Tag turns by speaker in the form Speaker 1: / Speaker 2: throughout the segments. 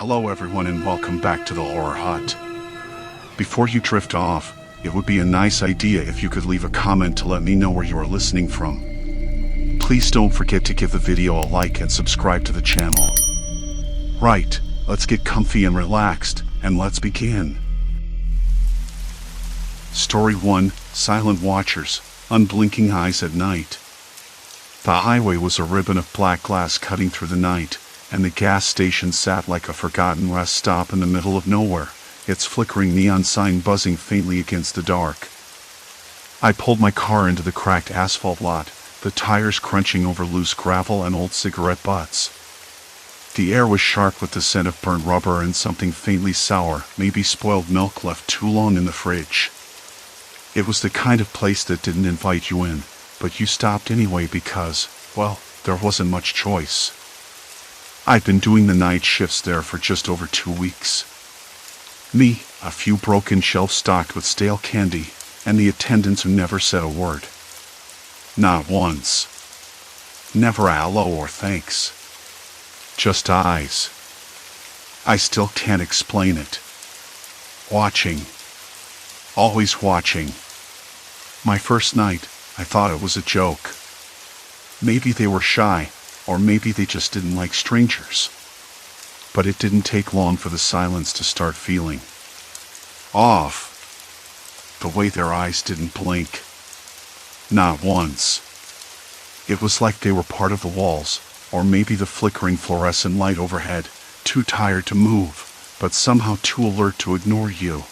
Speaker 1: Hello everyone and welcome back to the Horror Hut. Before you drift off, it would be a nice idea if you could leave a comment to let me know where you are listening from. Please don't forget to give the video a like and subscribe to the channel. Right, let's get comfy and relaxed, and let's begin. Story 1, Silent Watchers, Unblinking Eyes at Night. The highway was a ribbon of black glass cutting through the night, and the gas station sat like a forgotten rest stop in the middle of nowhere, its flickering neon sign buzzing faintly against the dark. I pulled my car into the cracked asphalt lot, the tires crunching over loose gravel and old cigarette butts. The air was sharp with the scent of burnt rubber and something faintly sour, maybe spoiled milk left too long in the fridge. It was the kind of place that didn't invite you in, but you stopped anyway because, well, there wasn't much choice. I'd been doing the night shifts there for just over 2 weeks. Me, a few broken shelves stocked with stale candy, and the attendants who never said a word. Not once. Never a hello or thanks. Just eyes. I still can't explain it. Watching. Always watching. My first night, I thought it was a joke. Maybe they were shy, or maybe they just didn't like strangers. But it didn't take long for the silence to start feeling off. The way their eyes didn't blink. Not once. It was like they were part of the walls, or maybe the flickering fluorescent light overhead, too tired to move, but somehow too alert to ignore you.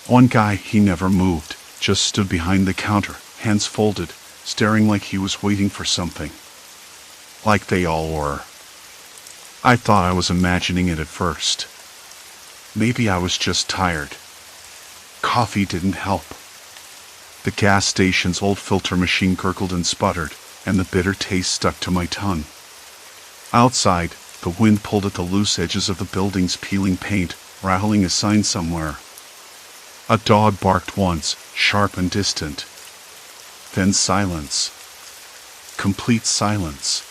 Speaker 1: One guy, he never moved, just stood behind the counter, hands folded, staring like he was waiting for something. Like they all were. I thought I was imagining it at first. Maybe I was just tired. Coffee didn't help. The gas station's old filter machine gurgled and sputtered, and the bitter taste stuck to my tongue. Outside, the wind pulled at the loose edges of the building's peeling paint, rattling a sign somewhere. A dog barked once, sharp and distant. Then silence. Complete silence.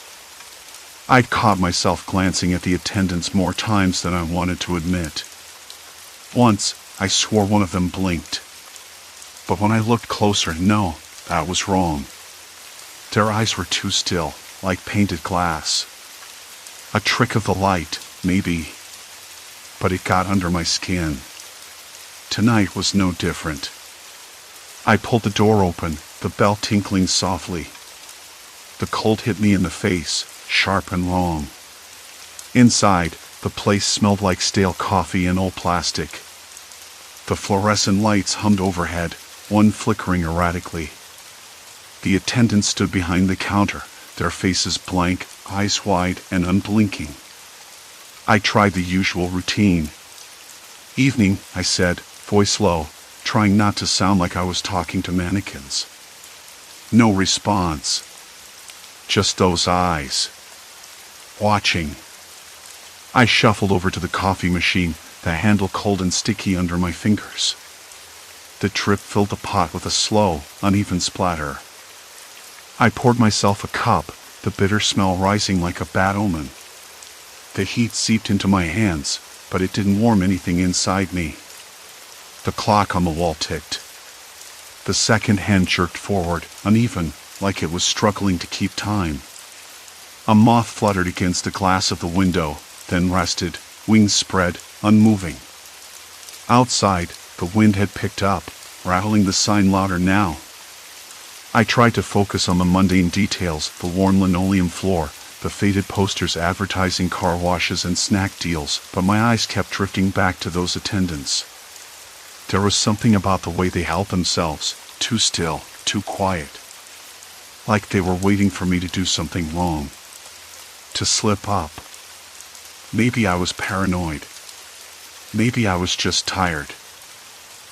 Speaker 1: I'd caught myself glancing at the attendants more times than I wanted to admit. Once, I swore one of them blinked. But when I looked closer, no, that was wrong. Their eyes were too still, like painted glass. A trick of the light, maybe. But it got under my skin. Tonight was no different. I pulled the door open, the bell tinkling softly. The cold hit me in the face, sharp and long. Inside, the place smelled like stale coffee and old plastic. The fluorescent lights hummed overhead, one flickering erratically. The attendants stood behind the counter, their faces blank, eyes wide and unblinking. I tried the usual routine. "Evening," I said, voice low, trying not to sound like I was talking to mannequins. No response. Just those eyes. Watching. I shuffled over to the coffee machine, the handle cold and sticky under my fingers. The drip filled the pot with a slow, uneven splatter. I poured myself a cup, the bitter smell rising like a bad omen. The heat seeped into my hands, but it didn't warm anything inside me. The clock on the wall ticked. The second hand jerked forward, uneven, like it was struggling to keep time. A moth fluttered against the glass of the window, then rested, wings spread, unmoving. Outside, the wind had picked up, rattling the sign louder now. I tried to focus on the mundane details, the worn linoleum floor, the faded posters advertising car washes and snack deals, but my eyes kept drifting back to those attendants. There was something about the way they held themselves, too still, too quiet. Like they were waiting for me to do something wrong. To slip up. Maybe I was paranoid. Maybe I was just tired.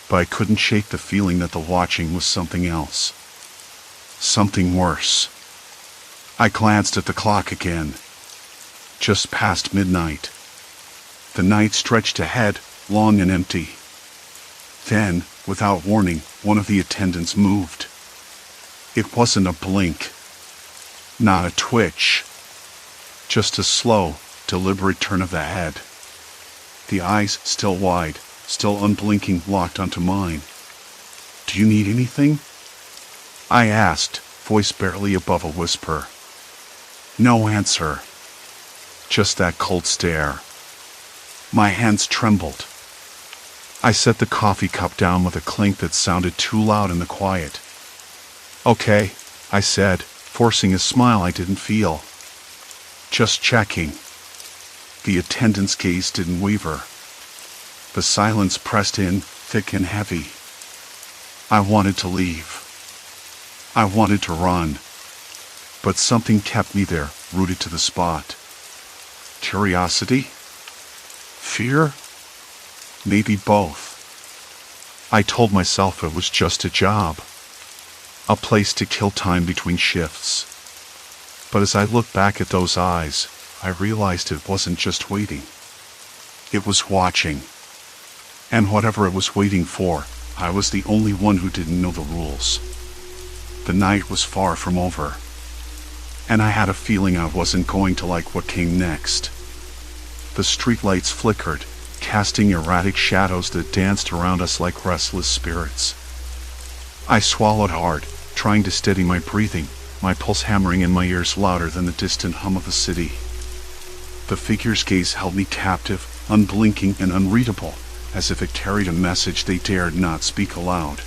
Speaker 1: But I couldn't shake the feeling that the watching was something else. Something worse. I glanced at the clock again. Just past midnight. The night stretched ahead, long and empty. Then, without warning, one of the attendants moved. It wasn't a blink. Not a twitch. Just a slow, deliberate turn of the head. the eyes still wide, still unblinking, locked onto mine. "Do you need anything?" I asked, voice barely above a whisper. No answer. Just that cold stare. My hands trembled. I set the coffee cup down with a clink that sounded too loud in the quiet. "Okay," I said, forcing a smile I didn't feel. "Just checking." The attendant's gaze didn't waver. The silence pressed in, thick and heavy. I wanted to leave. I wanted to run. But something kept me there, rooted to the spot. Curiosity? Fear? Maybe both. I told myself it was just a job. A place to kill time between shifts. But as I looked back at those eyes, I realized it wasn't just waiting. It was watching. And whatever it was waiting for, I was the only one who didn't know the rules. The night was far from over. And I had a feeling I wasn't going to like what came next. The streetlights flickered, casting erratic shadows that danced around us like restless spirits. I swallowed hard, trying to steady my breathing, my pulse hammering in my ears louder than the distant hum of the city. The figure's gaze held me captive, unblinking and unreadable, as if it carried a message they dared not speak aloud.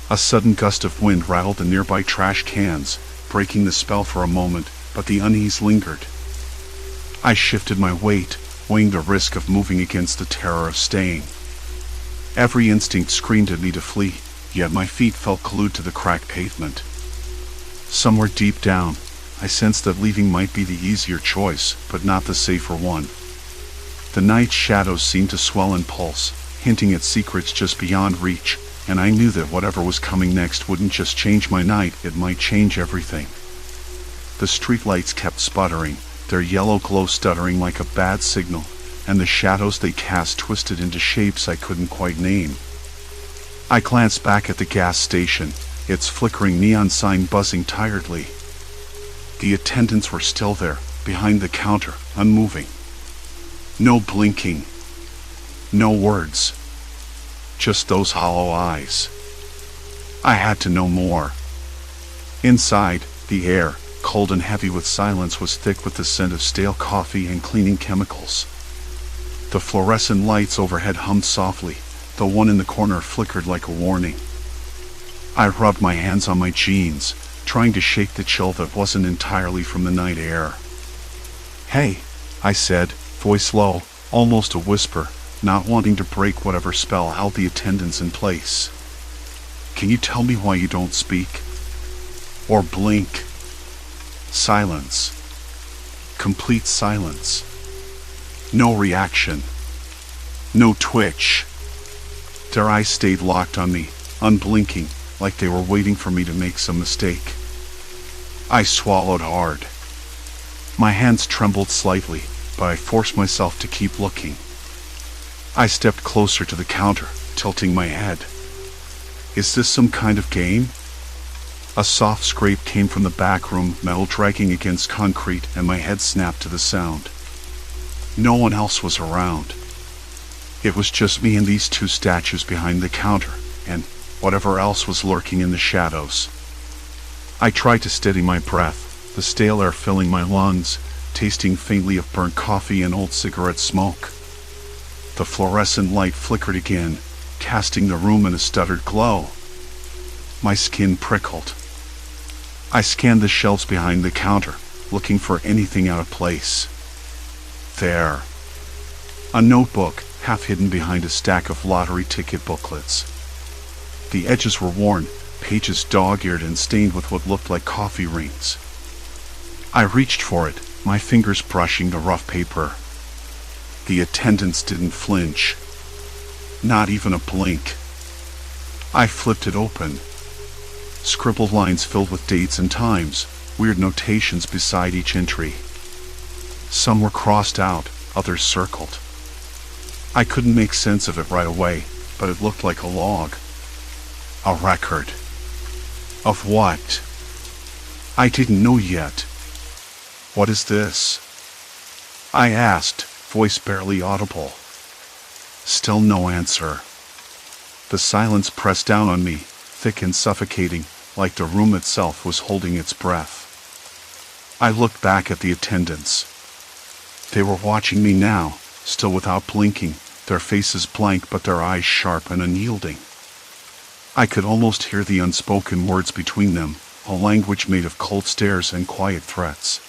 Speaker 1: A sudden gust of wind rattled the nearby trash cans, breaking the spell for a moment, but the unease lingered. I shifted my weight, weighing the risk of moving against the terror of staying. Every instinct screamed at me to flee, yet my feet felt glued to the cracked pavement. Somewhere deep down, I sensed that leaving might be the easier choice, but not the safer one. The night's shadows seemed to swell and pulse, hinting at secrets just beyond reach, and I knew that whatever was coming next wouldn't just change my night, it might change everything. The streetlights kept sputtering, their yellow glow stuttering like a bad signal, and the shadows they cast twisted into shapes I couldn't quite name. I glanced back at the gas station, its flickering neon sign buzzing tiredly. The attendants were still there, behind the counter, unmoving. No blinking. No words. Just those hollow eyes. I had to know more. Inside, the air, cold and heavy with silence, was thick with the scent of stale coffee and cleaning chemicals. The fluorescent lights overhead hummed softly, the one in the corner flickered like a warning. I rubbed my hands on my jeans, trying to shake the chill that wasn't entirely from the night air. "Hey," I said, voice low, almost a whisper, not wanting to break whatever spell held the attendants in place. "Can you tell me why you don't speak? Or blink?" Silence. Complete silence. No reaction. No twitch. Their eyes stayed locked on me, unblinking, like they were waiting for me to make some mistake. I swallowed hard. My hands trembled slightly, but I forced myself to keep looking. I stepped closer to the counter, tilting my head. Is this some kind of game? A soft scrape came from the back room, metal dragging against concrete, and my head snapped to the sound. No one else was around. It was just me and these two statues behind the counter, and whatever else was lurking in the shadows. I tried to steady my breath, the stale air filling my lungs, tasting faintly of burnt coffee and old cigarette smoke. The fluorescent light flickered again, casting the room in a stuttered glow. My skin prickled. I scanned the shelves behind the counter, looking for anything out of place. There. A notebook, half hidden behind a stack of lottery ticket booklets. The edges were worn, pages dog-eared and stained with what looked like coffee rings. I reached for it, my fingers brushing the rough paper. The attendants didn't flinch. Not even a blink. I flipped it open. Scribbled lines filled with dates and times, weird notations beside each entry. Some were crossed out, others circled. I couldn't make sense of it right away, but it looked like a log. A record. Of what? I didn't know yet. "What is this?" I asked, voice barely audible. Still no answer. The silence pressed down on me, thick and suffocating, like the room itself was holding its breath. I looked back at the attendants. They were watching me now, still without blinking, their faces blank but their eyes sharp and unyielding. I could almost hear the unspoken words between them, a language made of cold stares and quiet threats.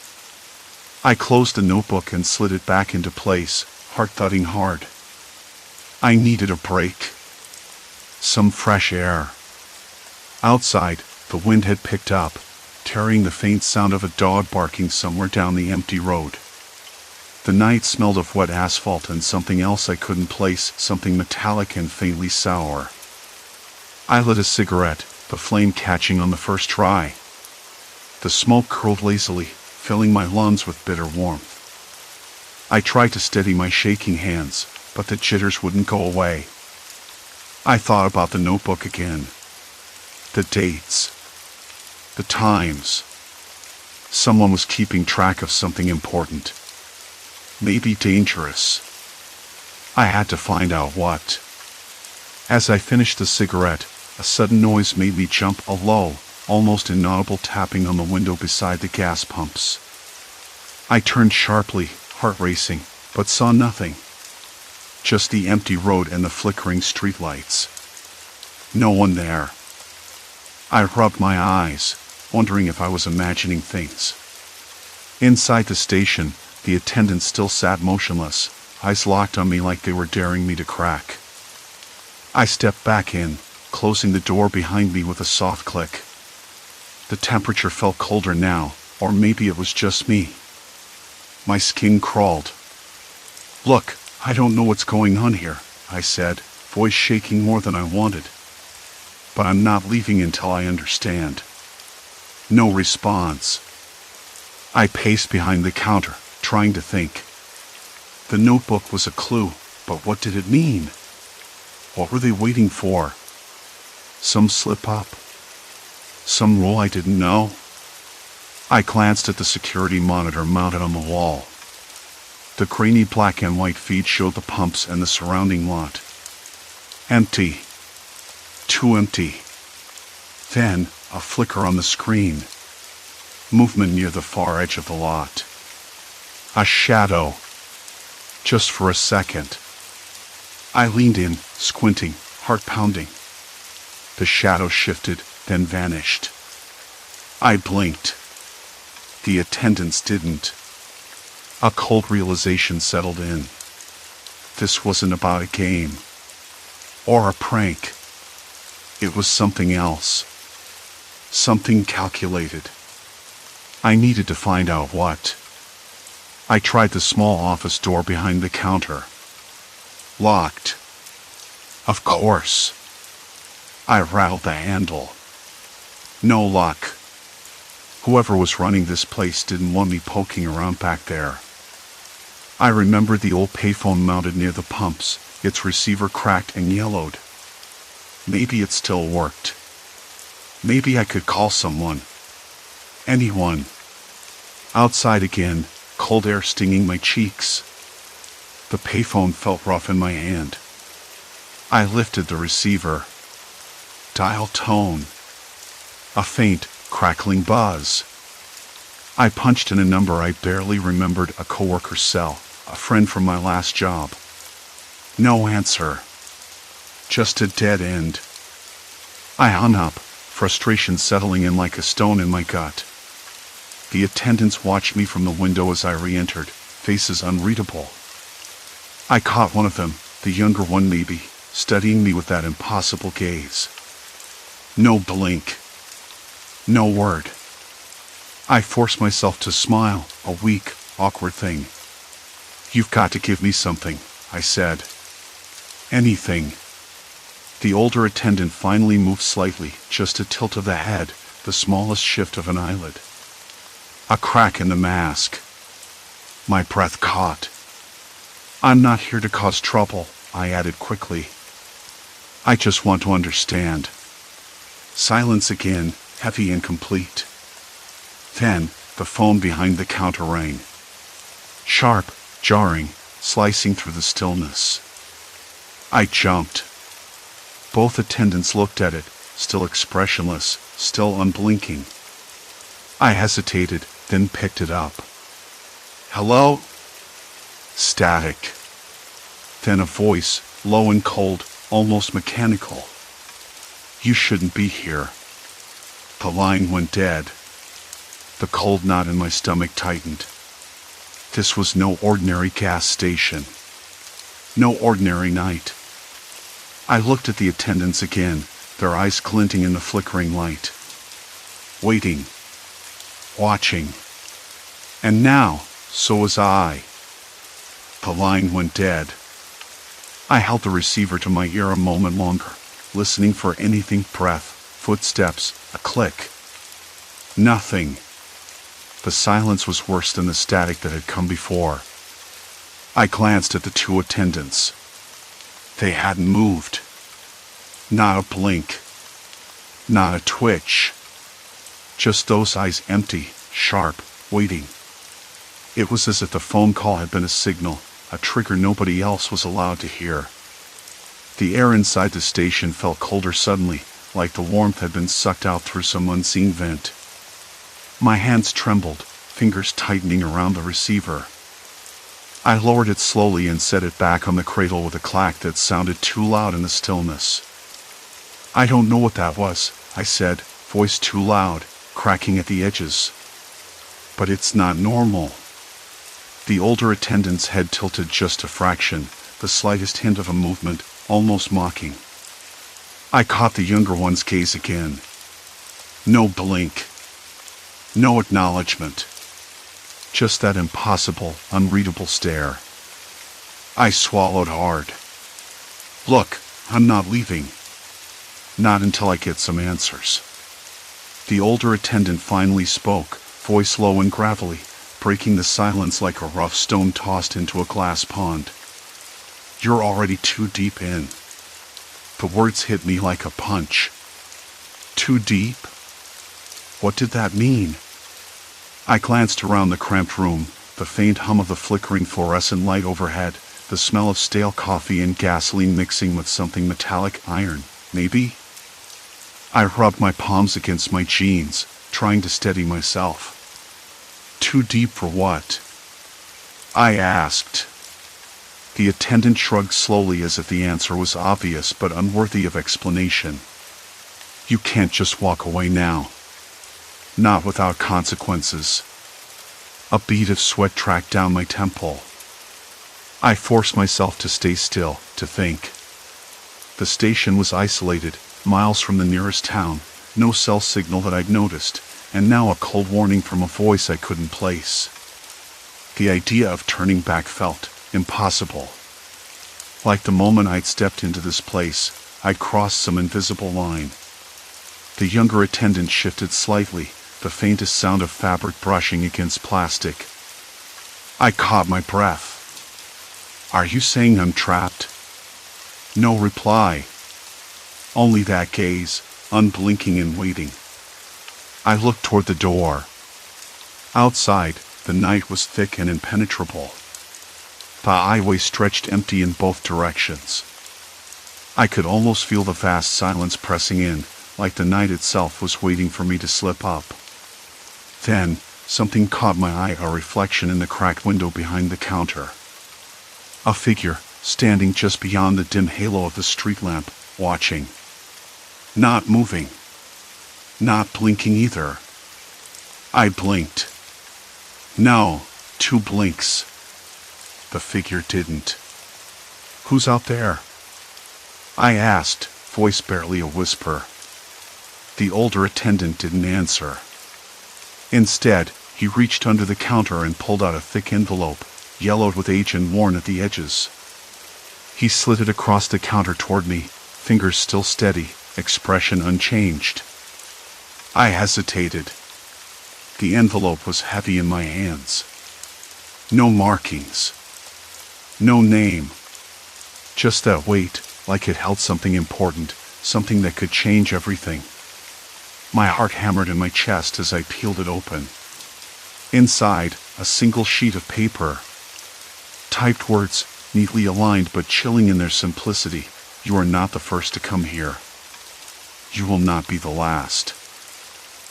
Speaker 1: I closed the notebook and slid it back into place, heart thudding hard. I needed a break. Some fresh air. Outside, the wind had picked up, carrying the faint sound of a dog barking somewhere down the empty road. The night smelled of wet asphalt and something else I couldn't place, something metallic and faintly sour. I lit a cigarette, the flame catching on the first try. The smoke curled lazily, filling my lungs with bitter warmth. I tried to steady my shaking hands, but the jitters wouldn't go away. I thought about the notebook again. The dates. The times. Someone was keeping track of something important. Maybe dangerous. I had to find out what. As I finished the cigarette, a sudden noise made me jump, a low, almost inaudible tapping on the window beside the gas pumps. I turned sharply, heart racing, but saw nothing. Just the empty road and the flickering streetlights. No one there. I rubbed my eyes, wondering if I was imagining things. Inside the station, the attendants still sat motionless, eyes locked on me like they were daring me to crack. I stepped back in, closing the door behind me with a soft click. The temperature felt colder now, or maybe it was just me. My skin crawled. "Look, I don't know what's going on here," I said, voice shaking more than I wanted. "But I'm not leaving until I understand." No response. I paced behind the counter, trying to think. The notebook was a clue, but what did it mean? What were they waiting for? Some slip-up? Some rule I didn't know? I glanced at the security monitor mounted on the wall. The grainy black and white feed showed the pumps and the surrounding lot. Empty. Too empty. Then, a flicker on the screen. Movement near the far edge of the lot. A shadow. Just for a second. I leaned in, squinting, heart pounding. The shadow shifted, then vanished. I blinked. The attendants didn't. A cold realization settled in. This wasn't about a game. Or a prank. It was something else. Something calculated. I needed to find out what. I tried the small office door behind the counter. Locked. Of course. I rattled the handle. No luck. Whoever was running this place didn't want me poking around back there. I remembered the old payphone mounted near the pumps, its receiver cracked and yellowed. Maybe it still worked. Maybe I could call someone. Anyone. Outside again, cold air stinging my cheeks. The payphone felt rough in my hand. I lifted the receiver. Dial tone. A faint, crackling buzz. I punched in a number I barely remembered, a coworker's cell, a friend from my last job. No answer. Just a dead end. I hung up, frustration settling in like a stone in my gut. The attendants watched me from the window as I re-entered, faces unreadable. I caught one of them, the younger one maybe, studying me with that impossible gaze. No blink. No word. I forced myself to smile, a weak, awkward thing. "You've got to give me something," I said. "Anything." The older attendant finally moved slightly, just a tilt of the head, the smallest shift of an eyelid. A crack in the mask. My breath caught. "I'm not here to cause trouble," I added quickly. "I just want to understand." Silence again, heavy and complete. Then, the phone behind the counter rang. Sharp, jarring, slicing through the stillness. I jumped. Both attendants looked at it, still expressionless, still unblinking. I hesitated, then picked it up. Hello? Static. Then a voice, low and cold, almost mechanical. You shouldn't be here. The line went dead. The cold knot in my stomach tightened. This was no ordinary gas station. No ordinary night. I looked at the attendants again, their eyes glinting in the flickering light. Waiting. Watching. And now, so was I. The line went dead. I held the receiver to my ear a moment longer, listening for anything, breath, footsteps, a click. Nothing. The silence was worse than the static that had come before. I glanced at the two attendants. They hadn't moved. Not a blink. Not a twitch. Just those eyes empty, sharp, waiting. It was as if the phone call had been a signal, a trigger nobody else was allowed to hear. The air inside the station felt colder suddenly, like the warmth had been sucked out through some unseen vent. My hands trembled, fingers tightening around the receiver. I lowered it slowly and set it back on the cradle with a clack that sounded too loud in the stillness. I don't know what that was, I said, voice too loud, cracking at the edges. But it's not normal. The older attendant's head tilted just a fraction, the slightest hint of a movement, almost mocking. I caught the younger one's gaze again. No blink. No acknowledgement. Just that impossible, unreadable stare. I swallowed hard. Look, I'm not leaving. Not until I get some answers. The older attendant finally spoke, voice low and gravelly, breaking the silence like a rough stone tossed into a glass pond. You're already too deep in. The words hit me like a punch. Too deep? What did that mean? I glanced around the cramped room, the faint hum of the flickering fluorescent light overhead, the smell of stale coffee and gasoline mixing with something metallic, iron, maybe? I rubbed my palms against my jeans, trying to steady myself. Too deep for what? I asked. The attendant shrugged slowly as if the answer was obvious but unworthy of explanation. You can't just walk away now. Not without consequences. A bead of sweat tracked down my temple. I forced myself to stay still, to think. The station was isolated, miles from the nearest town, no cell signal that I'd noticed, and now a cold warning from a voice I couldn't place. The idea of turning back felt impossible. Like the moment I'd stepped into this place, I'd crossed some invisible line. The younger attendant shifted slightly, the faintest sound of fabric brushing against plastic. I caught my breath. Are you saying I'm trapped? No reply. Only that gaze, unblinking and waiting. I looked toward the door. Outside, the night was thick and impenetrable. The highway stretched empty in both directions. I could almost feel the vast silence pressing in, like the night itself was waiting for me to slip up. Then, something caught my eye, a reflection in the cracked window behind the counter. A figure, standing just beyond the dim halo of the street lamp, watching. Not moving. Not blinking either. I blinked. No, 2 blinks. The figure didn't. Who's out there? I asked, voice barely a whisper. The older attendant didn't answer. Instead, he reached under the counter and pulled out a thick envelope, yellowed with age and worn at the edges. He slid it across the counter toward me, fingers still steady, expression unchanged. I hesitated. The envelope was heavy in my hands. No markings. No name. Just that weight, like it held something important, something that could change everything. My heart hammered in my chest as I peeled it open. Inside, a single sheet of paper. Typed words, neatly aligned but chilling in their simplicity. You are not the first to come here. You will not be the last.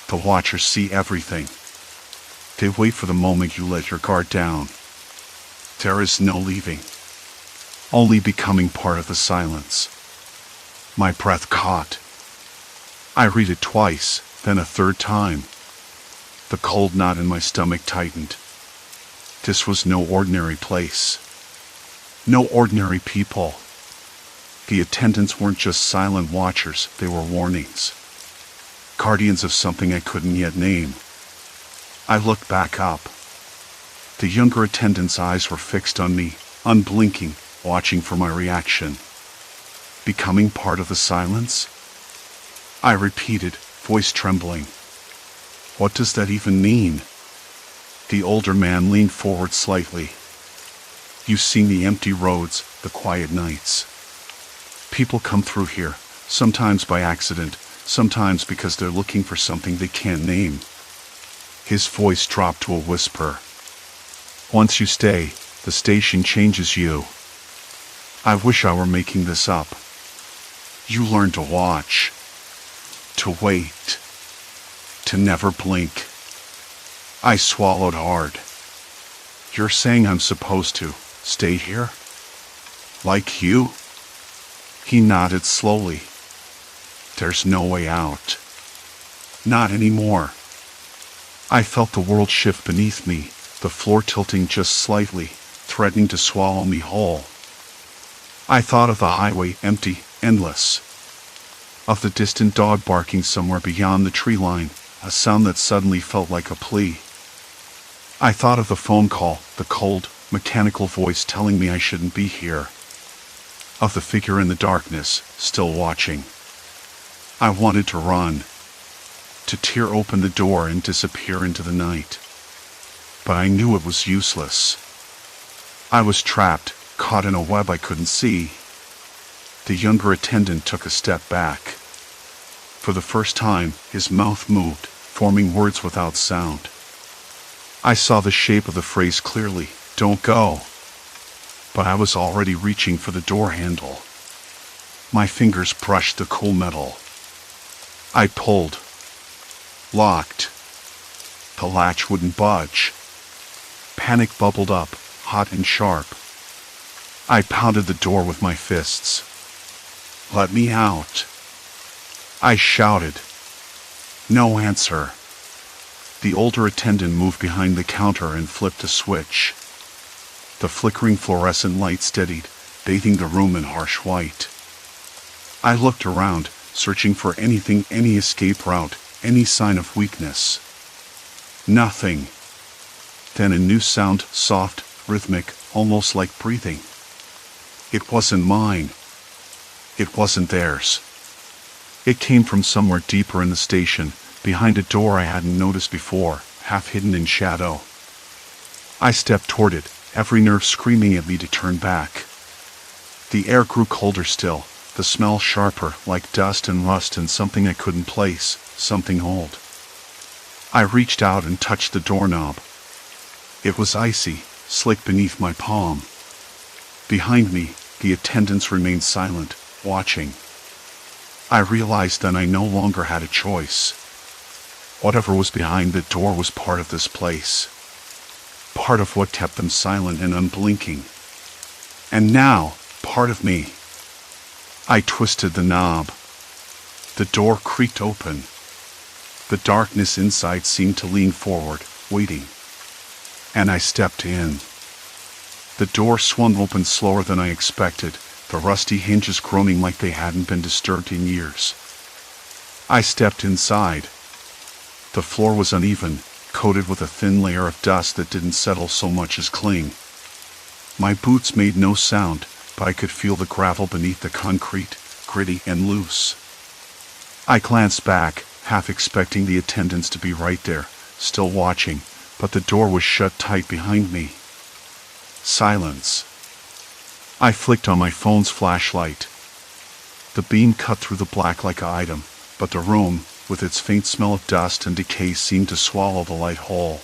Speaker 1: The Watchers see everything. They wait for the moment you let your guard down. There is no leaving. Only becoming part of the silence. My breath caught. I read it twice, then a third time. The cold knot in my stomach tightened. This was no ordinary place. No ordinary people. The attendants weren't just silent watchers, they were warnings. Guardians of something I couldn't yet name. I looked back up. The younger attendant's eyes were fixed on me, unblinking, watching for my reaction. Becoming part of the silence? I repeated, voice trembling. What does that even mean? The older man leaned forward slightly. You've seen the empty roads, the quiet nights. People come through here, sometimes by accident, sometimes because they're looking for something they can't name. His voice dropped to a whisper. Once you stay, the station changes you. I wish I were making this up. You learn to watch, to wait, to never blink. I swallowed hard. You're saying I'm supposed to stay here? Like you? He nodded slowly. There's no way out. Not anymore. I felt the world shift beneath me, the floor tilting just slightly, threatening to swallow me whole. I thought of the highway, empty, endless. Of the distant dog barking somewhere beyond the tree line, a sound that suddenly felt like a plea. I thought of the phone call, the cold, mechanical voice telling me I shouldn't be here. Of the figure in the darkness, still watching. I wanted to run, to tear open the door and disappear into the night. But I knew it was useless. I was trapped, caught in a web I couldn't see. The younger attendant took a step back. For the first time, his mouth moved, forming words without sound. I saw the shape of the phrase clearly, "Don't go." But I was already reaching for the door handle. My fingers brushed the cool metal. I pulled. Locked. The latch wouldn't budge. Panic bubbled up, hot and sharp. I pounded the door with my fists. Let me out. I shouted. No answer. The older attendant moved behind the counter and flipped a switch. The flickering fluorescent light steadied, bathing the room in harsh white. I looked around, searching for anything, any escape route, any sign of weakness. Nothing. Then a new sound, soft, rhythmic, almost like breathing. It wasn't mine. It wasn't theirs. It came from somewhere deeper in the station, behind a door I hadn't noticed before, half hidden in shadow. I stepped toward it, every nerve screaming at me to turn back. The air grew colder still, the smell sharper, like dust and rust and something I couldn't place, something old. I reached out and touched the doorknob. It was icy, slick beneath my palm. Behind me, the attendants remained silent, watching. I realized then I no longer had a choice. Whatever was behind the door was part of this place. Part of what kept them silent and unblinking. And now, part of me. I twisted the knob. The door creaked open. The darkness inside seemed to lean forward, waiting. And I stepped in. The door swung open slower than I expected, the rusty hinges groaning like they hadn't been disturbed in years. I stepped inside. The floor was uneven, coated with a thin layer of dust that didn't settle so much as cling. My boots made no sound, but I could feel the gravel beneath the concrete, gritty and loose. I glanced back, half expecting the attendants to be right there, still watching, but the door was shut tight behind me. Silence. I flicked on my phone's flashlight. The beam cut through the black like an item, but the room, with its faint smell of dust and decay, seemed to swallow the light whole.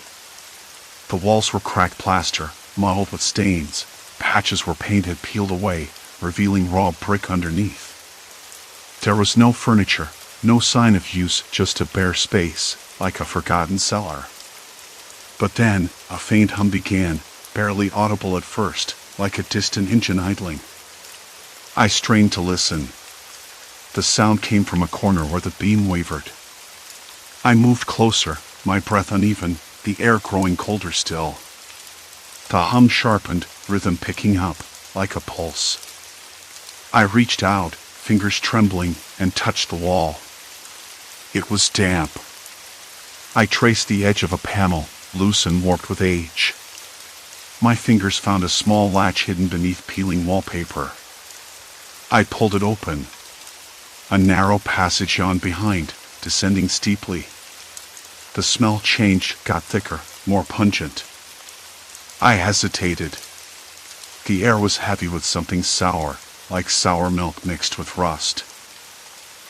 Speaker 1: The walls were cracked plaster, mottled with stains, Patches where paint had peeled away, revealing raw brick underneath. There was no furniture, no sign of use, just a bare space, like a forgotten cellar. But then, a faint hum began, barely audible at first, like a distant engine idling. I strained to listen. The sound came from a corner where the beam wavered. I moved closer, my breath uneven, the air growing colder still. The hum sharpened, rhythm picking up, like a pulse. I reached out, fingers trembling, and touched the wall. It was damp. I traced the edge of a panel, loose and warped with age. My fingers found a small latch hidden beneath peeling wallpaper. I pulled it open. A narrow passage yawned behind, descending steeply. The smell changed, got thicker, more pungent. I hesitated. The air was heavy with something sour, like sour milk mixed with rust.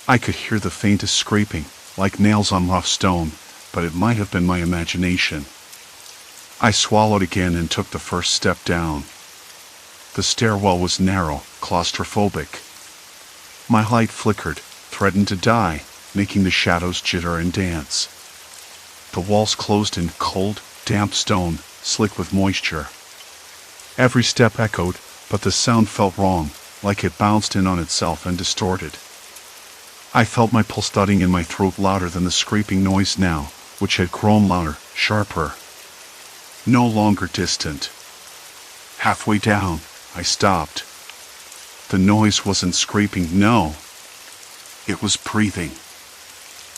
Speaker 1: I could hear the faintest scraping, like nails on rough stone, but it might have been my imagination. I swallowed again and took the first step down. The stairwell was narrow, claustrophobic. My light flickered, threatened to die, making the shadows jitter and dance. The walls closed in cold, damp stone, slick with moisture. Every step echoed, but the sound felt wrong, like it bounced in on itself and distorted. I felt my pulse thudding in my throat louder than the scraping noise now, which had grown louder, sharper. No longer distant. Halfway down, I stopped. The noise wasn't scraping, no. It was breathing.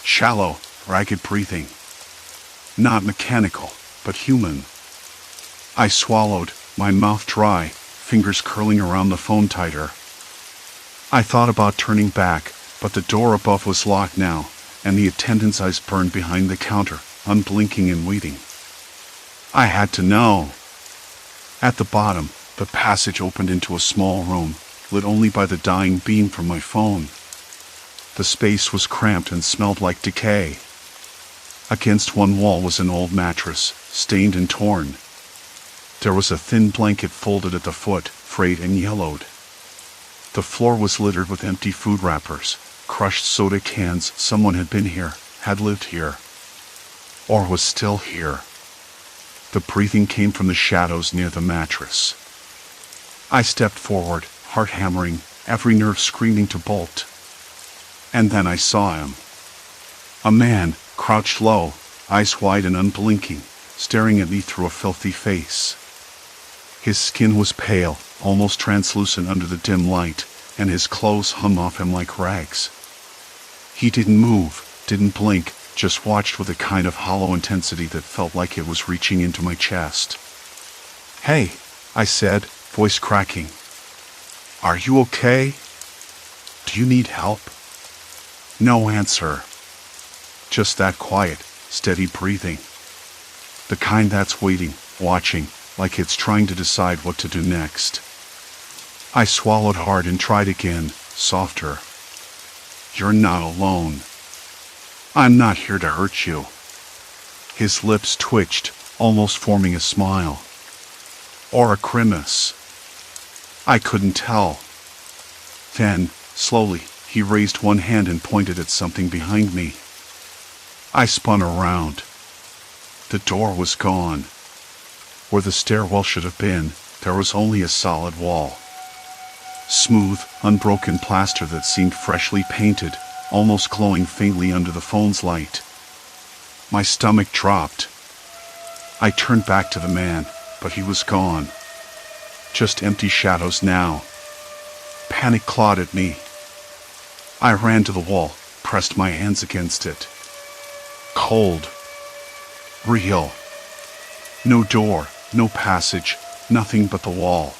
Speaker 1: Shallow, ragged breathing. Not mechanical, but human. I swallowed, my mouth dry, fingers curling around the phone tighter. I thought about turning back, but the door above was locked now, and the attendant's eyes burned behind the counter, unblinking and waiting. I had to know. At the bottom, the passage opened into a small room, lit only by the dying beam from my phone. The space was cramped and smelled like decay. Against one wall was an old mattress, stained and torn. There was a thin blanket folded at the foot, frayed and yellowed. The floor was littered with empty food wrappers, crushed soda cans. Someone had been here, had lived here, or was still here. The breathing came from the shadows near the mattress. I stepped forward, heart hammering, every nerve screaming to bolt. And then I saw him. A man, crouched low, eyes wide and unblinking, staring at me through a filthy face. His skin was pale, almost translucent under the dim light, and his clothes hung off him like rags. He didn't move, didn't blink, just watched with a kind of hollow intensity that felt like it was reaching into my chest. "Hey," I said, voice cracking. "Are you okay? Do you need help?" No answer. Just that quiet, steady breathing. The kind that's waiting, watching, like it's trying to decide what to do next. I swallowed hard and tried again, softer. "You're not alone. I'm not here to hurt you." His lips twitched, almost forming a smile. Or a grimace. I couldn't tell. Then, slowly, he raised one hand and pointed at something behind me. I spun around. The door was gone. Where the stairwell should have been, there was only a solid wall. Smooth, unbroken plaster that seemed freshly painted, almost glowing faintly under the phone's light. My stomach dropped. I turned back to the man, but he was gone. Just empty shadows now. Panic clawed at me. I ran to the wall, pressed my hands against it. Cold. Real. No door, no passage, nothing but the wall.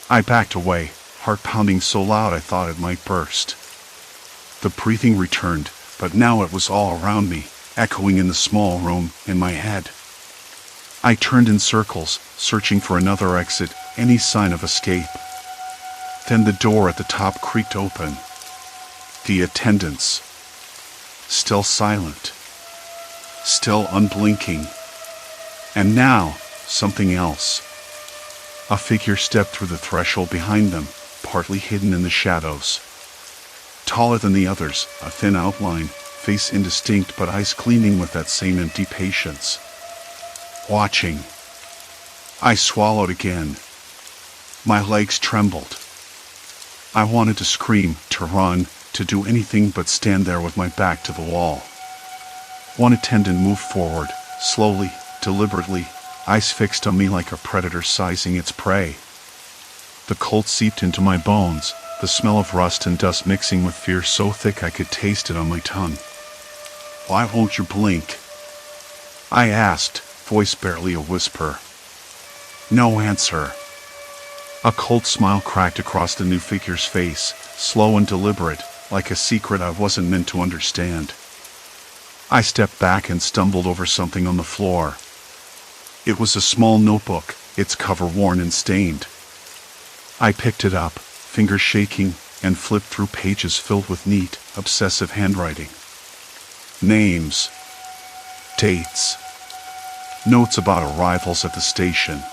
Speaker 1: I backed away, heart pounding so loud I thought it might burst. The breathing returned, but now it was all around me, echoing in the small room, in my head. I turned in circles, searching for another exit, any sign of escape. Then the door at the top creaked open. The attendants. Still silent. Still unblinking. And now, something else. A figure stepped through the threshold behind them, partly hidden in the shadows. Taller than the others, a thin outline, face indistinct but eyes gleaming with that same empty patience. Watching. I swallowed again. My legs trembled. I wanted to scream, to run, to do anything but stand there with my back to the wall. One attendant moved forward, slowly, deliberately, eyes fixed on me like a predator sizing its prey. The cold seeped into my bones, the smell of rust and dust mixing with fear so thick I could taste it on my tongue. "Why won't you blink?" I asked, voice barely a whisper. No answer. A cold smile cracked across the new figure's face, slow and deliberate, like a secret I wasn't meant to understand. I stepped back and stumbled over something on the floor. It was a small notebook, its cover worn and stained. I picked it up, fingers shaking, and flipped through pages filled with neat, obsessive handwriting. Names. Dates. Notes about arrivals at the station.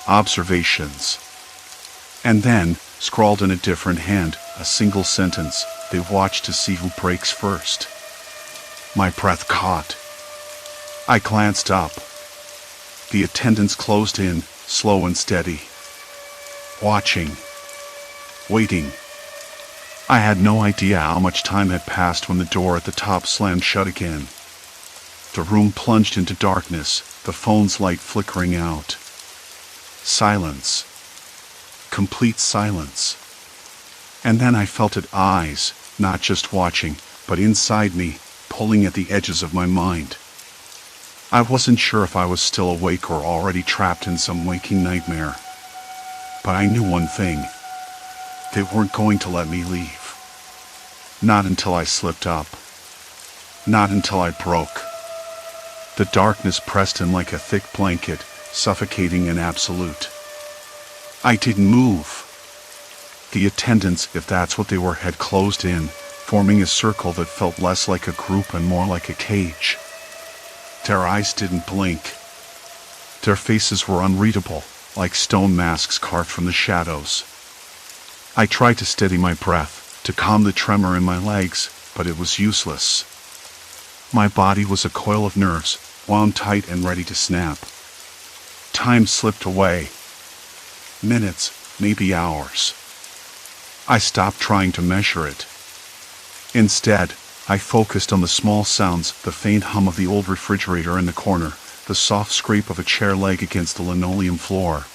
Speaker 1: Observations. And then, scrawled in a different hand, a single sentence: they watch to see who breaks first. My breath caught. I glanced up. The attendants closed in, slow and steady. Watching. Waiting. I had no idea how much time had passed when the door at the top slammed shut again. The room plunged into darkness, the phone's light flickering out. Silence. Complete silence. And then I felt it eyes, not just watching, but inside me, pulling at the edges of my mind. I wasn't sure if I was still awake or already trapped in some waking nightmare. But I knew one thing. They weren't going to let me leave. Not until I slipped up. Not until I broke. The darkness pressed in like a thick blanket, suffocating and absolute. I didn't move. The attendants, if that's what they were, had closed in, forming a circle that felt less like a group and more like a cage. Their eyes didn't blink. Their faces were unreadable, like stone masks carved from the shadows. I tried to steady my breath, to calm the tremor in my legs, but it was useless. My body was a coil of nerves, wound tight and ready to snap. Time slipped away. Minutes, maybe hours. I stopped trying to measure it. Instead, I focused on the small sounds, the faint hum of the old refrigerator in the corner, the soft scrape of a chair leg against the linoleum floor.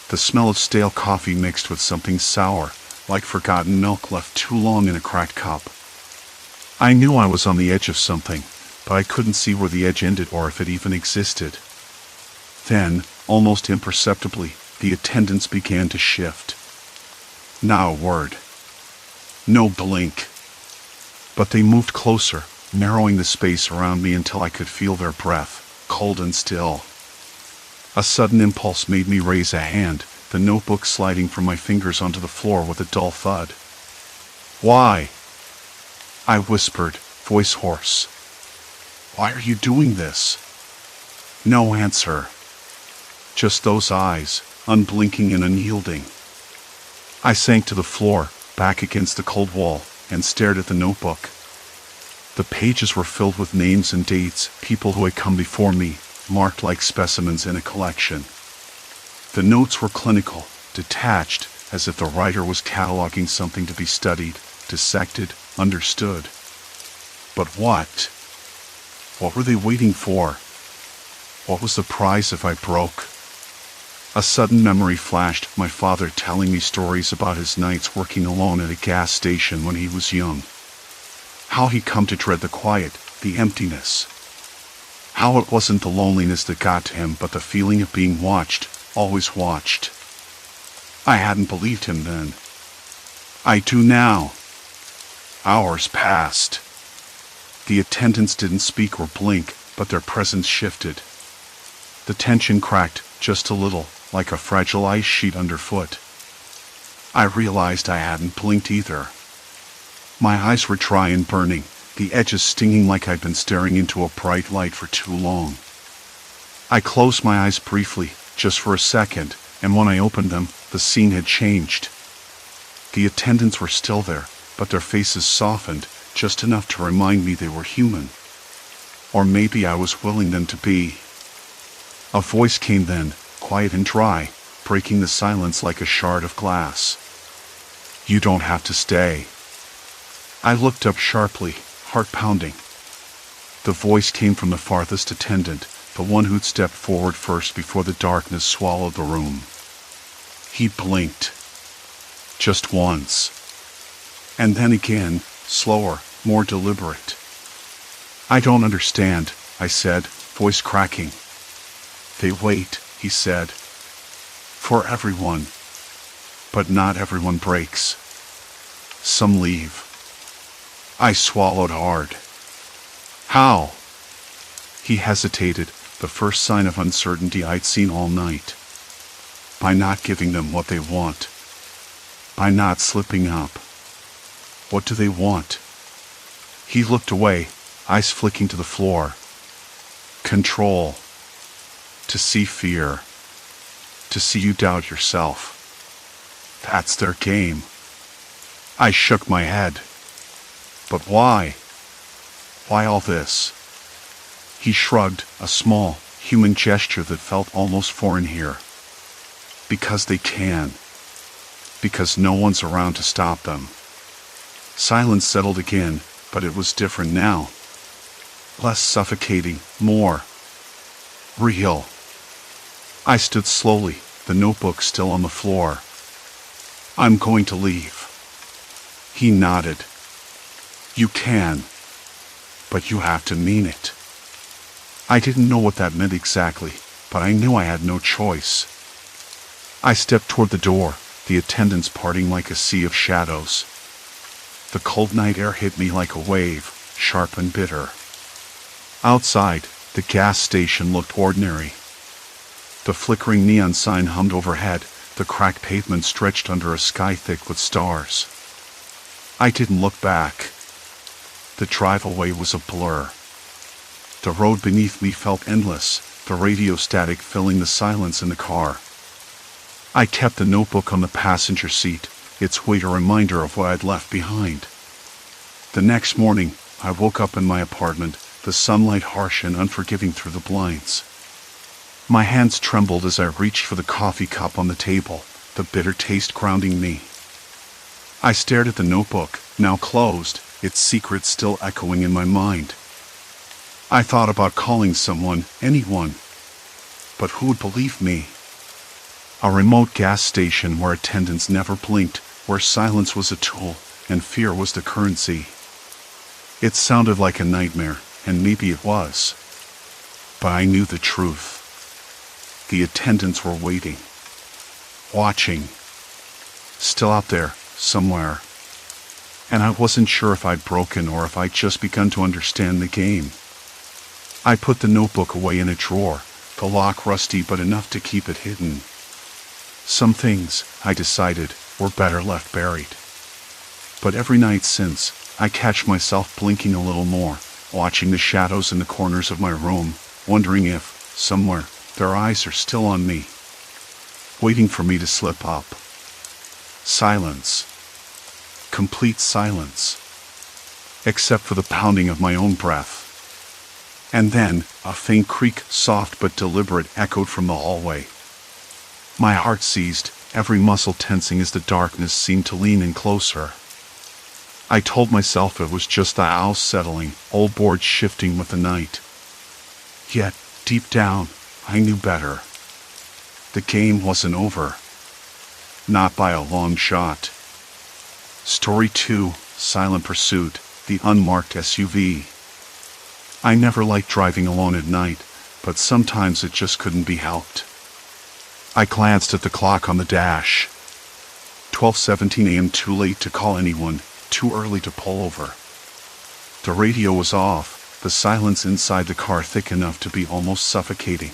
Speaker 1: The smell of stale coffee mixed with something sour, like forgotten milk left too long in a cracked cup. I knew I was on the edge of something, but I couldn't see where the edge ended or if it even existed. Then, almost imperceptibly, the attendants began to shift. Not a word. No blink. But they moved closer, narrowing the space around me until I could feel their breath, cold and still. A sudden impulse made me raise a hand, the notebook sliding from my fingers onto the floor with a dull thud. "Why?" I whispered, voice hoarse. "Why are you doing this?" No answer. Just those eyes, unblinking and unyielding. I sank to the floor, back against the cold wall, and stared at the notebook. The pages were filled with names and dates, people who had come before me, marked like specimens in a collection. The notes were clinical, detached, as if the writer was cataloging something to be studied, dissected, understood. But what? What were they waiting for? What was the prize if I broke? A sudden memory flashed, my father telling me stories about his nights working alone at a gas station when he was young. How he'd come to dread the quiet, the emptiness. How it wasn't the loneliness that got to him, but the feeling of being watched, always watched. I hadn't believed him then. I do now. Hours passed. The attendants didn't speak or blink, but their presence shifted. The tension cracked, just a little, like a fragile ice sheet underfoot. I realized I hadn't blinked either. My eyes were dry and burning, the edges stinging like I'd been staring into a bright light for too long. I closed my eyes briefly, just for a second, and when I opened them, the scene had changed. The attendants were still there, but their faces softened, just enough to remind me they were human. Or maybe I was willing them to be. A voice came then, quiet and dry, breaking the silence like a shard of glass. "You don't have to stay." I looked up sharply, heart pounding. The voice came from the farthest attendant, the one who'd stepped forward first before the darkness swallowed the room. He blinked. Just once. And then again, slower, more deliberate. "I don't understand," I said, voice cracking. "They wait," he said. "For everyone. But not everyone breaks. Some leave." I swallowed hard. "How?" He hesitated, the first sign of uncertainty I'd seen all night. "By not giving them what they want. By not slipping up." "What do they want?" He looked away, eyes flicking to the floor. "Control. To see fear. To see you doubt yourself. That's their game." I shook my head. "But why? Why all this?" He shrugged, a small, human gesture that felt almost foreign here. "Because they can. Because no one's around to stop them." Silence settled again, but it was different now. Less suffocating, more real. I stood slowly, the notebook still on the floor. "I'm going to leave." He nodded. "You can. But you have to mean it." I didn't know what that meant exactly, but I knew I had no choice. I stepped toward the door, the attendants parting like a sea of shadows. The cold night air hit me like a wave, sharp and bitter. Outside, the gas station looked ordinary. The flickering neon sign hummed overhead, the cracked pavement stretched under a sky thick with stars. I didn't look back. The drive away was a blur. The road beneath me felt endless, the radio static filling the silence in the car. I kept the notebook on the passenger seat, its weight a reminder of what I'd left behind. The next morning, I woke up in my apartment, the sunlight harsh and unforgiving through the blinds. My hands trembled as I reached for the coffee cup on the table, the bitter taste grounding me. I stared at the notebook, now closed, its secrets still echoing in my mind. I thought about calling someone, anyone. But who would believe me? A remote gas station where attendants never blinked, where silence was a tool, and fear was the currency. It sounded like a nightmare, and maybe it was. But I knew the truth. The attendants were waiting. Watching. Still out there, somewhere. And I wasn't sure if I'd broken or if I'd just begun to understand the game. I put the notebook away in a drawer, the lock rusty but enough to keep it hidden. Some things, I decided, were better left buried. But every night since, I catch myself blinking a little more, watching the shadows in the corners of my room, wondering if, somewhere, their eyes are still on me, waiting for me to slip up. Silence. Complete silence. Except for the pounding of my own breath. And then, a faint creak, soft but deliberate, echoed from the hallway. My heart seized, every muscle tensing as the darkness seemed to lean in closer. I told myself it was just the house settling, old boards shifting with the night. Yet, deep down, I knew better. The game wasn't over. Not by a long shot. Story 2, Silent Pursuit, the Unmarked SUV. I never liked driving alone at night, but sometimes it just couldn't be helped. I glanced at the clock on the dash. 12:17 a.m. Too late to call anyone, too early to pull over. The radio was off, the silence inside the car thick enough to be almost suffocating.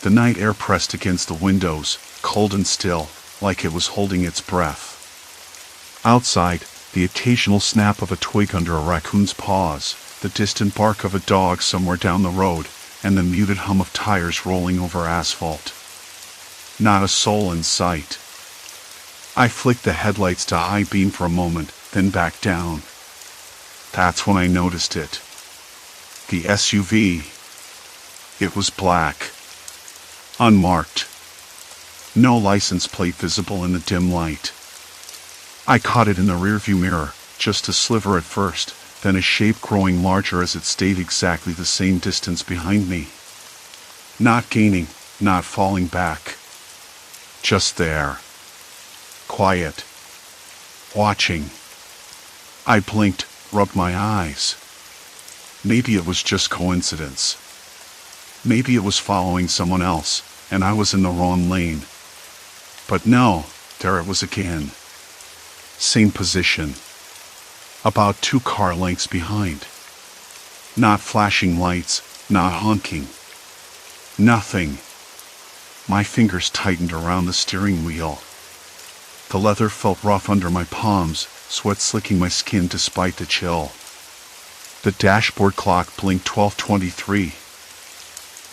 Speaker 1: The night air pressed against the windows, cold and still, like it was holding its breath. Outside, the occasional snap of a twig under a raccoon's paws, the distant bark of a dog somewhere down the road, and the muted hum of tires rolling over asphalt. Not a soul in sight. I flicked the headlights to high beam for a moment, then back down. That's when I noticed it. The SUV. It was black. Unmarked. No license plate visible in the dim light. I caught it in the rearview mirror, just a sliver at first, then a shape growing larger as it stayed exactly the same distance behind me. Not gaining, not falling back. Just there. Quiet. Watching. I blinked, rubbed my eyes. Maybe it was just coincidence. Maybe it was following someone else, and I was in the wrong lane. But no, there it was again. Same position. About 2 car lengths behind. Not flashing lights, not honking. Nothing. My fingers tightened around the steering wheel. The leather felt rough under my palms, sweat slicking my skin despite the chill. The dashboard clock blinked 12:23.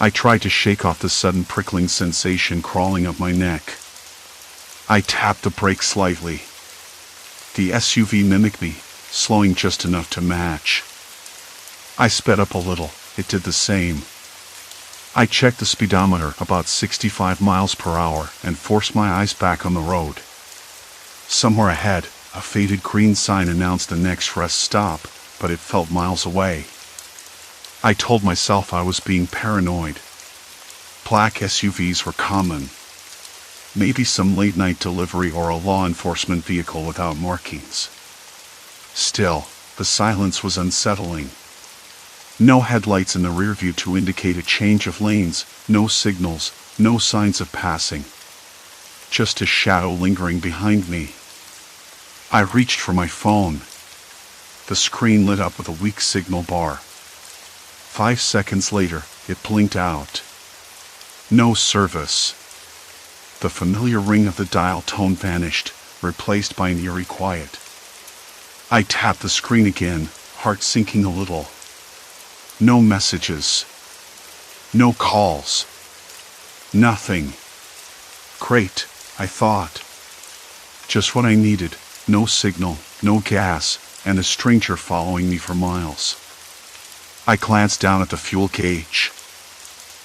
Speaker 1: I tried to shake off the sudden prickling sensation crawling up my neck. I tapped the brake slightly. The SUV mimicked me, slowing just enough to match. I sped up a little, it did the same. I checked the speedometer, about 65 miles per hour, and forced my eyes back on the road. Somewhere ahead, a faded green sign announced the next rest stop, but it felt miles away. I told myself I was being paranoid. Black SUVs were common. Maybe some late-night delivery or a law enforcement vehicle without markings. Still, the silence was unsettling. No headlights in the rearview to indicate a change of lanes, no signals, no signs of passing. Just a shadow lingering behind me. I reached for my phone. The screen lit up with a weak signal bar. 5 seconds later, it blinked out. No service. The familiar ring of the dial tone vanished, replaced by an eerie quiet. I tapped the screen again, heart sinking a little. No messages. No calls. Nothing. Great, I thought. Just what I needed. No signal, no gas, and a stranger following me for miles. I glanced down at the fuel gauge.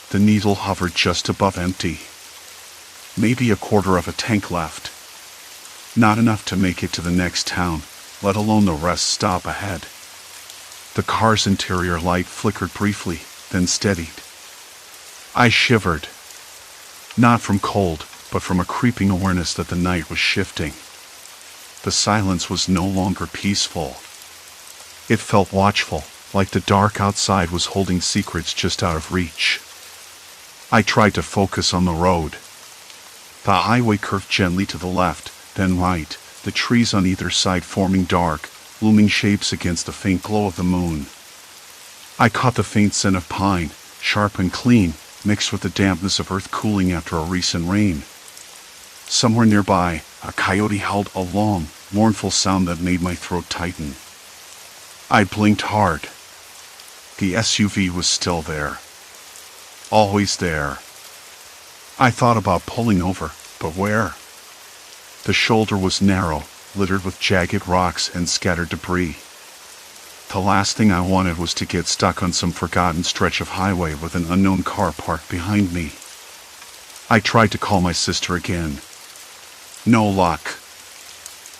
Speaker 1: The needle hovered just above empty. Maybe a quarter of a tank left. Not enough to make it to the next town, let alone the rest stop ahead. The car's interior light flickered briefly, then steadied. I shivered. Not from cold, but from a creeping awareness that the night was shifting. The silence was no longer peaceful. It felt watchful, like the dark outside was holding secrets just out of reach. I tried to focus on the road. The highway curved gently to the left, then right, the trees on either side forming dark, looming shapes against the faint glow of the moon. I caught the faint scent of pine, sharp and clean, mixed with the dampness of earth cooling after a recent rain. Somewhere nearby, a coyote howled a long, mournful sound that made my throat tighten. I blinked hard. The SUV was still there. Always there. I thought about pulling over, but where? The shoulder was narrow, littered with jagged rocks and scattered debris. The last thing I wanted was to get stuck on some forgotten stretch of highway with an unknown car parked behind me. I tried to call my sister again. No luck.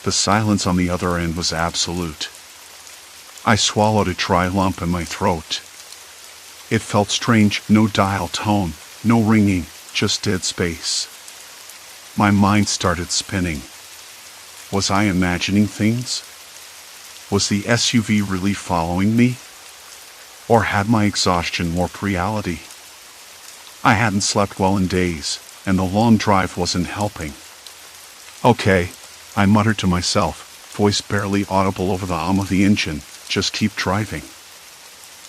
Speaker 1: The silence on the other end was absolute. I swallowed a dry lump in my throat. It felt strange, no dial tone, no ringing, just dead space. My mind started spinning. Was I imagining things? Was the SUV really following me? Or had my exhaustion warped reality? I hadn't slept well in days, and the long drive wasn't helping. Okay, I muttered to myself, voice barely audible over the hum of the engine, just keep driving.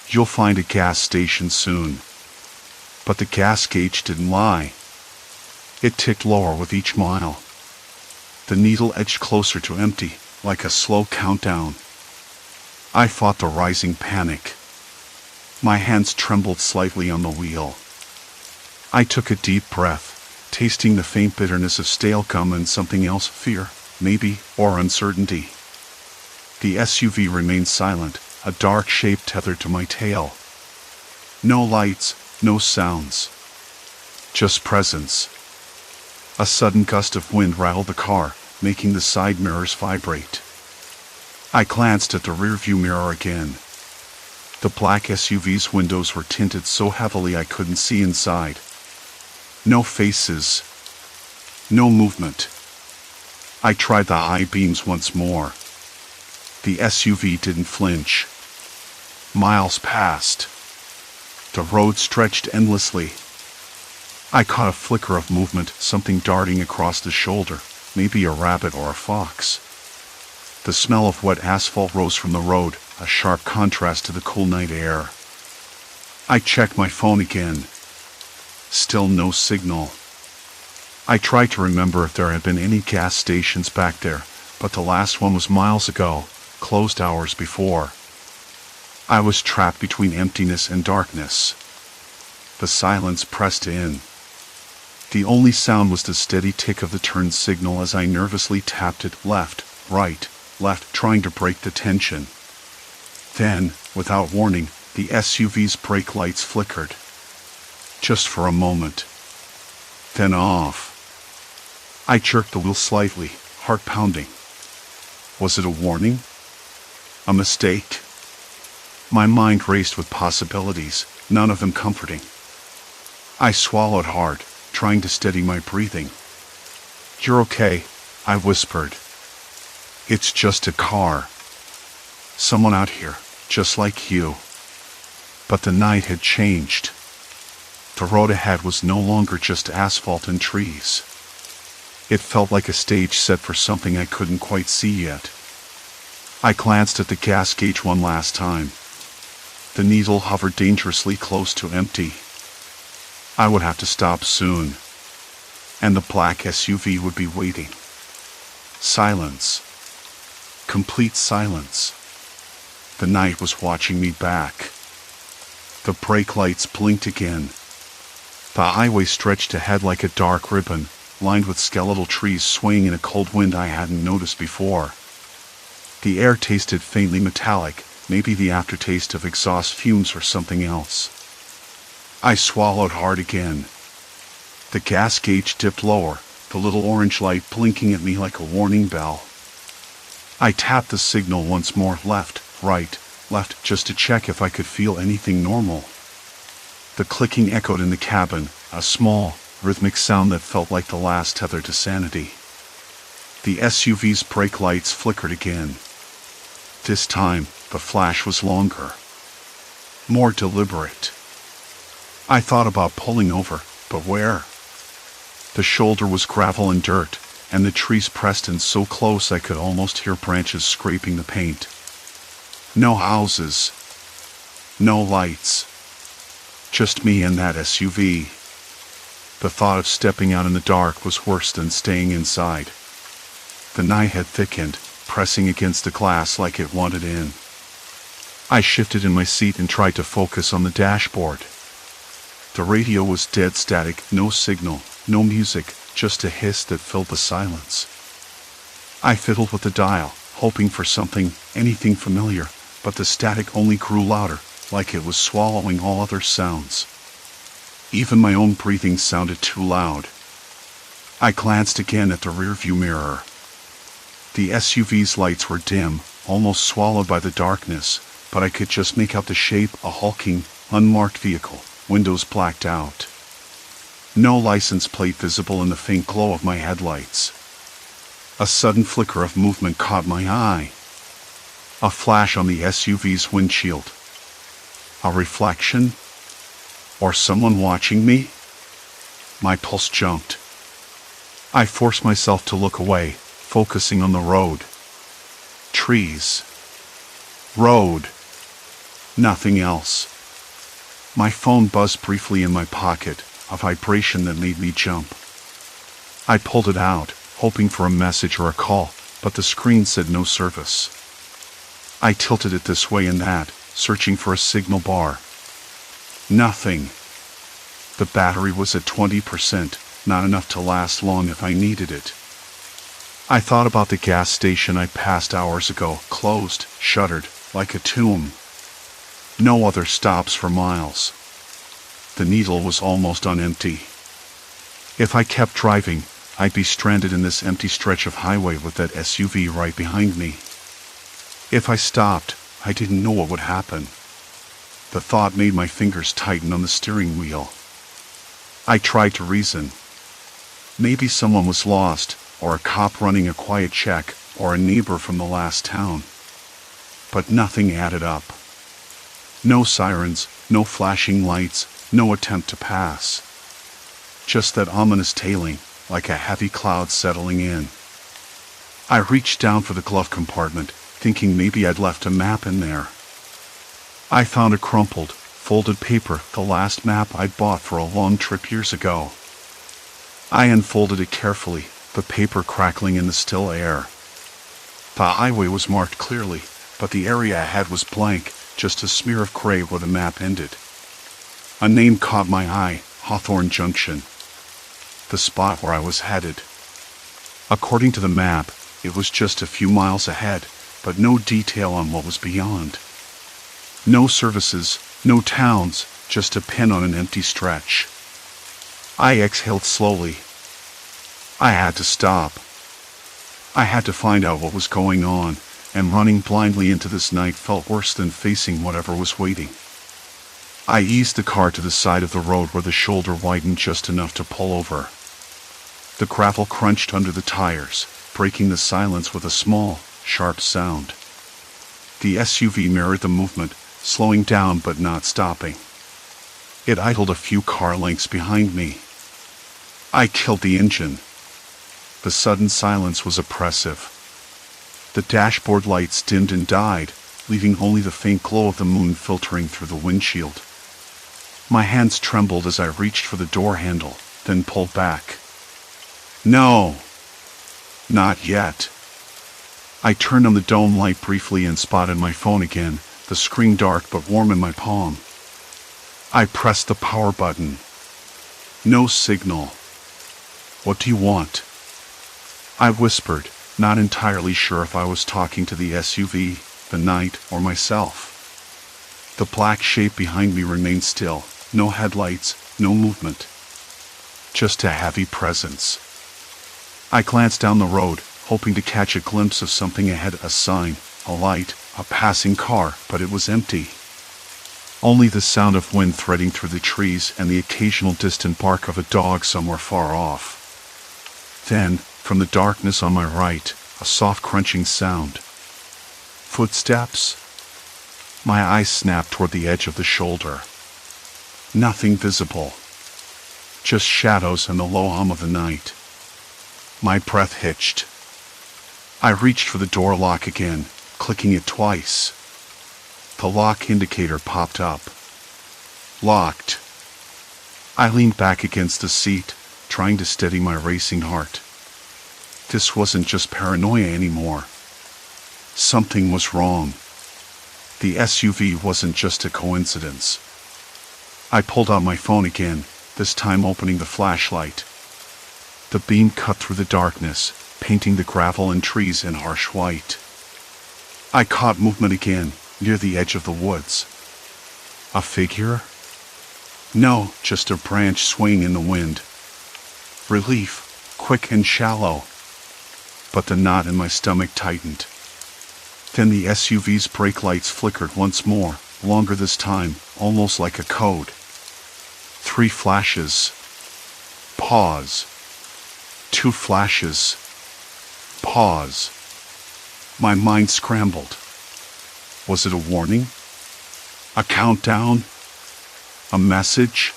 Speaker 1: You'll find a gas station soon. But the gas gauge didn't lie. It ticked lower with each mile. The needle edged closer to empty, like a slow countdown. I fought the rising panic. My hands trembled slightly on the wheel. I took a deep breath, tasting the faint bitterness of stale gum and something else, fear, maybe, or uncertainty. The SUV remained silent, a dark shape tethered to my tail. No lights, no sounds. Just presence. A sudden gust of wind rattled the car, making the side mirrors vibrate. I glanced at the rearview mirror again. The black SUV's windows were tinted so heavily I couldn't see inside. No faces. No movement. I tried the high beams once more. The SUV didn't flinch. Miles passed. The road stretched endlessly. I caught a flicker of movement, something darting across the shoulder, maybe a rabbit or a fox. The smell of wet asphalt rose from the road, a sharp contrast to the cool night air. I checked my phone again. Still no signal. I tried to remember if there had been any gas stations back there, but the last one was miles ago, closed hours before. I was trapped between emptiness and darkness. The silence pressed in. The only sound was the steady tick of the turn signal as I nervously tapped it left, right, left, trying to break the tension. Then, without warning, the SUV's brake lights flickered. Just for a moment. Then off. I jerked the wheel slightly, heart pounding. Was it a warning? A mistake? My mind raced with possibilities, none of them comforting. I swallowed hard, trying to steady my breathing. "You're okay," I whispered. "It's just a car. Someone out here, just like you." But the night had changed. The road ahead was no longer just asphalt and trees. It felt like a stage set for something I couldn't quite see yet. I glanced at the gas gauge one last time. The needle hovered dangerously close to empty. I would have to stop soon. And the black SUV would be waiting. Silence. Complete silence. The night was watching me back. The brake lights blinked again. The highway stretched ahead like a dark ribbon, lined with skeletal trees swaying in a cold wind I hadn't noticed before. The air tasted faintly metallic, maybe the aftertaste of exhaust fumes or something else. I swallowed hard again. The gas gauge dipped lower, the little orange light blinking at me like a warning bell. I tapped the signal once more, left, right, left, just to check if I could feel anything normal. The clicking echoed in the cabin, a small, rhythmic sound that felt like the last tether to sanity. The SUV's brake lights flickered again. This time, the flash was longer. More deliberate. I thought about pulling over, but where? The shoulder was gravel and dirt, and the trees pressed in so close I could almost hear branches scraping the paint. No houses. No lights. Just me and that SUV. The thought of stepping out in the dark was worse than staying inside. The night had thickened, pressing against the glass like it wanted in. I shifted in my seat and tried to focus on the dashboard. The radio was dead static, no signal, no music, just a hiss that filled the silence. I fiddled with the dial, hoping for something, anything familiar, but the static only grew louder, like it was swallowing all other sounds. Even my own breathing sounded too loud. I glanced again at the rearview mirror. The SUV's lights were dim, almost swallowed by the darkness, but I could just make out the shape, a hulking, unmarked vehicle, windows blacked out. No license plate visible in the faint glow of my headlights. A sudden flicker of movement caught my eye. A flash on the SUV's windshield. A reflection? Or someone watching me? My pulse jumped. I forced myself to look away, focusing on the road. Trees. Road. Nothing else. My phone buzzed briefly in my pocket, a vibration that made me jump. I pulled it out, hoping for a message or a call, but the screen said no service. I tilted it this way and that, searching for a signal bar. Nothing. The battery was at 20%, not enough to last long if I needed it. I thought about the gas station I passed hours ago, closed, shuttered, like a tomb. No other stops for miles. The needle was almost on empty. If I kept driving, I'd be stranded in this empty stretch of highway with that SUV right behind me. If I stopped, I didn't know what would happen. The thought made my fingers tighten on the steering wheel. I tried to reason. Maybe someone was lost, or a cop running a quiet check, or a neighbor from the last town. But nothing added up. No sirens, no flashing lights, no attempt to pass. Just that ominous tailing, like a heavy cloud settling in. I reached down for the glove compartment, thinking maybe I'd left a map in there. I found a crumpled, folded paper, the last map I'd bought for a long trip years ago. I unfolded it carefully, the paper crackling in the still air. The highway was marked clearly, but the area ahead was blank, just a smear of gray where the map ended. A name caught my eye, Hawthorne Junction. The spot where I was headed. According to the map, it was just a few miles ahead, but no detail on what was beyond. No services, no towns, just a pin on an empty stretch. I exhaled slowly. I had to stop. I had to find out what was going on, and running blindly into this night felt worse than facing whatever was waiting. I eased the car to the side of the road where the shoulder widened just enough to pull over. The gravel crunched under the tires, breaking the silence with a small, sharp sound. The SUV mirrored the movement, slowing down but not stopping. It idled a few car lengths behind me. I killed the engine. The sudden silence was oppressive. The dashboard lights dimmed and died, leaving only the faint glow of the moon filtering through the windshield. My hands trembled as I reached for the door handle, then pulled back. No! Not yet. I turned on the dome light briefly and spotted my phone again, the screen dark but warm in my palm. I pressed the power button. No signal. What do you want? I whispered, not entirely sure if I was talking to the SUV, the night, or myself. The black shape behind me remained still, no headlights, no movement. Just a heavy presence. I glanced down the road, hoping to catch a glimpse of something ahead, a sign, a light, a passing car, but it was empty. Only the sound of wind threading through the trees and the occasional distant bark of a dog somewhere far off. Then, from the darkness on my right, a soft crunching sound. Footsteps? My eyes snapped toward the edge of the shoulder. Nothing visible. Just shadows and the low hum of the night. My breath hitched. I reached for the door lock again, clicking it twice. The lock indicator popped up. Locked. I leaned back against the seat, trying to steady my racing heart. This wasn't just paranoia anymore. Something was wrong. The SUV wasn't just a coincidence. I pulled out my phone again, this time opening the flashlight. The beam cut through the darkness, painting the gravel and trees in harsh white. I caught movement again, near the edge of the woods. A figure? No, just a branch swaying in the wind. Relief, quick and shallow. But the knot in my stomach tightened. Then the SUV's brake lights flickered once more, longer this time, almost like a code. 3 flashes. Pause. 2 flashes. Pause. My mind scrambled. Was it a warning? A countdown? A message?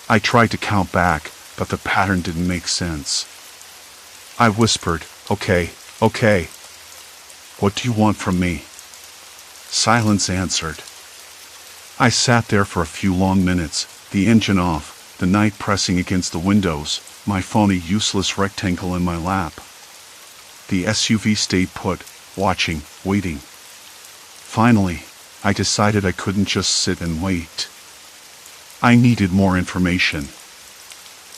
Speaker 1: I tried to count back, but the pattern didn't make sense. I whispered, "Okay, okay. What do you want from me?" Silence answered. I sat there for a few long minutes, the engine off, the night pressing against the windows, my phone a useless rectangle in my lap. The SUV stayed put, watching, waiting. Finally, I decided I couldn't just sit and wait. I needed more information.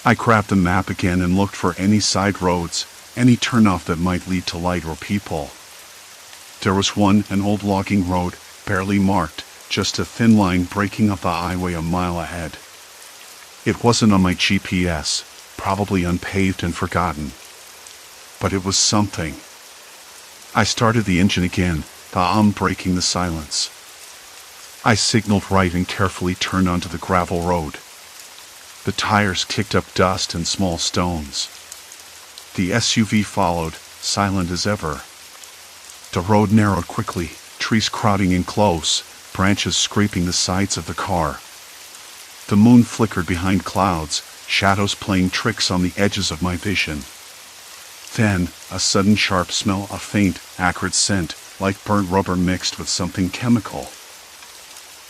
Speaker 1: I grabbed the map again and looked for any side roads, any turnoff that might lead to light or people. There was one, an old logging road, barely marked, just a thin line breaking up the highway a mile ahead. It wasn't on my GPS, probably unpaved and forgotten. But it was something. I started the engine again, the hum breaking the silence. I signaled right and carefully turned onto the gravel road. The tires kicked up dust and small stones. The SUV followed, silent as ever. The road narrowed quickly, trees crowding in close, branches scraping the sides of the car. The moon flickered behind clouds, shadows playing tricks on the edges of my vision. Then, a sudden sharp smell, a faint, acrid scent, like burnt rubber mixed with something chemical.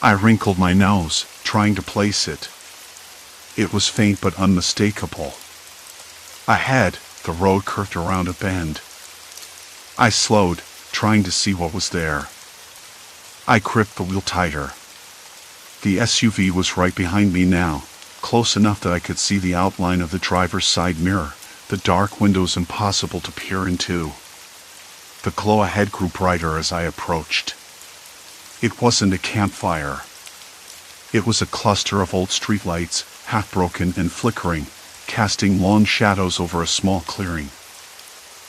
Speaker 1: I wrinkled my nose, trying to place it. It was faint but unmistakable. Ahead, the road curved around a bend. I slowed, trying to see what was there. I gripped the wheel tighter. The SUV was right behind me now, close enough that I could see the outline of the driver's side mirror, the dark windows impossible to peer into. The glow ahead grew brighter as I approached. It wasn't a campfire. It was a cluster of old streetlights, half broken and flickering, casting long shadows over a small clearing.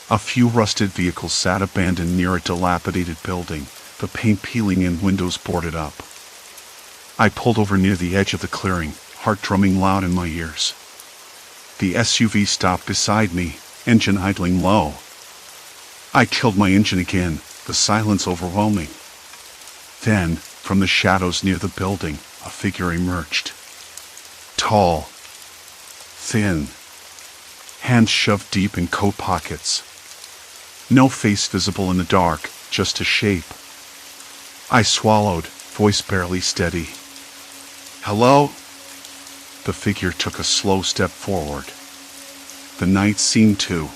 Speaker 1: A few rusted vehicles sat abandoned near a dilapidated building, the paint peeling and windows boarded up. I pulled over near the edge of the clearing, heart drumming loud in my ears. The SUV stopped beside me, engine idling low. I killed my engine again, the silence overwhelming. Then, from the shadows near the building, a figure emerged. Tall, thin, hands shoved deep in coat pockets. No face visible in the dark, just a shape. I swallowed, voice barely steady. "Hello?" The figure took a slow step forward. The night seemed to.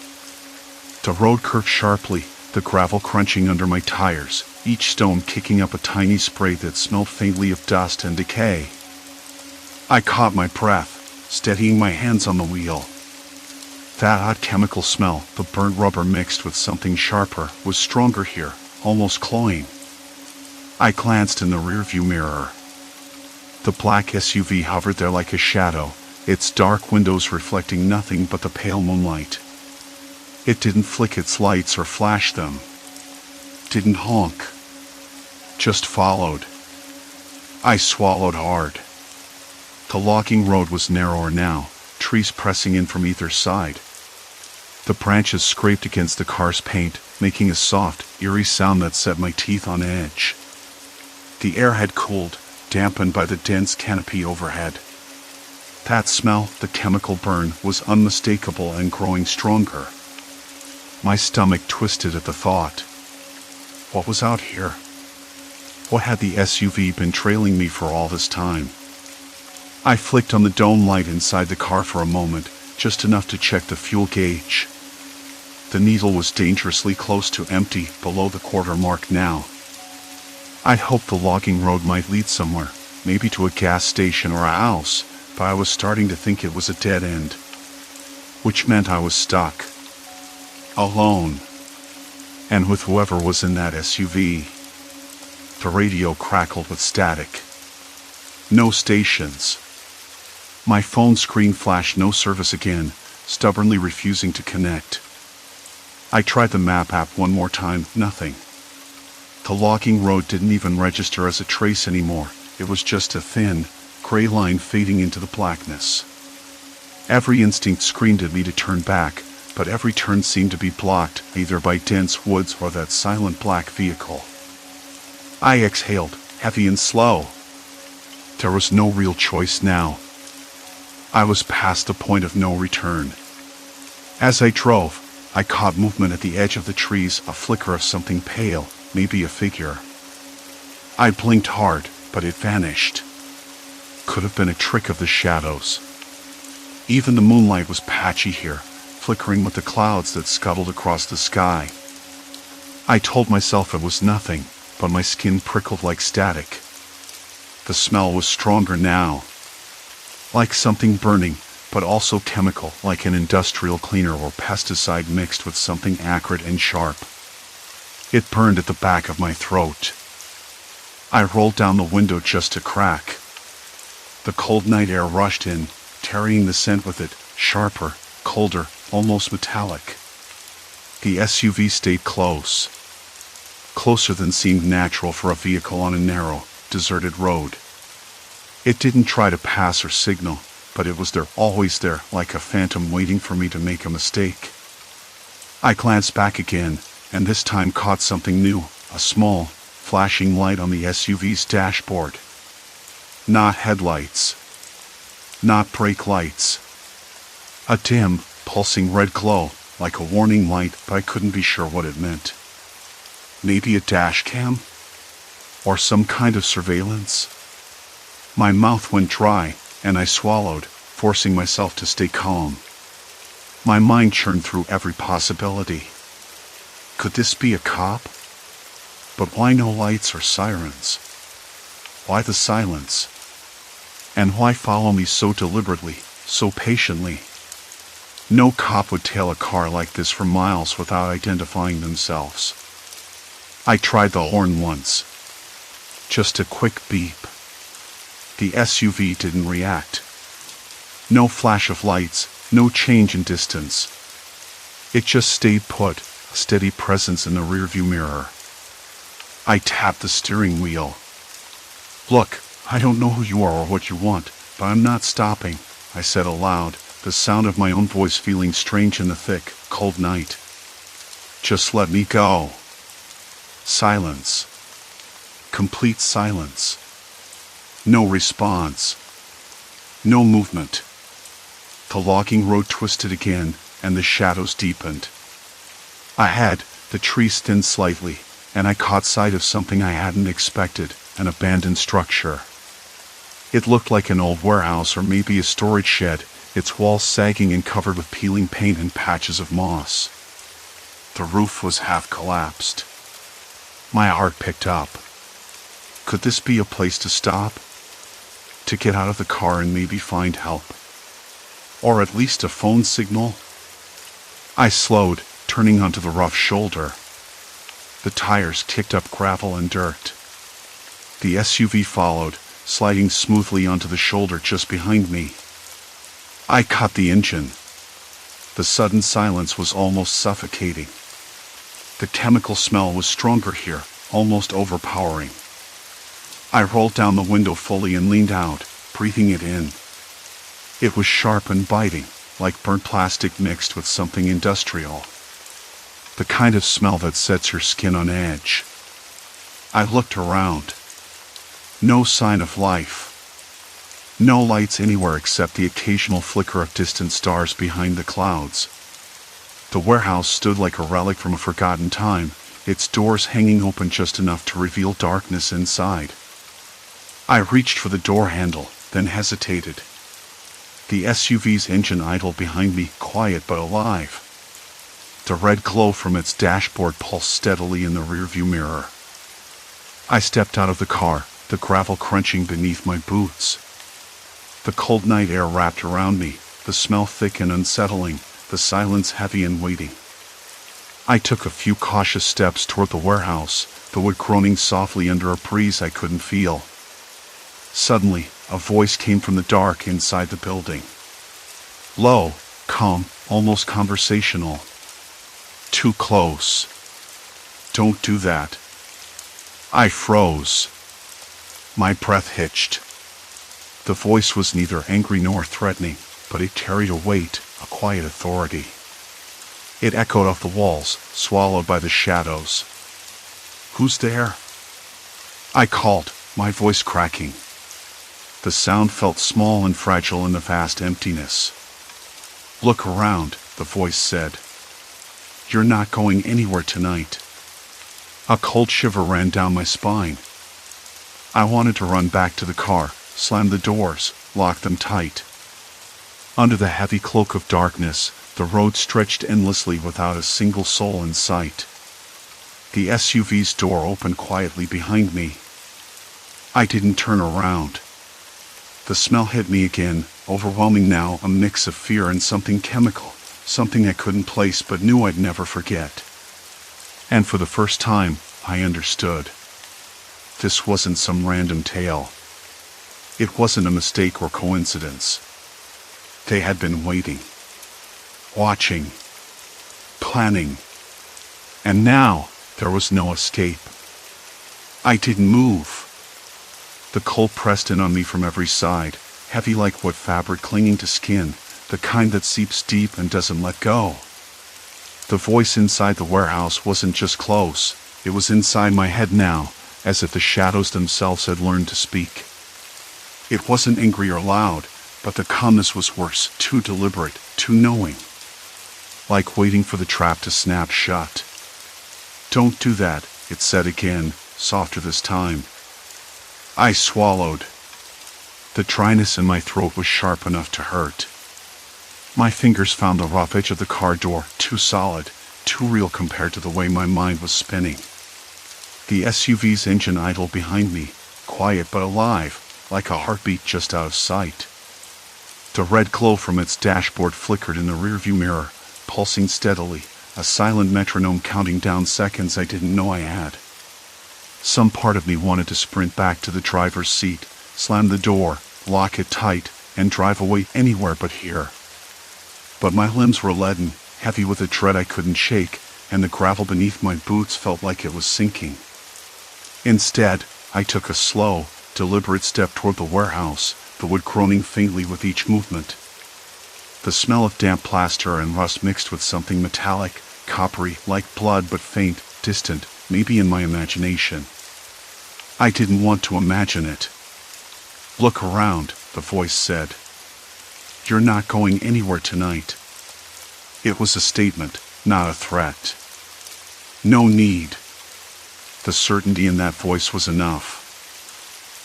Speaker 1: The road curved sharply, the gravel crunching under my tires, each stone kicking up a tiny spray that smelled faintly of dust and decay. I caught my breath, steadying my hands on the wheel. That odd chemical smell, the burnt rubber mixed with something sharper, was stronger here, almost cloying. I glanced in the rearview mirror. The black SUV hovered there like a shadow, its dark windows reflecting nothing but the pale moonlight. It didn't flick its lights or flash them. Didn't honk. Just followed. I swallowed hard. The logging road was narrower now, trees pressing in from either side. The branches scraped against the car's paint, making a soft, eerie sound that set my teeth on edge. The air had cooled, dampened by the dense canopy overhead. That smell, the chemical burn, was unmistakable and growing stronger. My stomach twisted at the thought. What was out here? What had the SUV been trailing me for all this time? I flicked on the dome light inside the car for a moment, just enough to check the fuel gauge. The needle was dangerously close to empty, below the quarter mark now. I'd hoped the logging road might lead somewhere, maybe to a gas station or a house, but I was starting to think it was a dead end. Which meant I was stuck. Alone. And with whoever was in that SUV. The radio crackled with static. No stations. My phone screen flashed no service again, stubbornly refusing to connect. I tried the map app one more time, nothing. The logging road didn't even register as a trace anymore, it was just a thin, gray line fading into the blackness. Every instinct screamed at me to turn back, but every turn seemed to be blocked, either by dense woods or that silent black vehicle. I exhaled, heavy and slow. There was no real choice now. I was past the point of no return. As I drove, I caught movement at the edge of the trees, a flicker of something pale, maybe a figure. I blinked hard, but it vanished. Could have been a trick of the shadows. Even the moonlight was patchy here, flickering with the clouds that scuttled across the sky. I told myself it was nothing, but my skin prickled like static. The smell was stronger now. Like something burning, but also chemical, like an industrial cleaner or pesticide mixed with something acrid and sharp. It burned at the back of my throat. I rolled down the window just a crack. The cold night air rushed in, carrying the scent with it, sharper, colder, almost metallic. The SUV stayed close. Closer than seemed natural for a vehicle on a narrow, deserted road. It didn't try to pass or signal, but it was there, always there, like a phantom waiting for me to make a mistake. I glanced back again, and this time caught something new, a small, flashing light on the SUV's dashboard. Not headlights. Not brake lights. A dim, pulsing red glow, like a warning light, but I couldn't be sure what it meant. Maybe a dash cam? Or some kind of surveillance? My mouth went dry, and I swallowed, forcing myself to stay calm. My mind churned through every possibility. Could this be a cop? But why no lights or sirens? Why the silence? And why follow me so deliberately, so patiently? No cop would tail a car like this for miles without identifying themselves. I tried the horn once. Just a quick beep. The SUV didn't react. No flash of lights, no change in distance. It just stayed put, a steady presence in the rearview mirror. I tapped the steering wheel. Look, I don't know who you are or what you want, but I'm not stopping, I said aloud, the sound of my own voice feeling strange in the thick, cold night. Just let me go. Silence. Complete silence. No response. No movement. The logging road twisted again, and the shadows deepened. Ahead, the trees thinned slightly, and I caught sight of something I hadn't expected, an abandoned structure. It looked like an old warehouse or maybe a storage shed, its walls sagging and covered with peeling paint and patches of moss. The roof was half collapsed. My heart picked up. Could this be a place to stop? To get out of the car and maybe find help? Or at least a phone signal? I slowed, turning onto the rough shoulder. The tires kicked up gravel and dirt. The SUV followed, sliding smoothly onto the shoulder just behind me. I cut the engine. The sudden silence was almost suffocating. The chemical smell was stronger here, almost overpowering. I rolled down the window fully and leaned out, breathing it in. It was sharp and biting, like burnt plastic mixed with something industrial. The kind of smell that sets your skin on edge. I looked around. No sign of life. No lights anywhere except the occasional flicker of distant stars behind the clouds. The warehouse stood like a relic from a forgotten time, its doors hanging open just enough to reveal darkness inside. I reached for the door handle, then hesitated. The SUV's engine idled behind me, quiet but alive. The red glow from its dashboard pulsed steadily in the rearview mirror. I stepped out of the car, the gravel crunching beneath my boots. The cold night air wrapped around me, the smell thick and unsettling, the silence heavy and weighty. I took a few cautious steps toward the warehouse, the wood groaning softly under a breeze I couldn't feel. Suddenly, a voice came from the dark inside the building. Low, calm, almost conversational. Too close. Don't do that. I froze. My breath hitched. The voice was neither angry nor threatening, but it carried a weight, a quiet authority. It echoed off the walls, swallowed by the shadows. Who's there? I called, my voice cracking. The sound felt small and fragile in the vast emptiness. Look around, the voice said. You're not going anywhere tonight. A cold shiver ran down my spine. I wanted to run back to the car, slam the doors, lock them tight. Under the heavy cloak of darkness, the road stretched endlessly without a single soul in sight. The SUV's door opened quietly behind me. I didn't turn around. The smell hit me again, overwhelming now, a mix of fear and something chemical, something I couldn't place but knew I'd never forget. And for the first time, I understood. This wasn't some random tale. It wasn't a mistake or coincidence. They had been waiting, watching, planning, and now there was no escape. I didn't move. The cold pressed in on me from every side, heavy like wet fabric clinging to skin, the kind that seeps deep and doesn't let go. The voice inside the warehouse wasn't just close, it was inside my head now, as if the shadows themselves had learned to speak. It wasn't angry or loud, but the calmness was worse, too deliberate, too knowing. Like waiting for the trap to snap shut. "Don't do that," it said again, softer this time. I swallowed. The dryness in my throat was sharp enough to hurt. My fingers found the rough edge of the car door, too solid, too real compared to the way my mind was spinning. The SUV's engine idled behind me, quiet but alive, like a heartbeat just out of sight. The red glow from its dashboard flickered in the rearview mirror, pulsing steadily, a silent metronome counting down seconds I didn't know I had. Some part of me wanted to sprint back to the driver's seat, slam the door, lock it tight, and drive away anywhere but here. But my limbs were leaden, heavy with a dread I couldn't shake, and the gravel beneath my boots felt like it was sinking. Instead, I took a slow, deliberate step toward the warehouse, the wood groaning faintly with each movement. The smell of damp plaster and rust mixed with something metallic, coppery, like blood but faint, distant, maybe in my imagination. I didn't want to imagine it. "Look around," the voice said. "You're not going anywhere tonight." It was a statement, not a threat. No need. The certainty in that voice was enough.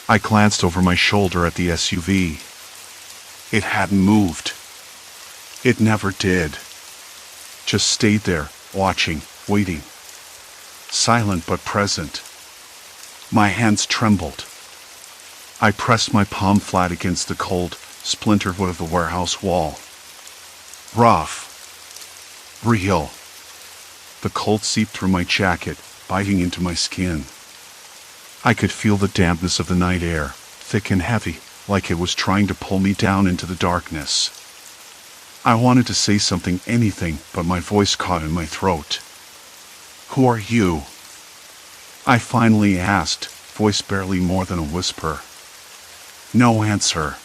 Speaker 1: I glanced over my shoulder at the SUV. It hadn't moved. It never did. Just stayed there, watching, waiting. Silent but present. My hands trembled. I pressed my palm flat against the cold, splintered wood of the warehouse wall. Rough. Real. The cold seeped through my jacket, biting into my skin. I could feel the dampness of the night air, thick and heavy, like it was trying to pull me down into the darkness. I wanted to say something, anything, but my voice caught in my throat. "Who are you?" I finally asked, voice barely more than a whisper. No answer.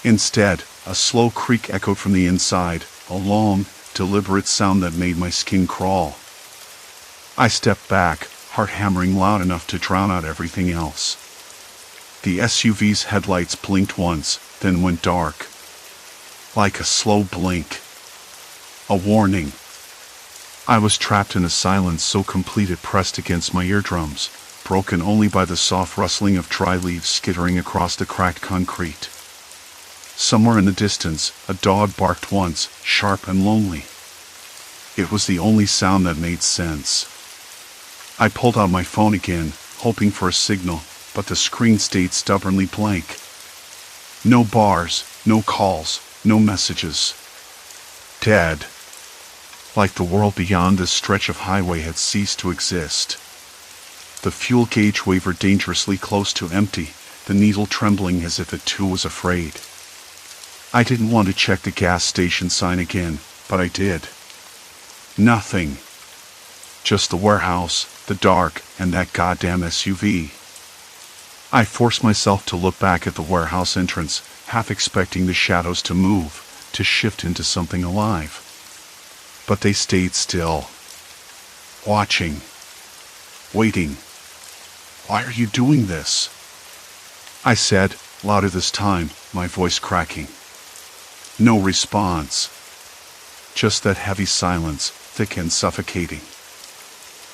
Speaker 1: Instead, a slow creak echoed from the inside, a long, deliberate sound that made my skin crawl. I stepped back, heart hammering loud enough to drown out everything else. The SUV's headlights blinked once, then went dark. Like a slow blink. A warning. I was trapped in a silence so complete it pressed against my eardrums, broken only by the soft rustling of dry leaves skittering across the cracked concrete. Somewhere in the distance, a dog barked once, sharp and lonely. It was the only sound that made sense. I pulled out my phone again, hoping for a signal, but the screen stayed stubbornly blank. No bars, no calls, no messages. Dead. Like the world beyond this stretch of highway had ceased to exist. The fuel gauge wavered dangerously close to empty, the needle trembling as if it too was afraid. I didn't want to check the gas station sign again, but I did. Nothing. Just the warehouse, the dark, and that goddamn SUV. I forced myself to look back at the warehouse entrance, half expecting the shadows to move, to shift into something alive. But they stayed still. Watching. Waiting. "Why are you doing this?" I said, louder this time, my voice cracking. No response. Just that heavy silence, thick and suffocating.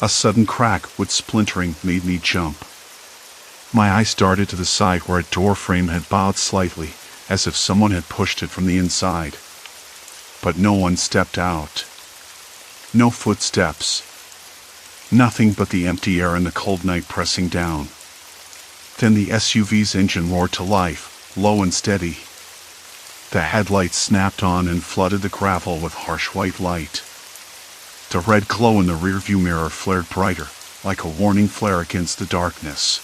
Speaker 1: A sudden crack with splintering made me jump. My eyes darted to the side where a door frame had bowed slightly, as if someone had pushed it from the inside. But no one stepped out. No footsteps. Nothing but the empty air and the cold night pressing down. Then the SUV's engine roared to life, low and steady. The headlights snapped on and flooded the gravel with harsh white light. The red glow in the rearview mirror flared brighter, like a warning flare against the darkness.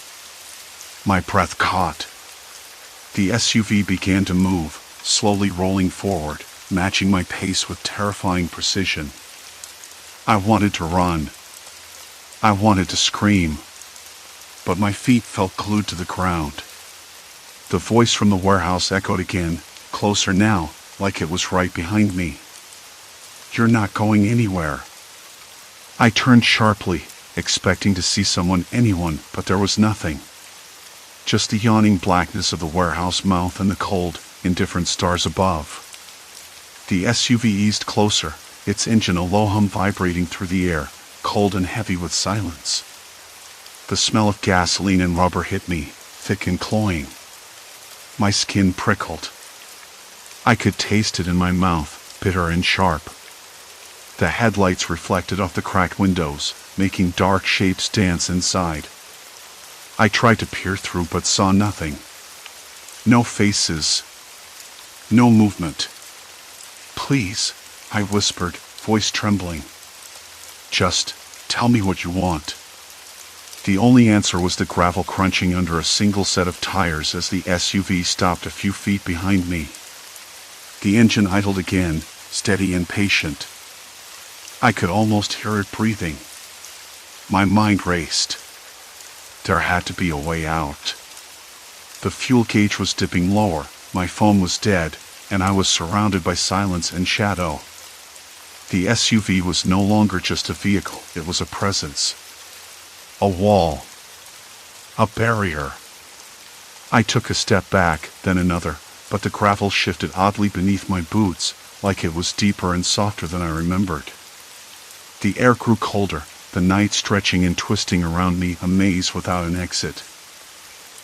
Speaker 1: My breath caught. The SUV began to move, slowly rolling forward, matching my pace with terrifying precision. I wanted to run. I wanted to scream. But my feet felt glued to the ground. The voice from the warehouse echoed again, closer now, like it was right behind me. "You're not going anywhere." I turned sharply, expecting to see anyone, but there was nothing. Just the yawning blackness of the warehouse mouth and the cold, indifferent stars above. The SUV eased closer, its engine a low hum vibrating through the air, cold and heavy with silence. The smell of gasoline and rubber hit me, thick and cloying. My skin prickled. I could taste it in my mouth, bitter and sharp. The headlights reflected off the cracked windows, making dark shapes dance inside. I tried to peer through but saw nothing. No faces. No movement. "Please," I whispered, voice trembling. "Just tell me what you want." The only answer was the gravel crunching under a single set of tires as the SUV stopped a few feet behind me. The engine idled again, steady and patient. I could almost hear it breathing. My mind raced. There had to be a way out. The fuel gauge was dipping lower, my phone was dead, and I was surrounded by silence and shadow. The SUV was no longer just a vehicle, it was a presence. A wall. A barrier. I took a step back, then another, but the gravel shifted oddly beneath my boots, like it was deeper and softer than I remembered. The air grew colder, the night stretching and twisting around me, a maze without an exit.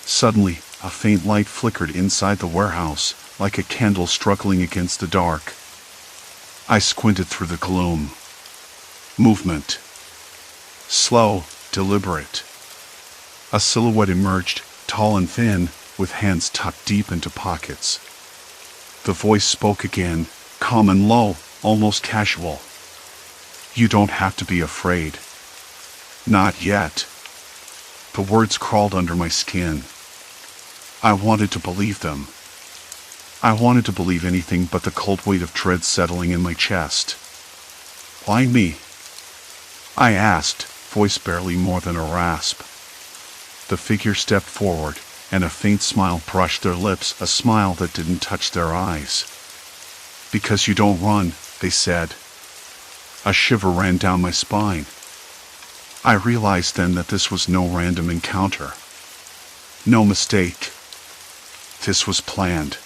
Speaker 1: Suddenly, a faint light flickered inside the warehouse, like a candle struggling against the dark. I squinted through the gloom. Movement. Slow, deliberate. A silhouette emerged, tall and thin, with hands tucked deep into pockets. The voice spoke again, calm and low, almost casual. "You don't have to be afraid." "Not yet." The words crawled under my skin. I wanted to believe them. I wanted to believe anything but the cold weight of dread settling in my chest. "Why me?" I asked, voice barely more than a rasp. The figure stepped forward, and a faint smile brushed their lips, a smile that didn't touch their eyes. "Because you don't run," they said. A shiver ran down my spine. I realized then that this was no random encounter. No mistake. This was planned.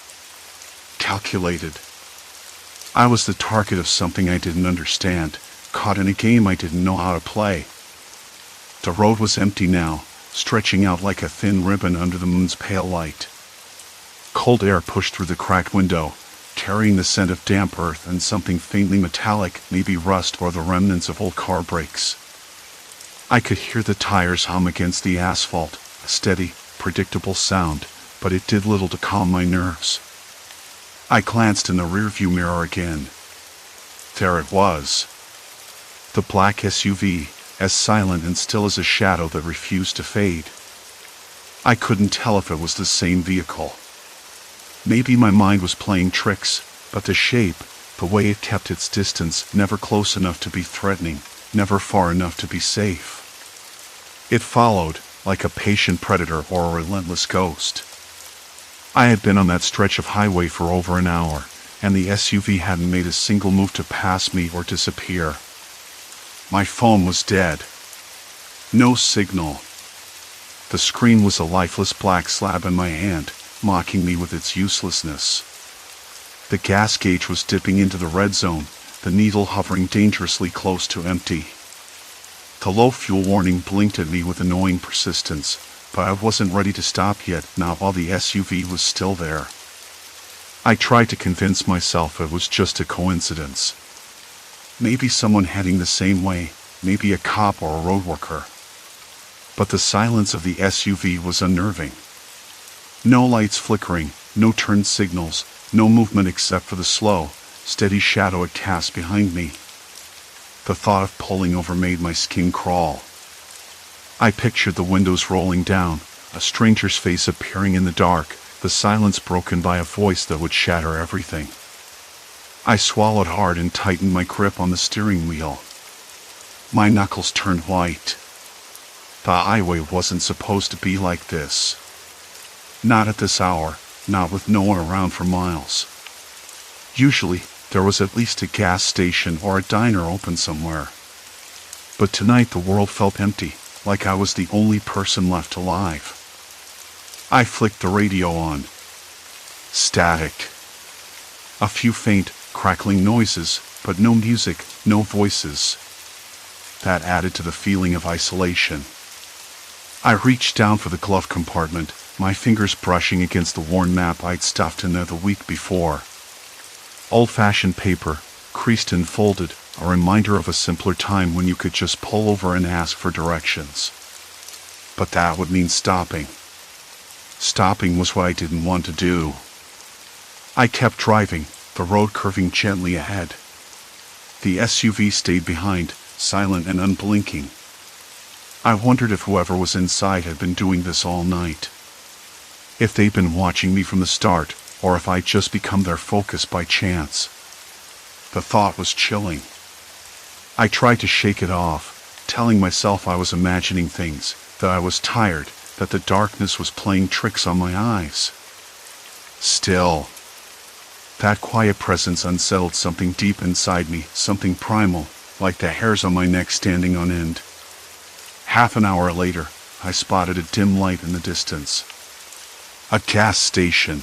Speaker 1: Calculated. I was the target of something I didn't understand, caught in a game I didn't know how to play. The road was empty now, stretching out like a thin ribbon under the moon's pale light. Cold air pushed through the cracked window, carrying the scent of damp earth and something faintly metallic, maybe rust or the remnants of old car brakes. I could hear the tires hum against the asphalt, a steady, predictable sound, but it did little to calm my nerves. I glanced in the rearview mirror again. There it was. The black SUV, as silent and still as a shadow that refused to fade. I couldn't tell if it was the same vehicle. Maybe my mind was playing tricks, but the shape, the way it kept its distance, never close enough to be threatening, never far enough to be safe. It followed, like a patient predator or a relentless ghost. I had been on that stretch of highway for over an hour, and the SUV hadn't made a single move to pass me or disappear. My phone was dead. No signal. The screen was a lifeless black slab in my hand, mocking me with its uselessness. The gas gauge was dipping into the red zone, the needle hovering dangerously close to empty. The low fuel warning blinked at me with annoying persistence, but I wasn't ready to stop yet, not while the SUV was still there. I tried to convince myself it was just a coincidence. Maybe someone heading the same way, maybe a cop or a road worker. But the silence of the SUV was unnerving. No lights flickering, No turn signals, no movement except for the slow, steady shadow it cast behind me. The thought of pulling over made my skin crawl. I pictured the windows rolling down, a stranger's face appearing in the dark, the silence broken by a voice that would shatter everything. I swallowed hard and tightened my grip on the steering wheel. My knuckles turned white. The highway wasn't supposed to be like this. Not at this hour, not with no one around for miles. Usually, there was at least a gas station or a diner open somewhere. But tonight the world felt empty, like I was the only person left alive. I flicked the radio on. Static. A few faint, crackling noises, but no music, no voices. That added to the feeling of isolation. I reached down for the glove compartment, my fingers brushing against the worn map I'd stuffed in there the week before. Old-fashioned paper, creased and folded, a reminder of a simpler time when you could just pull over and ask for directions. But that would mean stopping. Stopping was what I didn't want to do. I kept driving, the road curving gently ahead. The SUV stayed behind, silent and unblinking. I wondered if whoever was inside had been doing this all night. If they'd been watching me from the start, or if I'd just become their focus by chance. The thought was chilling. I tried to shake it off, telling myself I was imagining things, that I was tired, that the darkness was playing tricks on my eyes. Still, that quiet presence unsettled something deep inside me, something primal, like the hairs on my neck standing on end. Half an hour later, I spotted a dim light in the distance. A gas station.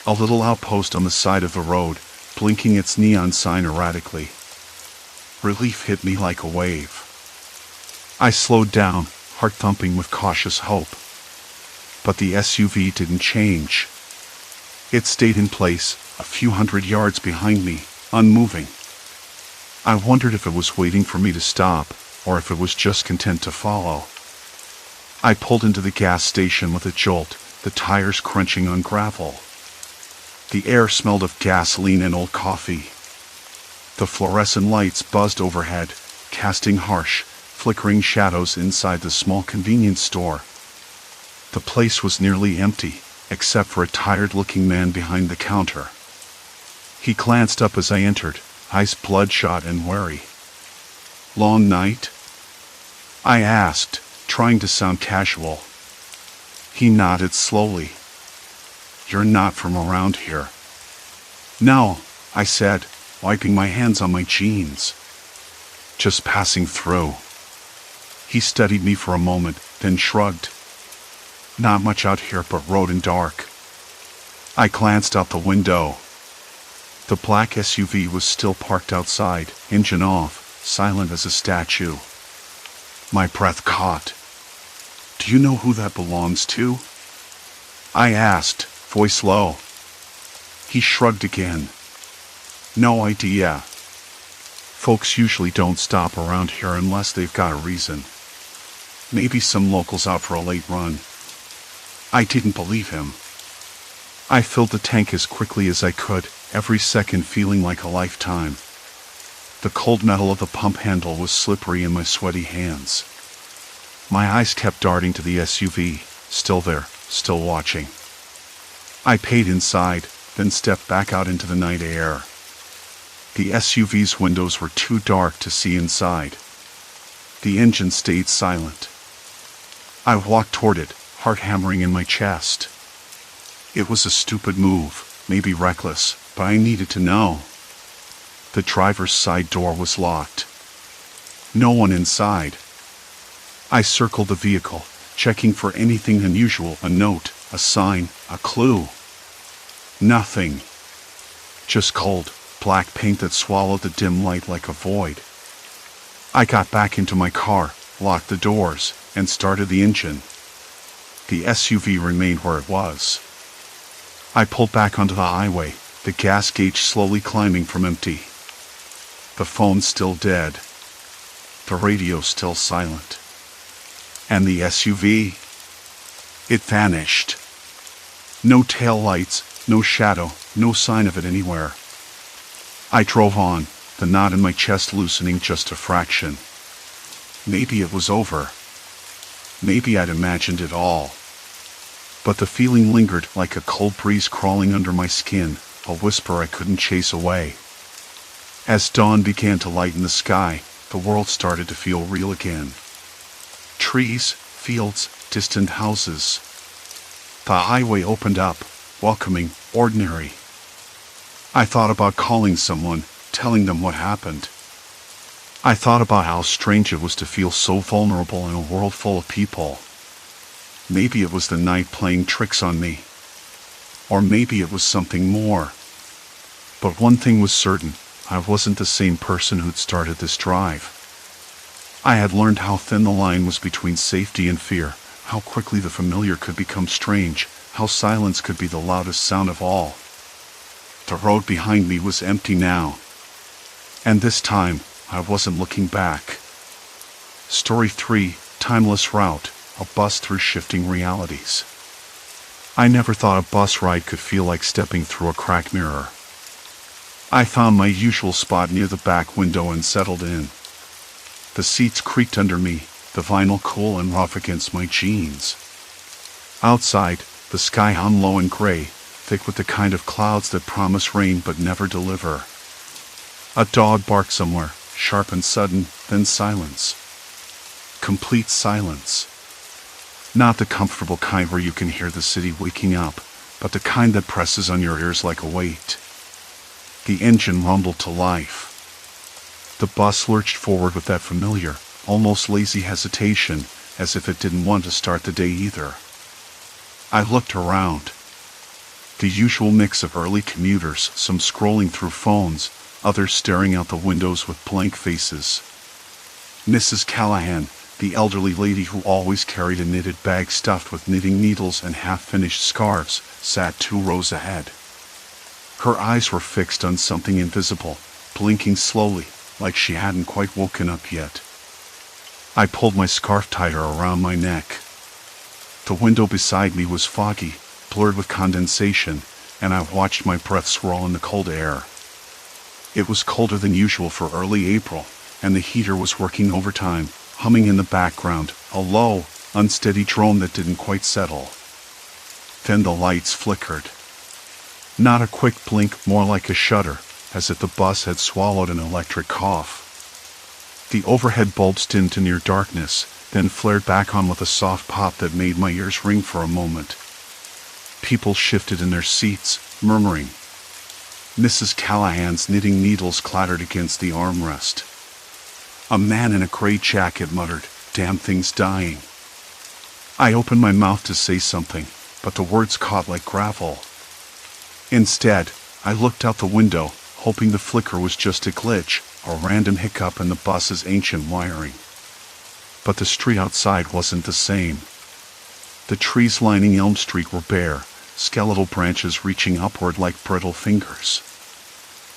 Speaker 1: A little outpost on the side of the road, blinking its neon sign erratically. Relief hit me like a wave. I slowed down, heart thumping with cautious hope. But the SUV didn't change. It stayed in place, a few hundred yards behind me, unmoving. I wondered if it was waiting for me to stop, or if it was just content to follow. I pulled into the gas station with a jolt, the tires crunching on gravel. The air smelled of gasoline and old coffee. The fluorescent lights buzzed overhead, casting harsh, flickering shadows inside the small convenience store. The place was nearly empty, except for a tired-looking man behind the counter. He glanced up as I entered, eyes bloodshot and wary. "Long night?" I asked, trying to sound casual. He nodded slowly. "You're not from around here." "No," I said, wiping my hands on my jeans. "Just passing through." He studied me for a moment, then shrugged. "Not much out here but road and dark." I glanced out the window. The black SUV was still parked outside, engine off, silent as a statue. My breath caught. "Do you know who that belongs to?" I asked, voice low. He shrugged again. "No idea. Folks usually don't stop around here unless they've got a reason. Maybe some locals out for a late run." I didn't believe him. I filled the tank as quickly as I could, every second feeling like a lifetime. The cold metal of the pump handle was slippery in my sweaty hands. My eyes kept darting to the SUV, still there, still watching. I paid inside, then stepped back out into the night air. The SUV's windows were too dark to see inside. The engine stayed silent. I walked toward it, heart hammering in my chest. It was a stupid move, maybe reckless, but I needed to know. The driver's side door was locked. No one inside. I circled the vehicle, checking for anything unusual, a note, a sign, a clue. Nothing. Just cold, black paint that swallowed the dim light like a void. I got back into my car, locked the doors, and started the engine. The SUV remained where it was. I pulled back onto the highway, the gas gauge slowly climbing from empty. The phone still dead. The radio still silent. And the SUV? It vanished. No taillights, no shadow, no sign of it anywhere. I drove on, the knot in my chest loosening just a fraction. Maybe it was over. Maybe I'd imagined it all. But the feeling lingered like a cold breeze crawling under my skin, a whisper I couldn't chase away. As dawn began to lighten the sky, the world started to feel real again. Trees, fields, distant houses. The highway opened up, welcoming, ordinary. I thought about calling someone, telling them what happened. I thought about how strange it was to feel so vulnerable in a world full of people. Maybe it was the night playing tricks on me. Or maybe it was something more. But one thing was certain, I wasn't the same person who'd started this drive. I had learned how thin the line was between safety and fear, how quickly the familiar could become strange, how silence could be the loudest sound of all. The road behind me was empty now. And this time, I wasn't looking back. Story 3, Timeless Route, a bus through shifting realities. I never thought a bus ride could feel like stepping through a cracked mirror. I found my usual spot near the back window and settled in. The seats creaked under me, the vinyl cool and rough against my jeans. Outside, the sky hung low and gray, thick with the kind of clouds that promise rain but never deliver. A dog barked somewhere, sharp and sudden, then silence. Complete silence. Not the comfortable kind where you can hear the city waking up, but the kind that presses on your ears like a weight. The engine rumbled to life. The bus lurched forward with that familiar, almost lazy hesitation, as if it didn't want to start the day either. I looked around. The usual mix of early commuters, some scrolling through phones, others staring out the windows with blank faces. Mrs. Callahan, the elderly lady who always carried a knitted bag stuffed with knitting needles and half-finished scarves, sat 2 rows ahead. Her eyes were fixed on something invisible, blinking slowly, like she hadn't quite woken up yet. I pulled my scarf tighter around my neck. The window beside me was foggy, blurred with condensation, and I watched my breath swirl in the cold air. It was colder than usual for early April, and the heater was working overtime, humming in the background, a low, unsteady drone that didn't quite settle. Then the lights flickered. Not a quick blink, more like a shudder, as if the bus had swallowed an electric cough. The overhead bulbs dimmed to near darkness, then flared back on with a soft pop that made my ears ring for a moment. People shifted in their seats, murmuring. Mrs. Callahan's knitting needles clattered against the armrest. A man in a gray jacket muttered, "Damn thing's dying." I opened my mouth to say something, but the words caught like gravel. Instead, I looked out the window, hoping the flicker was just a glitch, a random hiccup in the bus's ancient wiring. But the street outside wasn't the same. The trees lining Elm Street were bare, skeletal branches reaching upward like brittle fingers.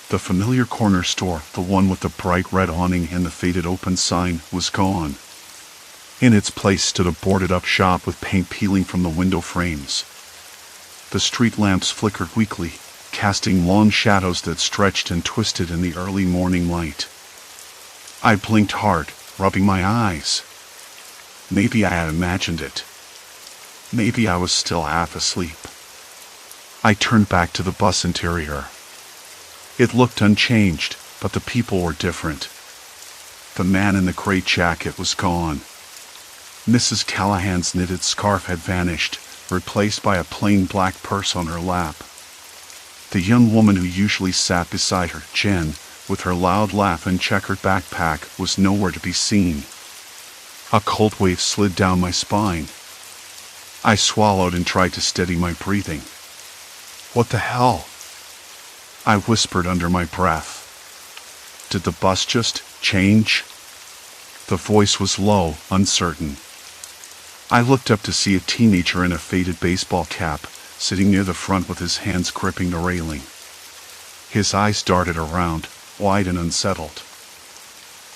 Speaker 1: The familiar corner store, the one with the bright red awning and the faded open sign, was gone. In its place stood a boarded-up shop with paint peeling from the window frames. The street lamps flickered weakly, casting long shadows that stretched and twisted in the early morning light. I blinked hard, rubbing my eyes. Maybe I had imagined it. Maybe I was still half asleep. I turned back to the bus interior. It looked unchanged, but the people were different. The man in the gray jacket was gone. Mrs. Callahan's knitted scarf had vanished, replaced by a plain black purse on her lap. The young woman who usually sat beside her, Jen, with her loud laugh and checkered backpack, was nowhere to be seen. A cold wave slid down my spine. I swallowed and tried to steady my breathing. "What the hell?" I whispered under my breath. Did the bus just change? The voice was low, uncertain. I looked up to see a teenager in a faded baseball cap, sitting near the front with his hands gripping the railing. His eyes darted around, wide and unsettled.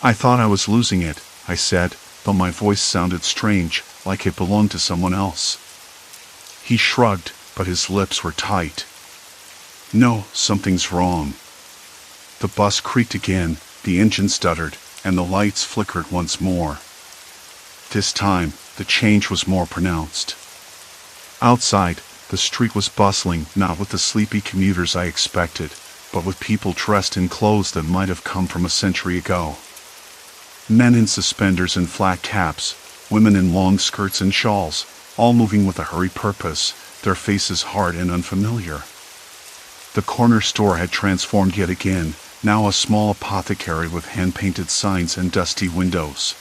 Speaker 1: "I thought I was losing it," I said, though my voice sounded strange, like it belonged to someone else. He shrugged, but his lips were tight. "No, something's wrong." The bus creaked again, the engine stuttered, and the lights flickered once more. This time, the change was more pronounced. Outside, the street was bustling, not with the sleepy commuters I expected, but with people dressed in clothes that might have come from a century ago. Men in suspenders and flat caps, women in long skirts and shawls, all moving with a hurried purpose, their faces hard and unfamiliar. The corner store had transformed yet again, now a small apothecary with hand-painted signs and dusty windows.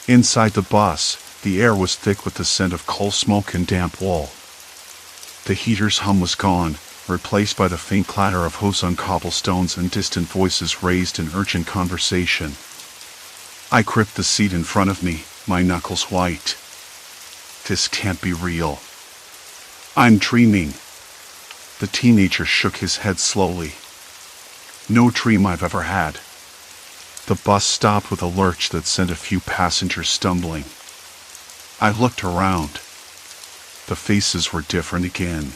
Speaker 1: Inside the bus, the air was thick with the scent of coal smoke and damp wool. The heater's hum was gone, replaced by the faint clatter of hooves on cobblestones and distant voices raised in urgent conversation. I gripped the seat in front of me, my knuckles white. This can't be real. I'm dreaming. The teenager shook his head slowly. No dream I've ever had. The bus stopped with a lurch that sent a few passengers stumbling. I looked around. The faces were different again.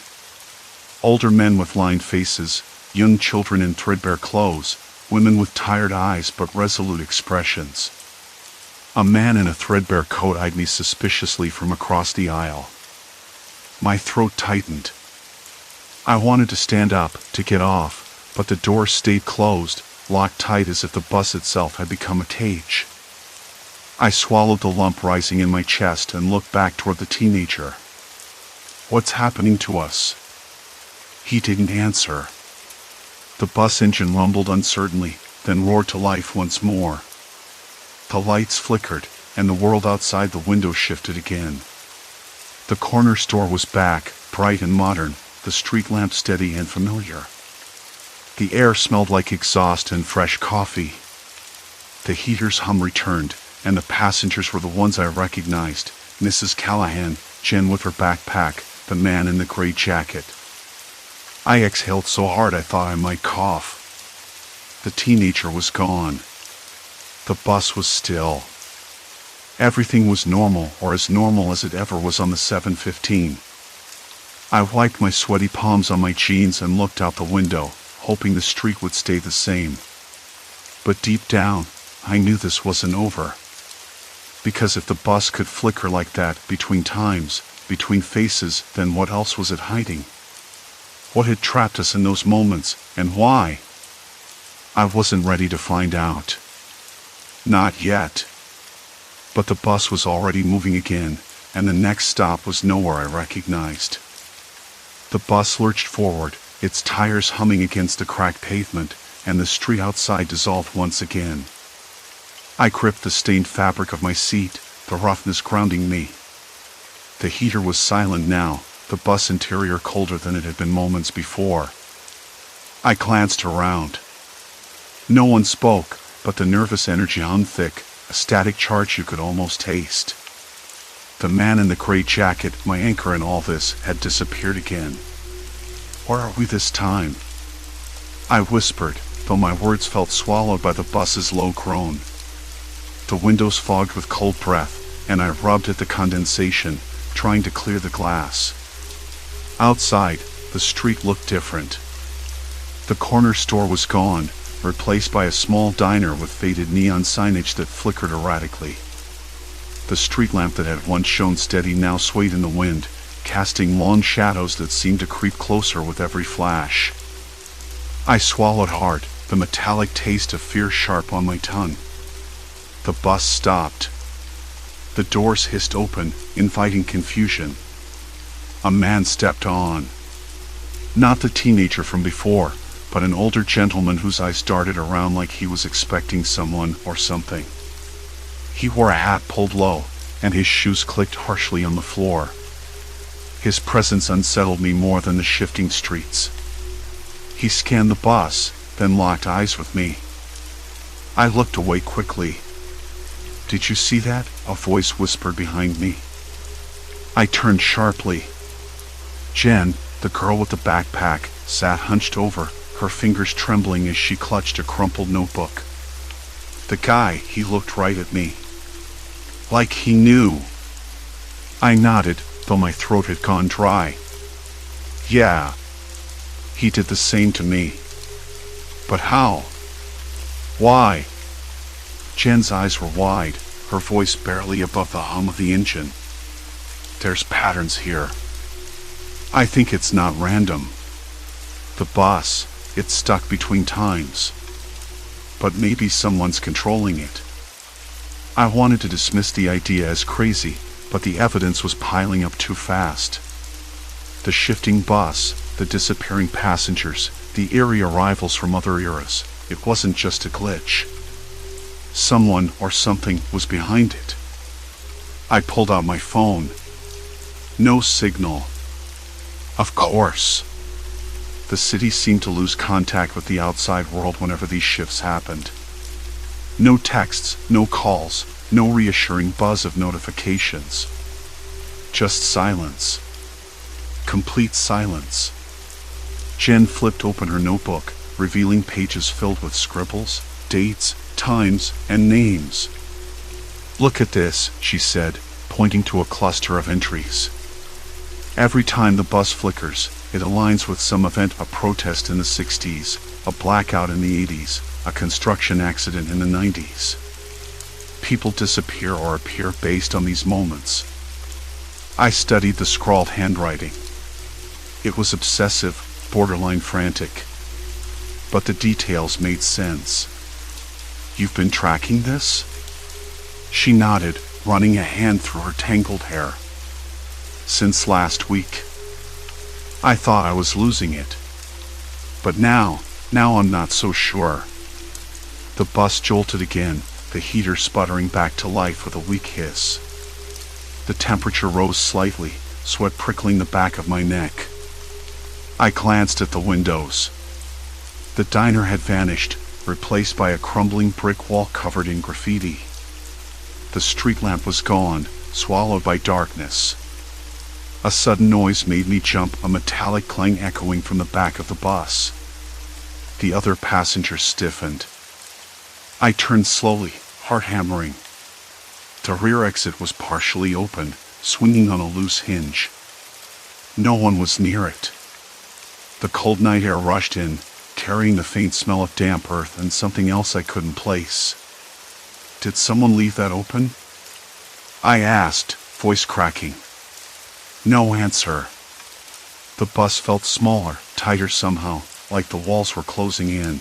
Speaker 1: Older men with lined faces, young children in threadbare clothes, women with tired eyes but resolute expressions. A man in a threadbare coat eyed me suspiciously from across the aisle. My throat tightened. I wanted to stand up, to get off, but the door stayed closed, locked tight as if the bus itself had become a cage. I swallowed the lump rising in my chest and looked back toward the teenager. "What's happening to us?" He didn't answer. The bus engine rumbled uncertainly, then roared to life once more. The lights flickered, and the world outside the window shifted again. The corner store was back, bright and modern, the street lamp steady and familiar. The air smelled like exhaust and fresh coffee. The heater's hum returned, and the passengers were the ones I recognized: Mrs. Callahan, Jen with her backpack, the man in the gray jacket. I exhaled so hard I thought I might cough. The teenager was gone. The bus was still. Everything was normal, or as normal as it ever was on the 7:15. I wiped my sweaty palms on my jeans and looked out the window, hoping the street would stay the same. But deep down, I knew this wasn't over. Because if the bus could flicker like that, between times, between faces, then what else was it hiding? What had trapped us in those moments, and why? I wasn't ready to find out. Not yet. But the bus was already moving again, and the next stop was nowhere I recognized. The bus lurched forward, its tires humming against the cracked pavement, and the street outside dissolved once again. I gripped the stained fabric of my seat, the roughness grounding me. The heater was silent now, the bus interior colder than it had been moments before. I glanced around. No one spoke, but the nervous energy hung thick, a static charge you could almost taste. The man in the gray jacket, my anchor in all this, had disappeared again. Where are we this time? I whispered, though my words felt swallowed by the bus's low groan. The windows fogged with cold breath, and I rubbed at the condensation, trying to clear the glass. Outside, the street looked different. The corner store was gone, replaced by a small diner with faded neon signage that flickered erratically. The street lamp that had once shone steady now swayed in the wind, casting long shadows that seemed to creep closer with every flash. I swallowed hard, the metallic taste of fear sharp on my tongue. The bus stopped. The doors hissed open, inviting confusion. A man stepped on. Not the teenager from before, but an older gentleman whose eyes darted around like he was expecting someone or something. He wore a hat pulled low, and his shoes clicked harshly on the floor. His presence unsettled me more than the shifting streets. He scanned the bus, then locked eyes with me. I looked away quickly. "Did you see that?" a voice whispered behind me. I turned sharply. Jen, the girl with the backpack, sat hunched over, her fingers trembling as she clutched a crumpled notebook. The guy, he looked right at me. Like he knew. I nodded, though my throat had gone dry. Yeah, he did the same to me. But how? Why? Jen's eyes were wide, her voice barely above the hum of the engine. There's patterns here. I think it's not random. The bus, it's stuck between times. But maybe someone's controlling it. I wanted to dismiss the idea as crazy, but the evidence was piling up too fast. The shifting bus, the disappearing passengers, the eerie arrivals from other eras. It wasn't just a glitch. Someone or something was behind it. I pulled out my phone. No signal. Of course. The city seemed to lose contact with the outside world whenever these shifts happened. No texts, no calls, no reassuring buzz of notifications. Just silence. Complete silence. Jen flipped open her notebook, revealing pages filled with scribbles, dates, times, and names. Look at this, she said, pointing to a cluster of entries. Every time the bus flickers, it aligns with some event: a protest in the 60s, a blackout in the 80s, a construction accident in the 90s. People disappear or appear based on these moments. I studied the scrawled handwriting. It was obsessive, borderline frantic. But the details made sense. You've been tracking this? She nodded, running a hand through her tangled hair. Since last week. I thought I was losing it. But now I'm not so sure. The bus jolted again, the heater sputtering back to life with a weak hiss. The temperature rose slightly, sweat prickling the back of my neck. I glanced at the windows. The diner had vanished, replaced by a crumbling brick wall covered in graffiti. The street lamp was gone, swallowed by darkness. A sudden noise made me jump, a metallic clang echoing from the back of the bus. The other passengers stiffened. I turned slowly, heart hammering. The rear exit was partially open, swinging on a loose hinge. No one was near it. The cold night air rushed in, carrying the faint smell of damp earth and something else I couldn't place. Did someone leave that open? I asked, voice cracking. No answer. The bus felt smaller, tighter somehow, like the walls were closing in.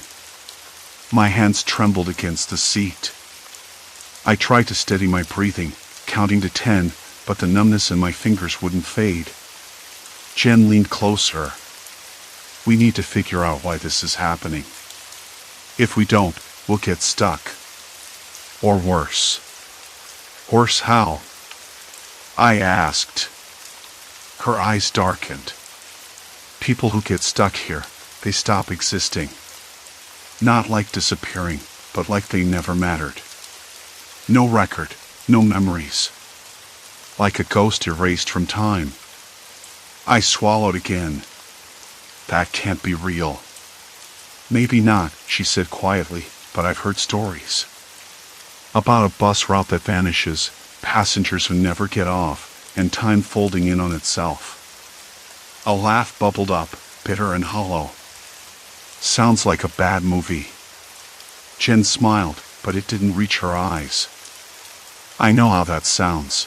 Speaker 1: My hands trembled against the seat. I tried to steady my breathing, counting to 10, but the numbness in my fingers wouldn't fade. Jen leaned closer. We need to figure out why this is happening. If we don't, we'll get stuck. Or worse. Worse how? I asked. Her eyes darkened. People who get stuck here, they stop existing. Not like disappearing, but like they never mattered. No record, no memories. Like a ghost erased from time. I swallowed again. That can't be real. Maybe not, she said quietly, but I've heard stories. About a bus route that vanishes, passengers who never get off, and time folding in on itself. A laugh bubbled up, bitter and hollow. Sounds like a bad movie. Jen smiled, but it didn't reach her eyes. I know how that sounds.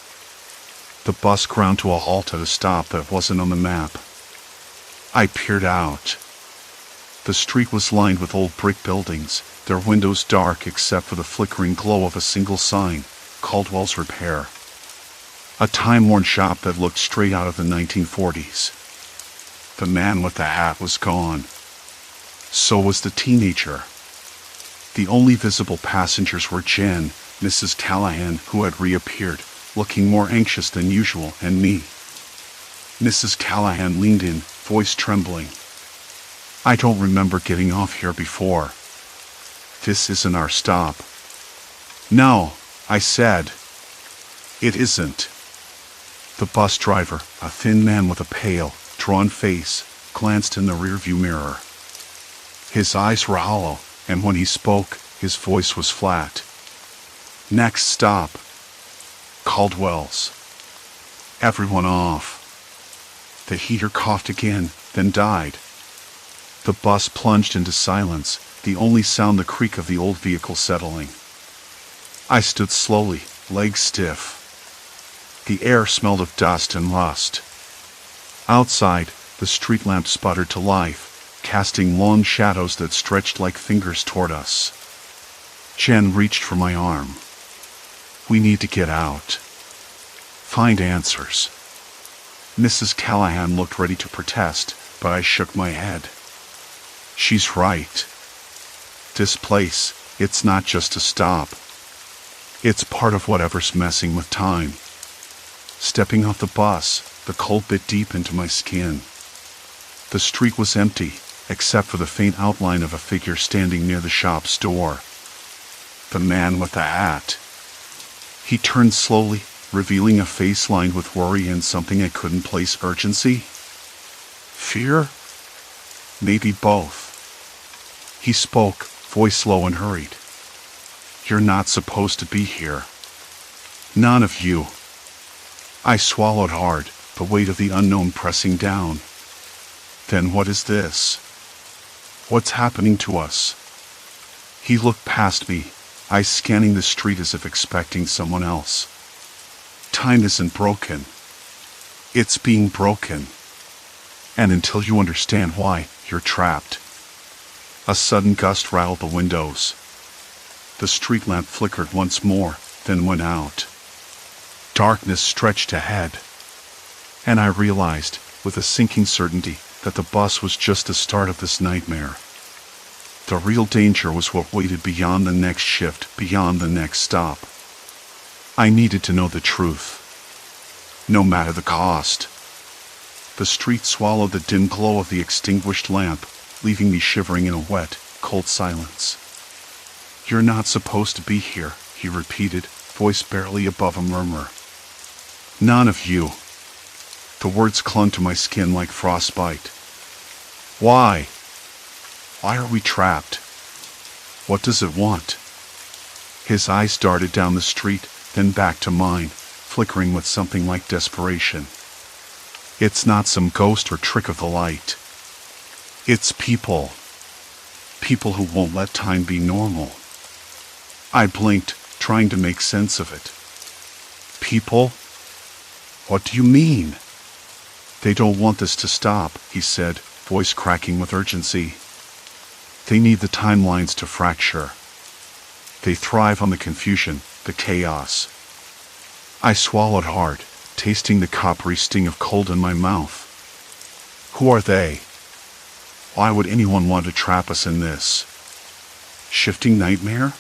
Speaker 1: The bus ground to a halt at a stop that wasn't on the map. I peered out. The street was lined with old brick buildings, their windows dark except for the flickering glow of a single sign, Caldwell's Repair. A time-worn shop that looked straight out of the 1940s. The man with the hat was gone. So was the teenager. The only visible passengers were Jen, Mrs. Callahan, who had reappeared, looking more anxious than usual, and me. Mrs. Callahan leaned in, voice trembling. I don't remember getting off here before. This isn't our stop. No, I said. It isn't. The bus driver, a thin man with a pale, drawn face, glanced in the rearview mirror. His eyes were hollow, and when he spoke, his voice was flat. Next stop. Caldwell's. Everyone off. The heater coughed again, then died. The bus plunged into silence, the only sound the creak of the old vehicle settling. I stood slowly, legs stiff. The air smelled of dust and rust. Outside, the street lamp sputtered to life, casting long shadows that stretched like fingers toward us. Jen reached for my arm. We need to get out. Find answers. Mrs. Callahan looked ready to protest, but I shook my head. She's right. This place, it's not just a stop. It's part of whatever's messing with time. Stepping off the bus, the cold bit deep into my skin. The street was empty, except for the faint outline of a figure standing near the shop's door. The man with the hat. He turned slowly, revealing a face lined with worry and something I couldn't place: urgency? Fear? Maybe both. He spoke, voice low and hurried. You're not supposed to be here. None of you. I swallowed hard, the weight of the unknown pressing down. Then what is this? What's happening to us? He looked past me, eyes scanning the street as if expecting someone else. Time isn't broken. It's being broken. And until you understand why, you're trapped. A sudden gust rattled the windows. The street lamp flickered once more, then went out. Darkness stretched ahead. And I realized, with a sinking certainty, that the bus was just the start of this nightmare. The real danger was what waited beyond the next shift, beyond the next stop. I needed to know the truth. No matter the cost. The street swallowed the dim glow of the extinguished lamp, leaving me shivering in a wet, cold silence. You're not supposed to be here, he repeated, voice barely above a murmur. None of you. The words clung to my skin like frostbite. Why? Why are we trapped? What does it want? His eyes darted down the street, then back to mine, flickering with something like desperation. It's not some ghost or trick of the light. It's people. People who won't let time be normal. I blinked, trying to make sense of it. People? What do you mean? They don't want this to stop, he said, voice cracking with urgency. They need the timelines to fracture. They thrive on the confusion, the chaos. I swallowed hard, tasting the coppery sting of cold in my mouth. Who are they? Why would anyone want to trap us in this shifting nightmare?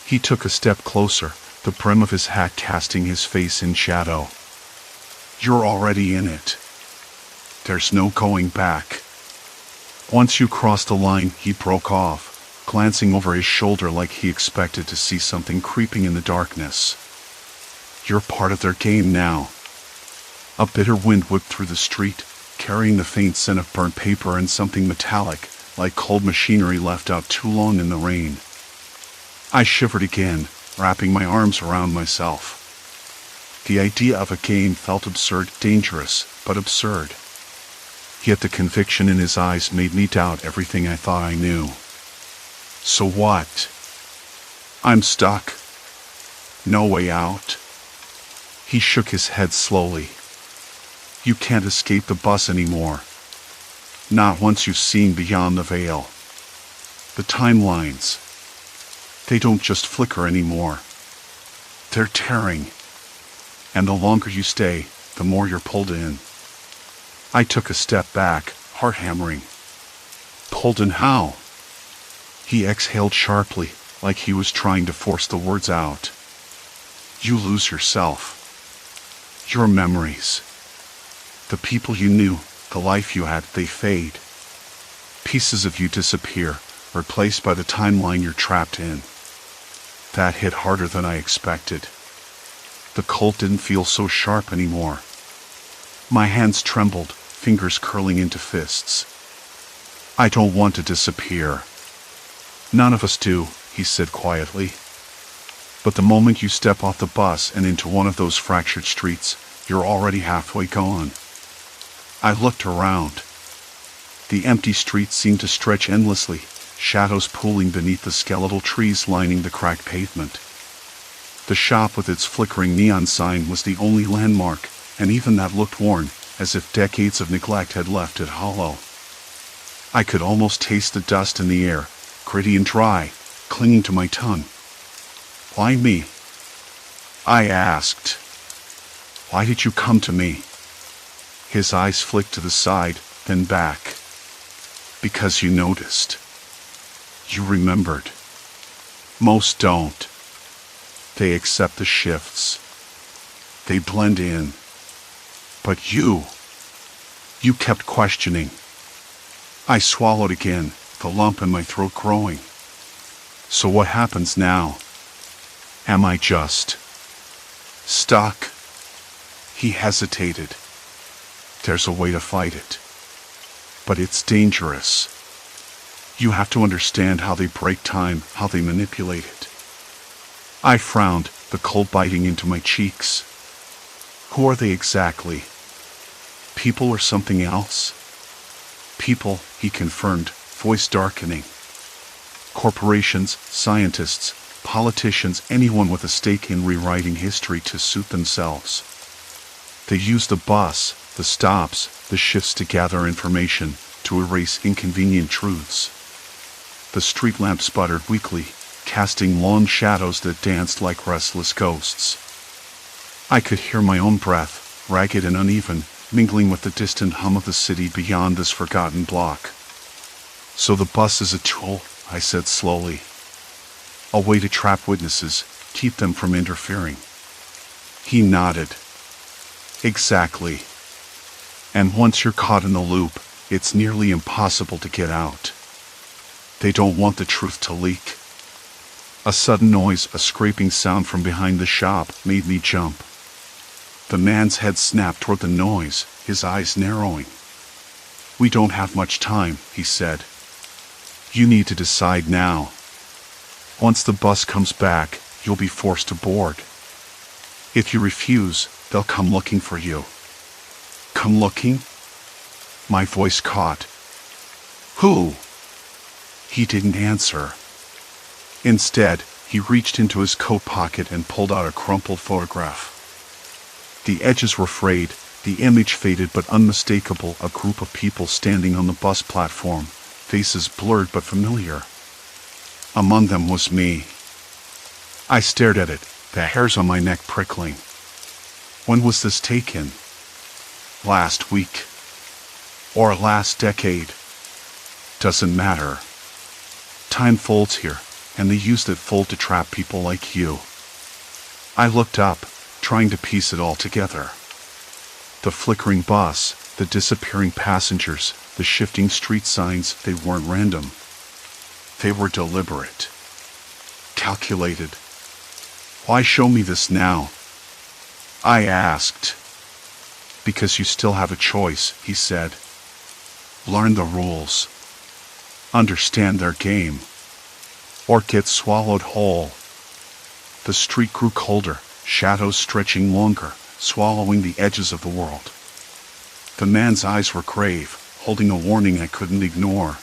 Speaker 1: He took a step closer, the brim of his hat casting his face in shadow. You're already in it. There's no going back. Once you cross the line, he broke off, glancing over his shoulder like he expected to see something creeping in the darkness. You're part of their game now. A bitter wind whipped through the street, carrying the faint scent of burnt paper and something metallic, like cold machinery left out too long in the rain. I shivered again, wrapping my arms around myself. The idea of a game felt absurd, dangerous, but absurd. Yet the conviction in his eyes made me doubt everything I thought I knew. So what? I'm stuck. No way out. He shook his head slowly. You can't escape the bus anymore. Not once you've seen beyond the veil. The timelines. They don't just flicker anymore. They're tearing. And the longer you stay, the more you're pulled in. I took a step back, heart hammering. Pulled in how? He exhaled sharply, like he was trying to force the words out. You lose yourself. Your memories. The people you knew, the life you had, they fade. Pieces of you disappear, replaced by the timeline you're trapped in. That hit harder than I expected. The cold didn't feel so sharp anymore. My hands trembled, fingers curling into fists. I don't want to disappear. None of us do, he said quietly. But the moment you step off the bus and into one of those fractured streets, you're already halfway gone. I looked around. The empty streets seemed to stretch endlessly, shadows pooling beneath the skeletal trees lining the cracked pavement. The shop with its flickering neon sign was the only landmark, and even that looked worn, as if decades of neglect had left it hollow. I could almost taste the dust in the air, gritty and dry, clinging to my tongue. "Why me?" I asked. "Why did you come to me?" His eyes flicked to the side, then back. "Because you noticed. You remembered. Most don't. They accept the shifts. They blend in. But you kept questioning." I swallowed again, the lump in my throat growing. "So what happens now? Am I just stuck?" He hesitated. "There's a way to fight it. But it's dangerous. You have to understand how they break time, how they manipulate it." I frowned, the cold biting into my cheeks. "Who are they exactly? People or something else?" "People," he confirmed, voice darkening. "Corporations, scientists, politicians, anyone with a stake in rewriting history to suit themselves. They use the bus, the stops, the shifts to gather information, to erase inconvenient truths." The street lamp sputtered weakly, casting long shadows that danced like restless ghosts. I could hear my own breath, ragged and uneven, mingling with the distant hum of the city beyond this forgotten block. "So the bus is a tool," I said slowly. "A way to trap witnesses, keep them from interfering." He nodded. "Exactly. And once you're caught in the loop, it's nearly impossible to get out. They don't want the truth to leak." A sudden noise, a scraping sound from behind the shop, made me jump. The man's head snapped toward the noise, his eyes narrowing. "We don't have much time," he said. "You need to decide now. Once the bus comes back, you'll be forced to board. If you refuse, they'll come looking for you." "Come looking?" My voice caught. "Who?" He didn't answer. Instead, he reached into his coat pocket and pulled out a crumpled photograph. The edges were frayed, the image faded but unmistakable, a group of people standing on the bus platform, faces blurred but familiar. Among them was me. I stared at it, the hairs on my neck prickling. When was this taken? Last week? Or last decade? Doesn't matter. Time folds here, and they use that fold to trap people like you. I looked up, trying to piece it all together. The flickering bus, the disappearing passengers, the shifting street signs, they weren't random. They were deliberate. Calculated. "Why show me this now?" I asked. "Because you still have a choice," he said. "Learn the rules. Understand their game. Or get swallowed whole." The street grew colder, shadows stretching longer, swallowing the edges of the world. The man's eyes were grave, holding a warning I couldn't ignore.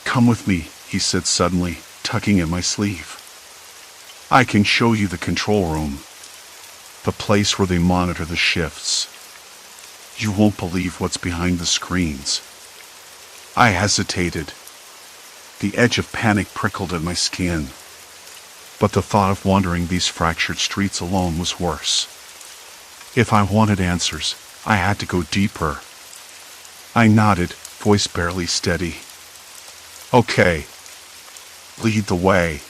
Speaker 1: "Come with me," he said suddenly, tugging at my sleeve. "I can show you the control room. The place where they monitor the shifts. You won't believe what's behind the screens." I hesitated. The edge of panic prickled at my skin. But the thought of wandering these fractured streets alone was worse. If I wanted answers, I had to go deeper. I nodded, voice barely steady. "Okay. Lead the way."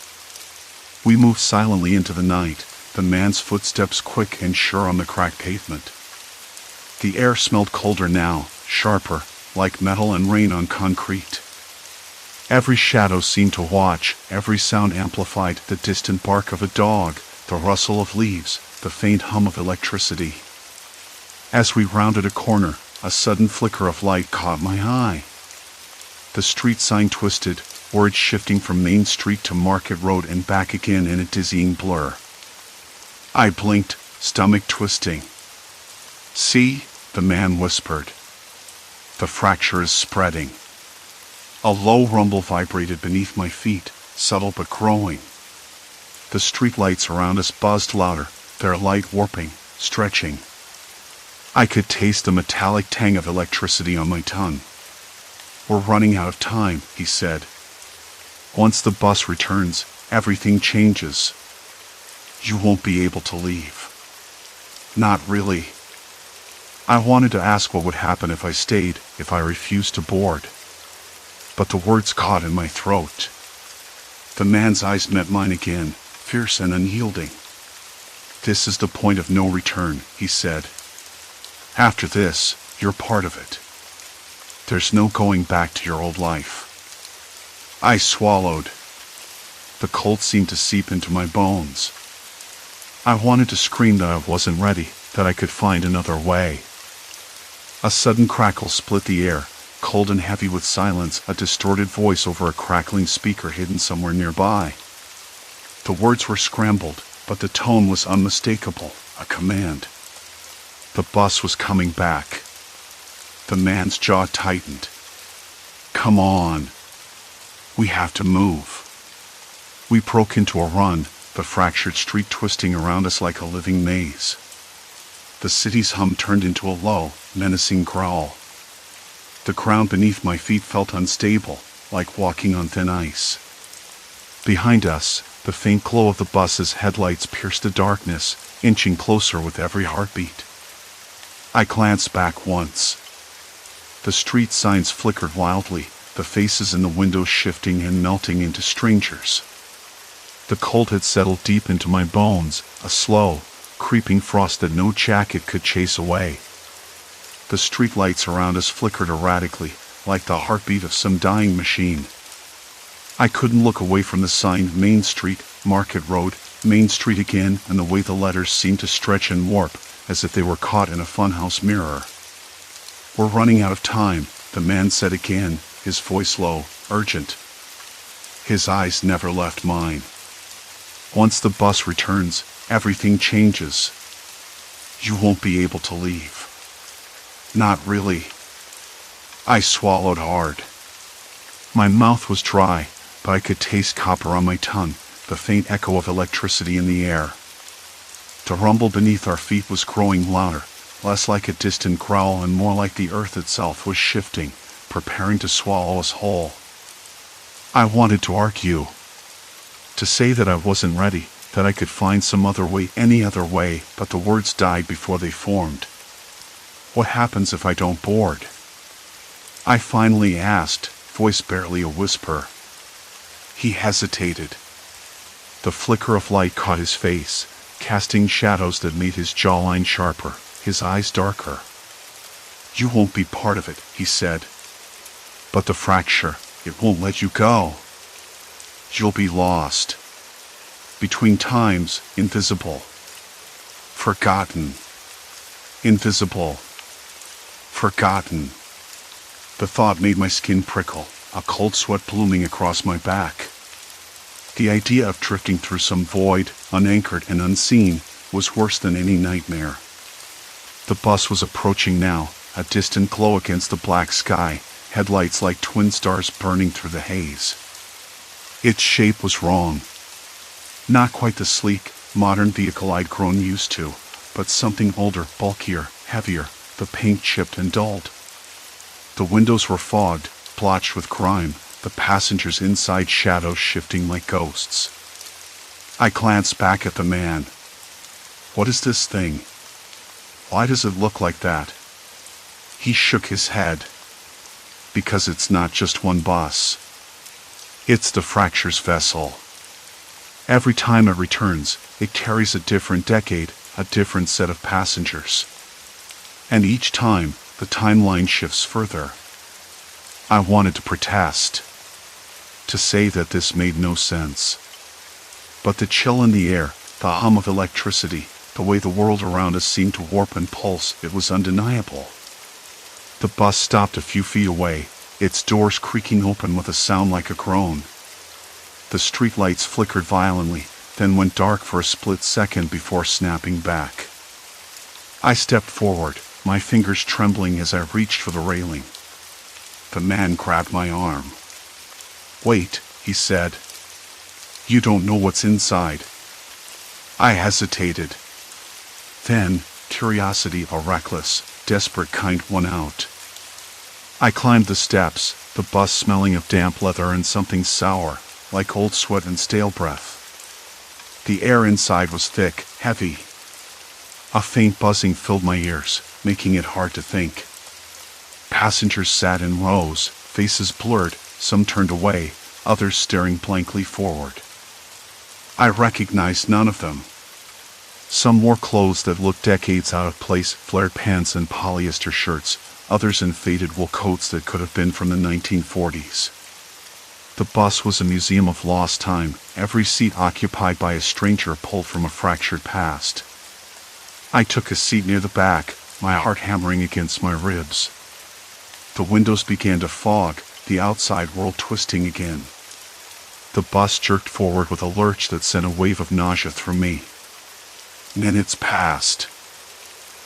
Speaker 1: We moved silently into the night, the man's footsteps quick and sure on the cracked pavement. The air smelled colder now, sharper, like metal and rain on concrete. Every shadow seemed to watch, every sound amplified, the distant bark of a dog, the rustle of leaves, the faint hum of electricity. As we rounded a corner, a sudden flicker of light caught my eye. The street sign twisted, words shifting from Main Street to Market Road and back again in a dizzying blur. I blinked, stomach twisting. "See?" the man whispered. The fracture is spreading. A low rumble vibrated beneath my feet, subtle but growing. The streetlights around us buzzed louder, their light warping, stretching. I could taste the metallic tang of electricity on my tongue. "We're running out of time," he said. "Once the bus returns, everything changes. You won't be able to leave." Not really. I wanted to ask what would happen if I stayed, if I refused to board. But the words caught in my throat. The man's eyes met mine again, fierce and unyielding. "This is the point of no return," he said. "After this, you're part of it. There's no going back to your old life." I swallowed. The cold seemed to seep into my bones. I wanted to scream that I wasn't ready, that I could find another way. A sudden crackle split the air, cold and heavy with silence, a distorted voice over a crackling speaker hidden somewhere nearby. The words were scrambled, but the tone was unmistakable, a command. The bus was coming back. The man's jaw tightened. "Come on. We have to move." We broke into a run, the fractured street twisting around us like a living maze. The city's hum turned into a low, menacing growl. The ground beneath my feet felt unstable, like walking on thin ice. Behind us, the faint glow of the bus's headlights pierced the darkness, inching closer with every heartbeat. I glanced back once. The street signs flickered wildly, the faces in the windows shifting and melting into strangers. The cold had settled deep into my bones, a slow, creeping frost that no jacket could chase away. The streetlights around us flickered erratically, like the heartbeat of some dying machine. I couldn't look away from the sign Main Street, Market Road, Main Street again, and the way the letters seemed to stretch and warp, as if they were caught in a funhouse mirror. "We're running out of time," the man said again, his voice low, urgent. His eyes never left mine. "Once the bus returns, everything changes. You won't be able to leave." Not really. I swallowed hard. My mouth was dry, but I could taste copper on my tongue, the faint echo of electricity in the air. The rumble beneath our feet was growing louder, less like a distant growl and more like the earth itself was shifting, preparing to swallow us whole. I wanted to argue, to say that I wasn't ready, that I could find some other way, any other way, but the words died before they formed. "What happens if I don't board?" I finally asked, voice barely a whisper. He hesitated. The flicker of light caught his face, casting shadows that made his jawline sharper, his eyes darker. "You won't be part of it," he said. "But the fracture, it won't let you go. You'll be lost. Between times, invisible. Forgotten. Invisible. Forgotten." The thought made my skin prickle, a cold sweat blooming across my back. The idea of drifting through some void, unanchored and unseen, was worse than any nightmare. The bus was approaching now, a distant glow against the black sky, headlights like twin stars burning through the haze. Its shape was wrong. Not quite the sleek, modern vehicle I'd grown used to, but something older, bulkier, heavier, the paint chipped and dulled. The windows were fogged, blotched with grime, the passengers inside shadows shifting like ghosts. I glanced back at the man. "What is this thing? Why does it look like that?" He shook his head. "Because it's not just one bus. It's the fracture's vessel. Every time it returns, it carries a different decade, a different set of passengers. And each time, the timeline shifts further." I wanted to protest, to say that this made no sense. But the chill in the air, the hum of electricity, the way the world around us seemed to warp and pulse, it was undeniable. The bus stopped a few feet away, its doors creaking open with a sound like a groan. The streetlights flickered violently, then went dark for a split second before snapping back. I stepped forward, my fingers trembling as I reached for the railing. The man grabbed my arm. "Wait," he said. "You don't know what's inside." I hesitated. Then, curiosity, a reckless, desperate kind, won out. I climbed the steps, the bus smelling of damp leather and something sour, like old sweat and stale breath. The air inside was thick, heavy. A faint buzzing filled my ears, making it hard to think. Passengers sat in rows, faces blurred, some turned away, others staring blankly forward. I recognized none of them. Some wore clothes that looked decades out of place, flared pants and polyester shirts, others in faded wool coats that could have been from the 1940s. The bus was a museum of lost time, every seat occupied by a stranger pulled from a fractured past. I took a seat near the back, my heart hammering against my ribs. The windows began to fog, the outside world twisting again. The bus jerked forward with a lurch that sent a wave of nausea through me. Minutes passed.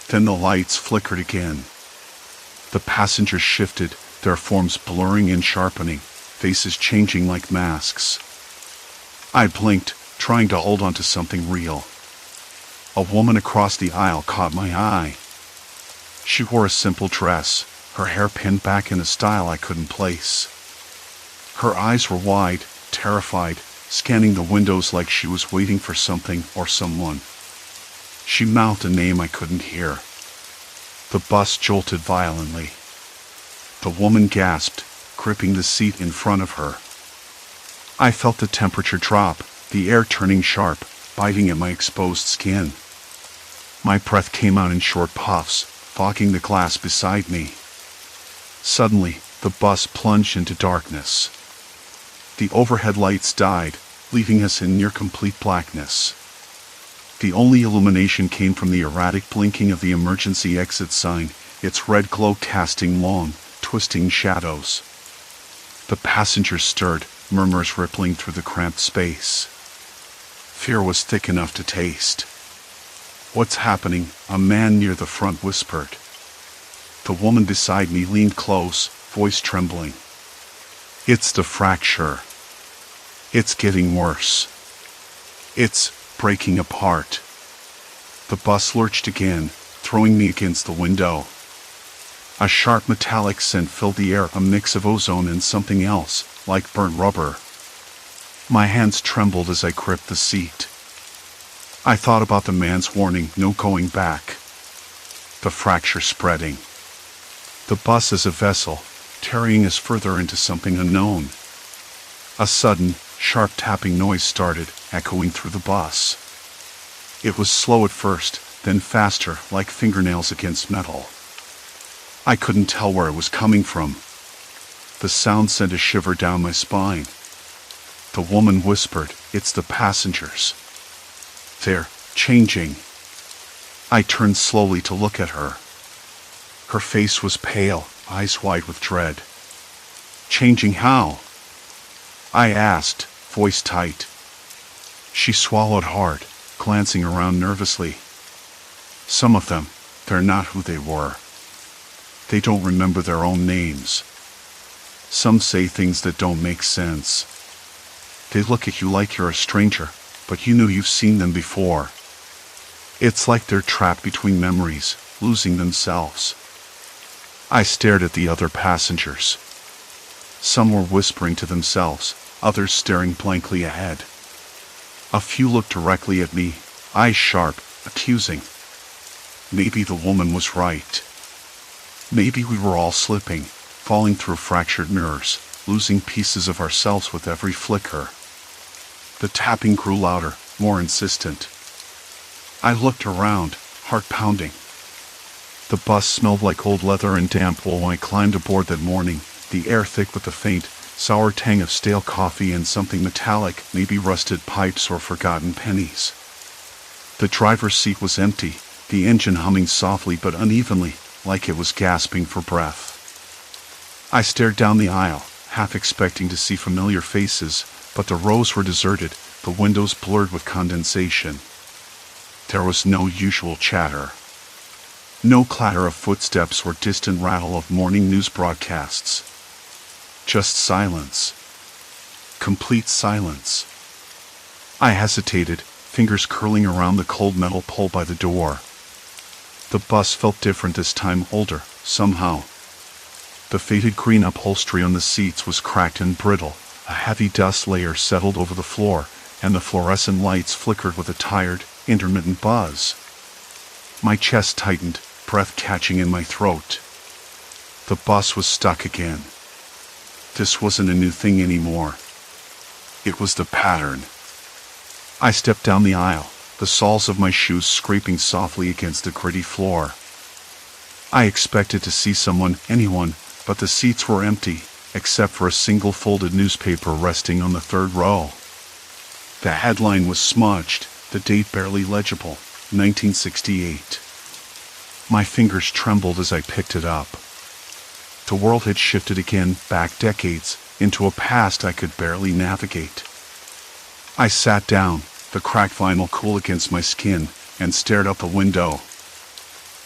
Speaker 1: Then the lights flickered again. The passengers shifted, their forms blurring and sharpening, faces changing like masks. I blinked, trying to hold on to something real. A woman across the aisle caught my eye. She wore a simple dress, her hair pinned back in a style I couldn't place. Her eyes were wide, terrified, scanning the windows like she was waiting for something or someone. She mouthed a name I couldn't hear. The bus jolted violently. The woman gasped, gripping the seat in front of her. I felt the temperature drop, the air turning sharp, biting at my exposed skin. My breath came out in short puffs, fogging the glass beside me. Suddenly, the bus plunged into darkness. The overhead lights died, leaving us in near-complete blackness. The only illumination came from the erratic blinking of the emergency exit sign, its red glow casting long, twisting shadows. The passengers stirred, murmurs rippling through the cramped space. Fear was thick enough to taste. "What's happening?" a man near the front whispered. The woman beside me leaned close, voice trembling. "It's the fracture. It's getting worse. It's breaking apart." The bus lurched again, throwing me against the window. A sharp metallic scent filled the air, a mix of ozone and something else, like burnt rubber. My hands trembled as I gripped the seat. I thought about the man's warning, no going back. The fracture spreading. The bus as a vessel, carrying us further into something unknown. A sudden, sharp tapping noise started, echoing through the bus. It was slow at first, then faster, like fingernails against metal. I couldn't tell where it was coming from. The sound sent a shiver down my spine. The woman whispered, "It's the passengers. They're changing." I turned slowly to look at her. Her face was pale, eyes wide with dread. "Changing how?" I asked, voice tight. She swallowed hard, glancing around nervously. "Some of them, they're not who they were. They don't remember their own names. Some say things that don't make sense. They look at you like you're a stranger, but you know you've seen them before. It's like they're trapped between memories, losing themselves." I stared at the other passengers. Some were whispering to themselves, others staring blankly ahead. A few looked directly at me, eyes sharp, accusing. Maybe the woman was right. Maybe we were all slipping, falling through fractured mirrors, losing pieces of ourselves with every flicker. The tapping grew louder, more insistent. I looked around, heart pounding. The bus smelled like old leather and damp wool when I climbed aboard that morning, the air thick with the faint, sour tang of stale coffee and something metallic, maybe rusted pipes or forgotten pennies. The driver's seat was empty, the engine humming softly but unevenly, like it was gasping for breath. I stared down the aisle, half expecting to see familiar faces, but the rows were deserted, the windows blurred with condensation. There was no usual chatter. No clatter of footsteps or distant rattle of morning news broadcasts. Just silence. Complete silence. I hesitated, fingers curling around the cold metal pole by the door. The bus felt different this time, older, somehow. The faded green upholstery on the seats was cracked and brittle. A heavy dust layer settled over the floor, and the fluorescent lights flickered with a tired, intermittent buzz. My chest tightened, breath catching in my throat. The bus was stuck again. This wasn't a new thing anymore. It was the pattern. I stepped down the aisle, the soles of my shoes scraping softly against the gritty floor. I expected to see someone, anyone, but the seats were empty, except for a single folded newspaper resting on the third row. The headline was smudged, the date barely legible, 1968. My fingers trembled as I picked it up. The world had shifted again, back decades, into a past I could barely navigate. I sat down, the cracked vinyl cool against my skin, and stared out the window.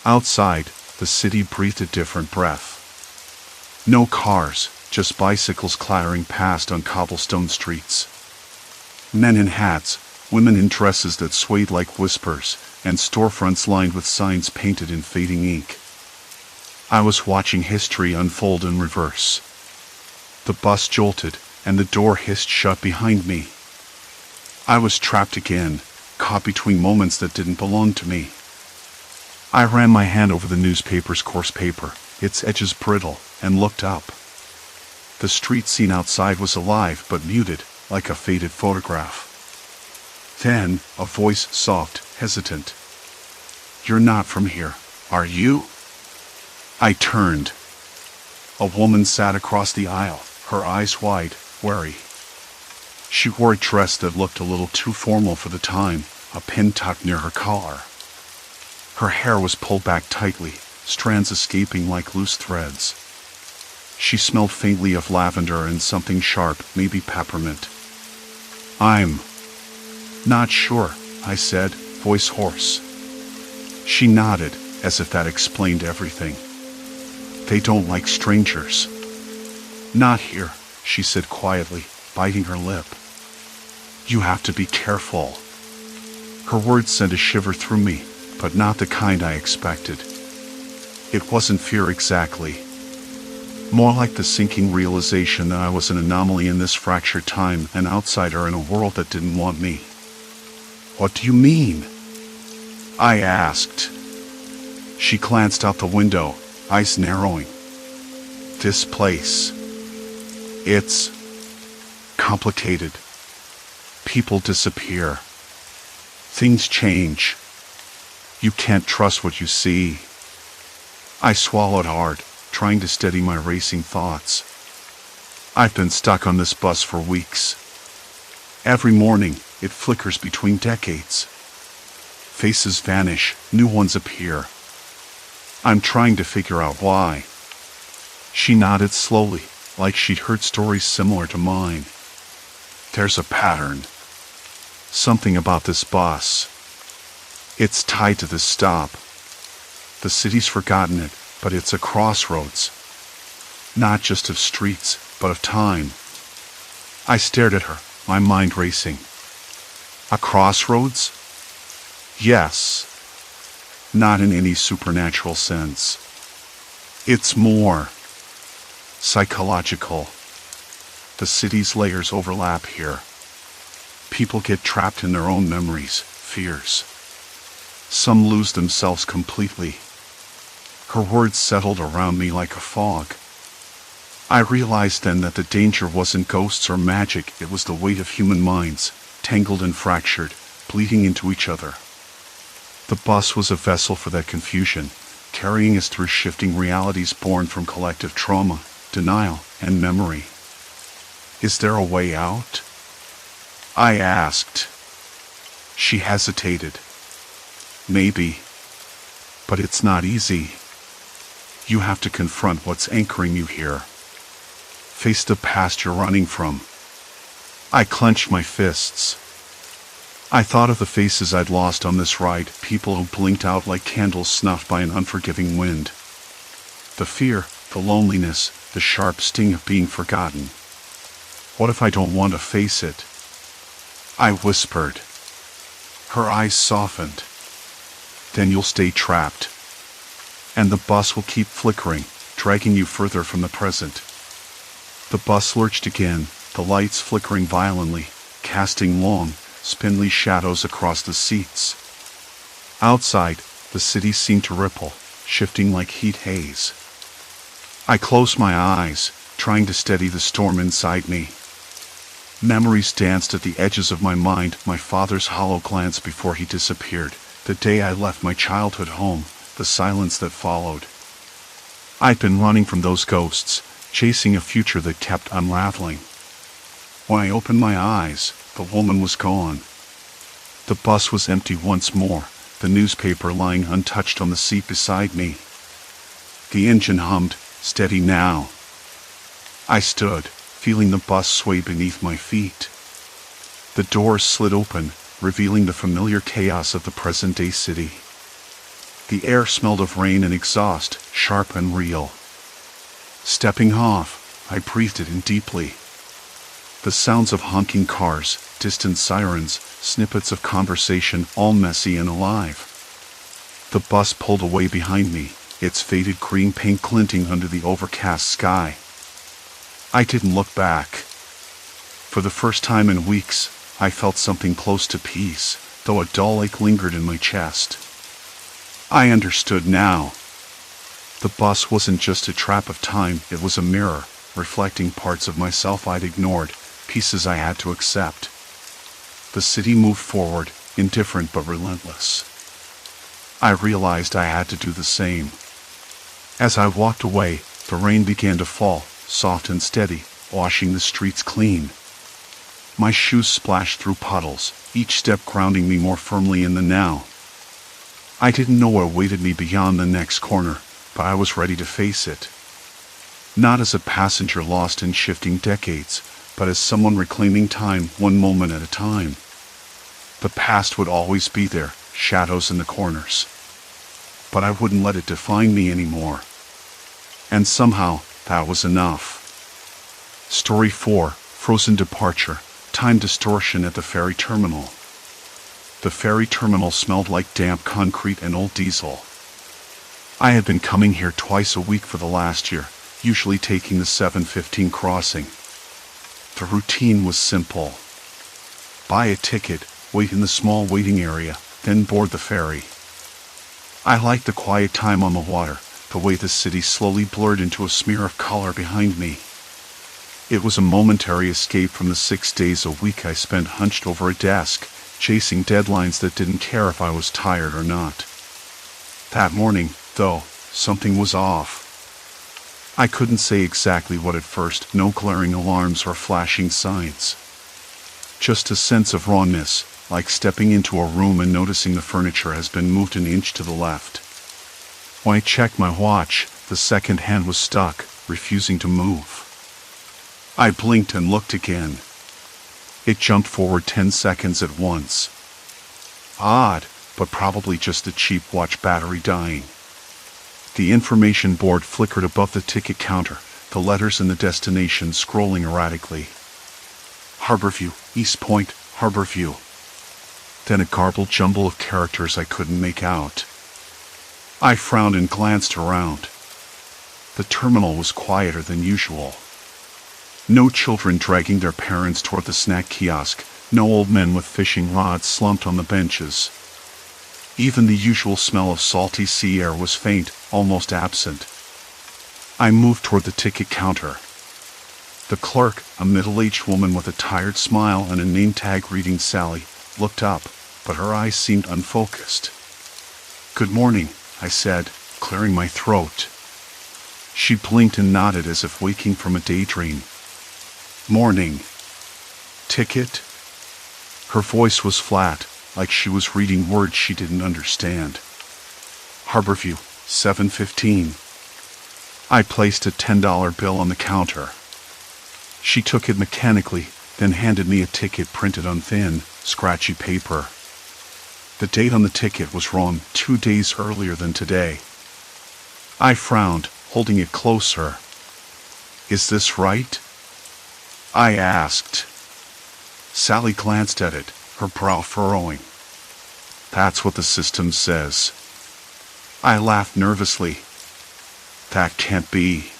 Speaker 1: Outside, the city breathed a different breath. No cars, just bicycles clattering past on cobblestone streets. Men in hats, women in dresses that swayed like whispers, and storefronts lined with signs painted in fading ink. I was watching history unfold in reverse. The bus jolted, and the door hissed shut behind me. I was trapped again, caught between moments that didn't belong to me. I ran my hand over the newspaper's coarse paper, its edges brittle, and looked up. The street scene outside was alive but muted, like a faded photograph. Then, a voice, soft, hesitant. "You're not from here, are you?" I turned. A woman sat across the aisle, her eyes wide, wary. She wore a dress that looked a little too formal for the time, a pin tucked near her collar. Her hair was pulled back tightly, strands escaping like loose threads. She smelled faintly of lavender and something sharp, maybe peppermint. "I'm not sure," I said, voice hoarse. She nodded, as if that explained everything. "They don't like strangers." "Not here," she said quietly, biting her lip. "You have to be careful." Her words sent a shiver through me, but not the kind I expected. It wasn't fear exactly. More like the sinking realization that I was an anomaly in this fractured time, an outsider in a world that didn't want me. "What do you mean?" I asked. She glanced out the window, eyes narrowing. "This place. It's complicated. People disappear. Things change. You can't trust what you see." I swallowed hard, trying to steady my racing thoughts. I've been stuck on this bus for weeks. Every morning, it flickers between decades. Faces vanish, new ones appear. I'm trying to figure out why. She nodded slowly, like she'd heard stories similar to mine. "There's a pattern. Something about this bus. It's tied to this stop. The city's forgotten it, but it's a crossroads. Not just of streets, but of time." I stared at her, my mind racing. "A crossroads?" "Yes. Not in any supernatural sense. It's more psychological. The city's layers overlap here. People get trapped in their own memories, fears. Some lose themselves completely." Her words settled around me like a fog. I realized then that the danger wasn't ghosts or magic, it was the weight of human minds, tangled and fractured, bleeding into each other. The bus was a vessel for that confusion, carrying us through shifting realities born from collective trauma, denial, and memory. "Is there a way out?" I asked. She hesitated. "Maybe. But it's not easy. You have to confront what's anchoring you here. Face the past you're running from." I clenched my fists. I thought of the faces I'd lost on this ride, people who blinked out like candles snuffed by an unforgiving wind. The fear, the loneliness, the sharp sting of being forgotten. What if I don't want to face it? I whispered. Her eyes softened. Then you'll stay trapped. And the bus will keep flickering, dragging you further from the present. The bus lurched again, the lights flickering violently, casting long, spindly shadows across the seats. Outside, the city seemed to ripple, shifting like heat haze. I closed my eyes, trying to steady the storm inside me. Memories danced at the edges of my mind, my father's hollow glance before he disappeared, the day I left my childhood home, the silence that followed. I'd been running from those ghosts, chasing a future that kept unraveling. When I opened my eyes, the woman was gone. The bus was empty once more, the newspaper lying untouched on the seat beside me. The engine hummed, steady now. I stood, feeling the bus sway beneath my feet. The doors slid open, revealing the familiar chaos of the present-day city. The air smelled of rain and exhaust, sharp and real. Stepping off, I breathed it in deeply. The sounds of honking cars, distant sirens, snippets of conversation, all messy and alive. The bus pulled away behind me, its faded green paint glinting under the overcast sky. I didn't look back. For the first time in weeks, I felt something close to peace, though a dull ache lingered in my chest. I understood now. The bus wasn't just a trap of time, it was a mirror, reflecting parts of myself I'd ignored, pieces I had to accept. The city moved forward, indifferent but relentless. I realized I had to do the same. As I walked away, the rain began to fall, soft and steady, washing the streets clean. My shoes splashed through puddles, each step grounding me more firmly in the now. I didn't know what awaited me beyond the next corner, but I was ready to face it. Not as a passenger lost in shifting decades, but as someone reclaiming time one moment at a time. The past would always be there, shadows in the corners. But I wouldn't let it define me anymore. And somehow, that was enough. Story 4, Frozen Departure, Time Distortion at the Ferry Terminal. The ferry terminal smelled like damp concrete and old diesel. I had been coming here twice a week for the last year, usually taking the 7:15 crossing. The routine was simple. Buy a ticket, wait in the small waiting area, then board the ferry. I liked the quiet time on the water, the way the city slowly blurred into a smear of color behind me. It was a momentary escape from the 6 days a week I spent hunched over a desk, chasing deadlines that didn't care if I was tired or not. That morning, though, something was off. I couldn't say exactly what at first, no glaring alarms or flashing signs. Just a sense of rawness, like stepping into a room and noticing the furniture has been moved an inch to the left. When I checked my watch, the second hand was stuck, refusing to move. I blinked and looked again. It jumped forward 10 seconds at once. Odd, but probably just the cheap watch battery dying. The information board flickered above the ticket counter, the letters and the destination scrolling erratically. Harborview, East Point, Harborview. Then a garbled jumble of characters I couldn't make out. I frowned and glanced around. The terminal was quieter than usual. No children dragging their parents toward the snack kiosk, no old men with fishing rods slumped on the benches. Even the usual smell of salty sea air was faint, almost absent. I moved toward the ticket counter. The clerk, a middle-aged woman with a tired smile and a name tag reading Sally, looked up, but her eyes seemed unfocused. "Good morning," I said, clearing my throat. She blinked and nodded as if waking from a daydream. "Morning. Ticket?" Her voice was flat, like she was reading words she didn't understand. "Harborview, 7:15. I placed a $10 bill on the counter. She took it mechanically, then handed me a ticket printed on thin, scratchy paper. The date on the ticket was wrong, 2 days earlier than today. I frowned, holding it closer. Is this right? I asked. Sally glanced at it, her brow furrowing. That's what the system says. I laughed nervously. That can't be.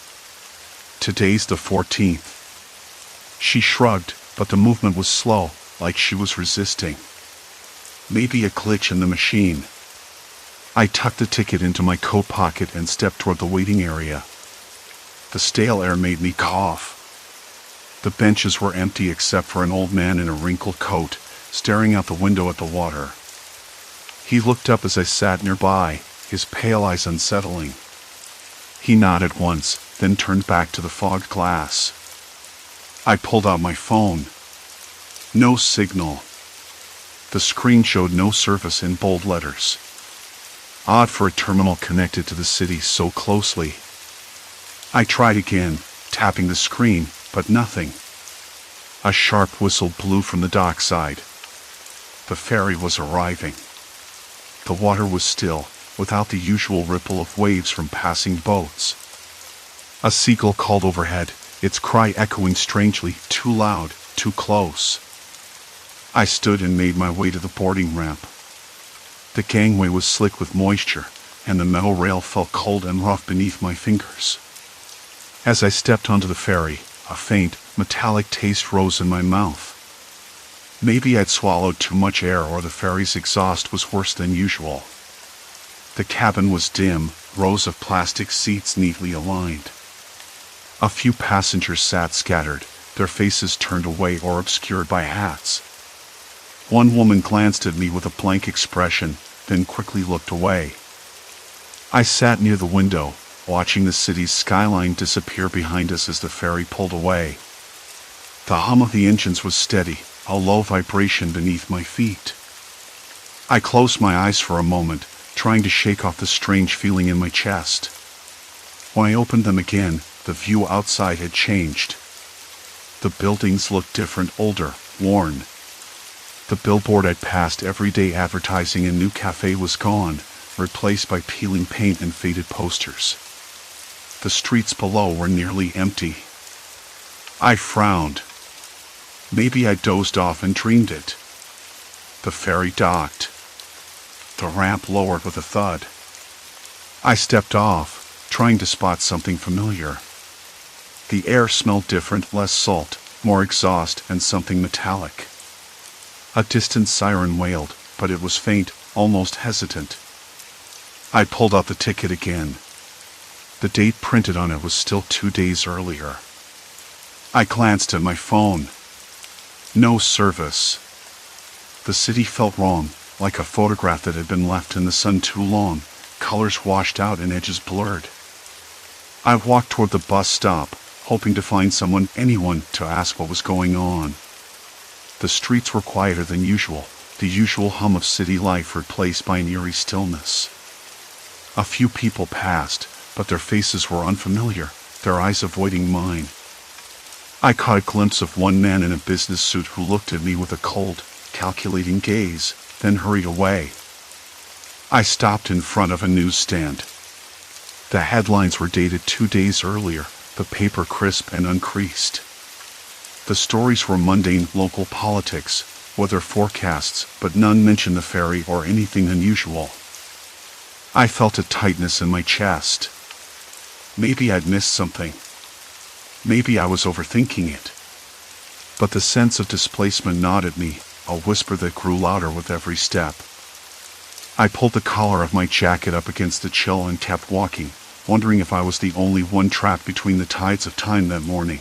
Speaker 1: Today's the 14th. She shrugged, but the movement was slow, like she was resisting. Maybe a glitch in the machine. I tucked the ticket into my coat pocket and stepped toward the waiting area. The stale air made me cough. The benches were empty except for an old man in a wrinkled coat, staring out the window at the water. He looked up as I sat nearby, his pale eyes unsettling. He nodded once, then turned back to the fogged glass. I pulled out my phone. No signal. The screen showed no service in bold letters. Odd for a terminal connected to the city so closely. I tried again, tapping the screen, but nothing. A sharp whistle blew from the dockside. The ferry was arriving. The water was still, without the usual ripple of waves from passing boats. A seagull called overhead, its cry echoing strangely, too loud, too close. I stood and made my way to the boarding ramp. The gangway was slick with moisture, and the metal rail felt cold and rough beneath my fingers. As I stepped onto the ferry, a faint, metallic taste rose in my mouth. Maybe I'd swallowed too much air or the ferry's exhaust was worse than usual. The cabin was dim, rows of plastic seats neatly aligned. A few passengers sat scattered, their faces turned away or obscured by hats. One woman glanced at me with a blank expression, then quickly looked away. I sat near the window, watching the city's skyline disappear behind us as the ferry pulled away. The hum of the engines was steady, a low vibration beneath my feet. I closed my eyes for a moment, trying to shake off the strange feeling in my chest. When I opened them again, the view outside had changed. The buildings looked different, older, worn. The billboard I'd passed every day advertising a new cafe was gone, replaced by peeling paint and faded posters. The streets below were nearly empty. I frowned. Maybe I dozed off and dreamed it. The ferry docked. The ramp lowered with a thud. I stepped off, trying to spot something familiar. The air smelled different, less salt, more exhaust, and something metallic. A distant siren wailed, but it was faint, almost hesitant. I pulled out the ticket again. The date printed on it was still 2 days earlier. I glanced at my phone. No service. The city felt wrong, like a photograph that had been left in the sun too long, colors washed out and edges blurred. I walked toward the bus stop, hoping to find anyone to ask what was going on. The streets were quieter than usual, the usual hum of city life replaced by an eerie stillness. A few people passed, but their faces were unfamiliar, their eyes avoiding mine. I caught a glimpse of one man in a business suit who looked at me with a cold, calculating gaze, then hurried away. I stopped in front of a newsstand. The headlines were dated 2 days earlier, the paper crisp and uncreased. The stories were mundane local politics, weather forecasts, but none mentioned the ferry or anything unusual. I felt a tightness in my chest. Maybe I'd missed something. Maybe I was overthinking it. But the sense of displacement gnawed at me, a whisper that grew louder with every step. I pulled the collar of my jacket up against the chill and kept walking, wondering if I was the only one trapped between the tides of time that morning.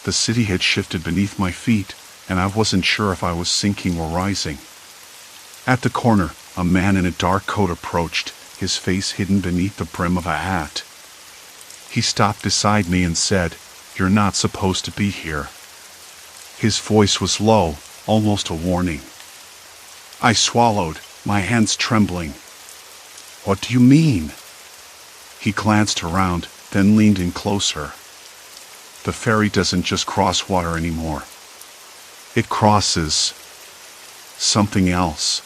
Speaker 1: The city had shifted beneath my feet, and I wasn't sure if I was sinking or rising. At the corner, a man in a dark coat approached, his face hidden beneath the brim of a hat. He stopped beside me and said, "You're not supposed to be here." His voice was low, almost a warning. I swallowed, my hands trembling. "What do you mean?" He glanced around, then leaned in closer. "The ferry doesn't just cross water anymore. It crosses something else."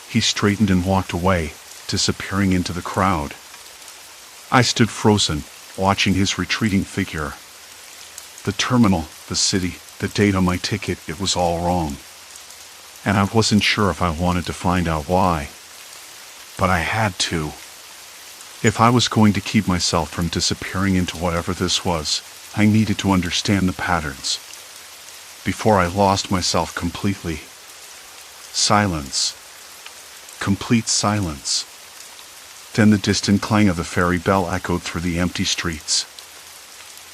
Speaker 1: He straightened and walked away, disappearing into the crowd. I stood frozen, watching his retreating figure. The terminal, the city, the date on my ticket, it was all wrong. And I wasn't sure if I wanted to find out why. But I had to. If I was going to keep myself from disappearing into whatever this was, I needed to understand the patterns. Before I lost myself completely. Silence. Complete silence. Then the distant clang of the ferry bell echoed through the empty streets.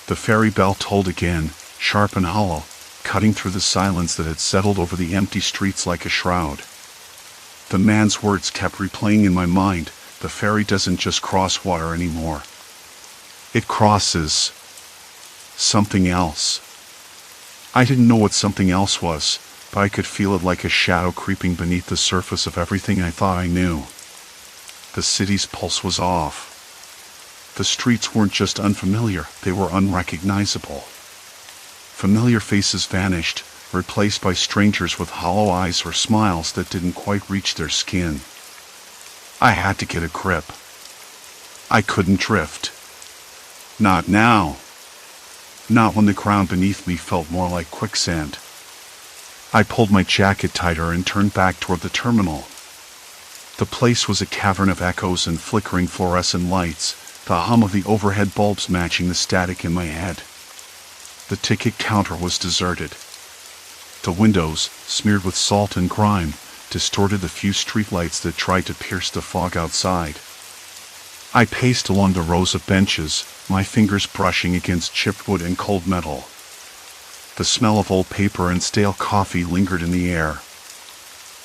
Speaker 1: The ferry bell tolled again, sharp and hollow, cutting through the silence that had settled over the empty streets like a shroud. The man's words kept replaying in my mind. The ferry doesn't just cross water anymore. It crosses something else. I didn't know what something else was, but I could feel it like a shadow creeping beneath the surface of everything I thought I knew. The city's pulse was off. The streets weren't just unfamiliar, they were unrecognizable. Familiar faces vanished, replaced by strangers with hollow eyes or smiles that didn't quite reach their skin. I had to get a grip. I couldn't drift. Not now. Not when the ground beneath me felt more like quicksand. I pulled my jacket tighter and turned back toward the terminal. The place was a cavern of echoes and flickering fluorescent lights, the hum of the overhead bulbs matching the static in my head. The ticket counter was deserted. The windows, smeared with salt and grime, distorted the few streetlights that tried to pierce the fog outside. I paced along the rows of benches, my fingers brushing against chipped wood and cold metal. The smell of old paper and stale coffee lingered in the air.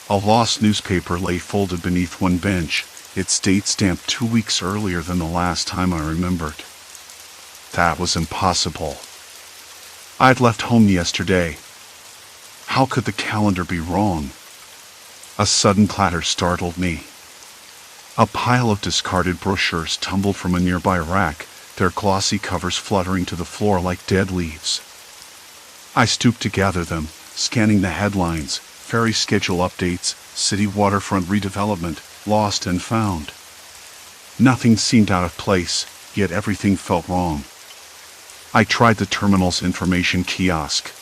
Speaker 1: A lost newspaper lay folded beneath one bench, its date stamped 2 weeks earlier than the last time I remembered. That was impossible. I'd left home yesterday. How could the calendar be wrong? A sudden clatter startled me. A pile of discarded brochures tumbled from a nearby rack, their glossy covers fluttering to the floor like dead leaves. I stooped to gather them, scanning the headlines, ferry schedule updates, city waterfront redevelopment, lost and found. Nothing seemed out of place, yet everything felt wrong. I tried the terminal's information kiosk.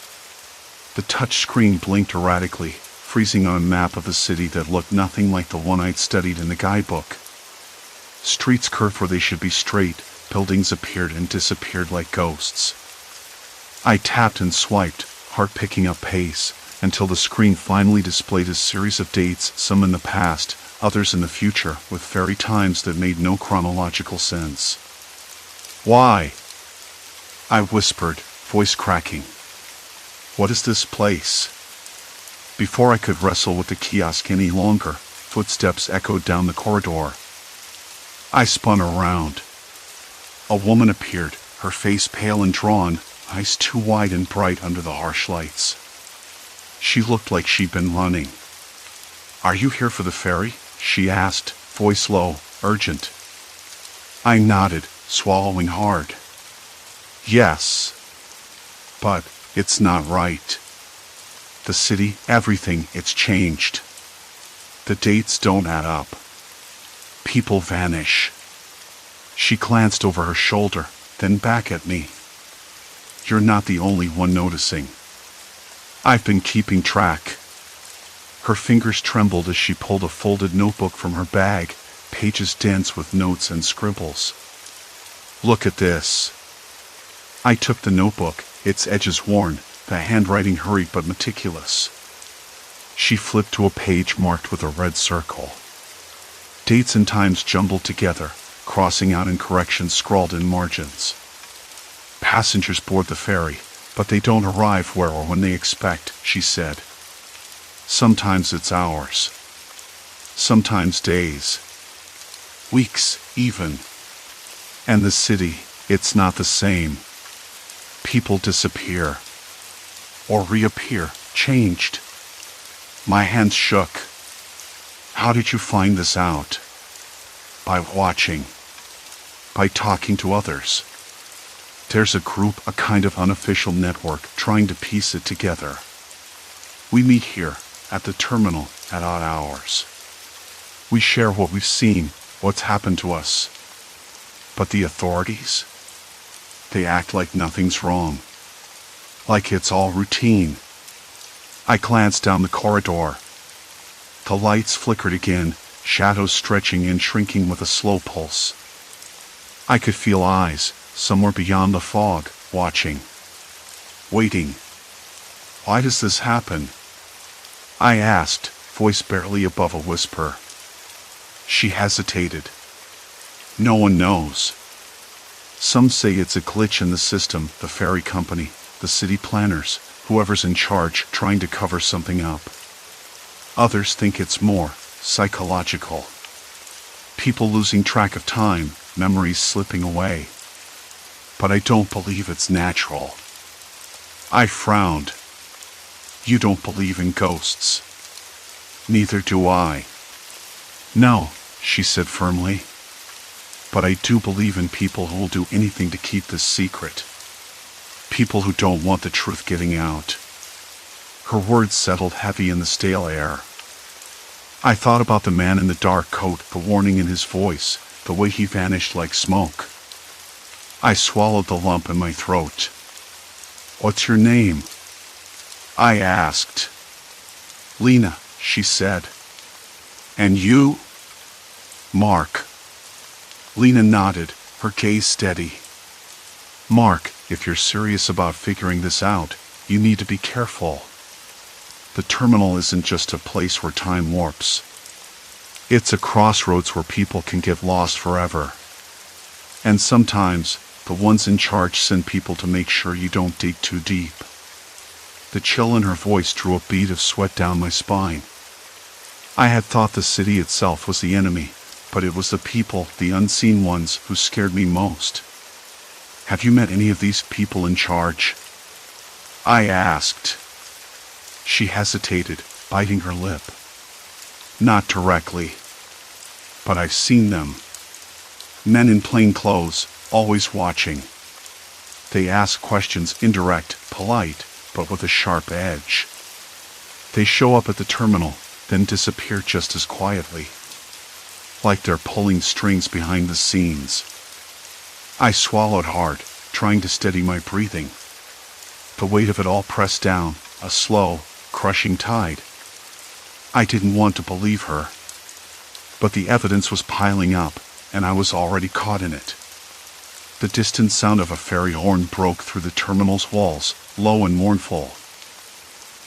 Speaker 1: The touch screen blinked erratically, freezing on a map of the city that looked nothing like the one I'd studied in the guidebook. Streets curved where they should be straight, buildings appeared and disappeared like ghosts. I tapped and swiped, heart picking up pace, until the screen finally displayed a series of dates, some in the past, others in the future, with ferry times that made no chronological sense. Why? I whispered, voice cracking. What is this place? Before I could wrestle with the kiosk any longer, footsteps echoed down the corridor. I spun around. A woman appeared, her face pale and drawn, eyes too wide and bright under the harsh lights. She looked like she'd been running. "Are you here for the ferry?" she asked, voice low, urgent. I nodded, swallowing hard. Yes. But it's not right. The city, everything, it's changed. The dates don't add up. People vanish. She glanced over her shoulder, then back at me. You're not the only one noticing. I've been keeping track. Her fingers trembled as she pulled a folded notebook from her bag, pages dense with notes and scribbles. Look at this. I took the notebook, its edges worn, the handwriting hurried but meticulous. She flipped to a page marked with a red circle. Dates and times jumbled together, crossing out and corrections scrawled in margins. Passengers board the ferry, but they don't arrive where or when they expect, she said. Sometimes it's hours. Sometimes days. Weeks, even. And the city, it's not the same. People disappear. Or reappear, changed. My hands shook. How did you find this out? By watching. By talking to others. There's a group, a kind of unofficial network, trying to piece it together. We meet here, at the terminal, at odd hours. We share what we've seen, what's happened to us. But the authorities? They act like nothing's wrong. Like it's all routine. I glanced down the corridor. The lights flickered again, shadows stretching and shrinking with a slow pulse. I could feel eyes, somewhere beyond the fog, watching. Waiting. Why does this happen? I asked, voice barely above a whisper. She hesitated. No one knows. Some say it's a glitch in the system, the ferry company, the city planners, whoever's in charge trying to cover something up. Others think it's more psychological. People losing track of time, memories slipping away. But I don't believe it's natural. I frowned. You don't believe in ghosts. Neither do I. No, she said firmly. But I do believe in people who will do anything to keep this secret. People who don't want the truth getting out. Her words settled heavy in the stale air. I thought about the man in the dark coat, the warning in his voice, the way he vanished like smoke. I swallowed the lump in my throat. What's your name? I asked. Lena, she said. And you? Mark. Lena nodded, her gaze steady. Mark, if you're serious about figuring this out, you need to be careful. The terminal isn't just a place where time warps. It's a crossroads where people can get lost forever. And sometimes, the ones in charge send people to make sure you don't dig too deep. The chill in her voice drew a bead of sweat down my spine. I had thought the city itself was the enemy, but it was the people, the unseen ones, who scared me most. Have you met any of these people in charge? I asked. She hesitated, biting her lip. Not directly. But I've seen them. Men in plain clothes, always watching. They ask questions indirect, polite, but with a sharp edge. They show up at the terminal, then disappear just as quietly. Like they're pulling strings behind the scenes. I swallowed hard, trying to steady my breathing. The weight of it all pressed down, a slow, crushing tide. I didn't want to believe her. But the evidence was piling up, and I was already caught in it. The distant sound of a ferry horn broke through the terminal's walls, low and mournful.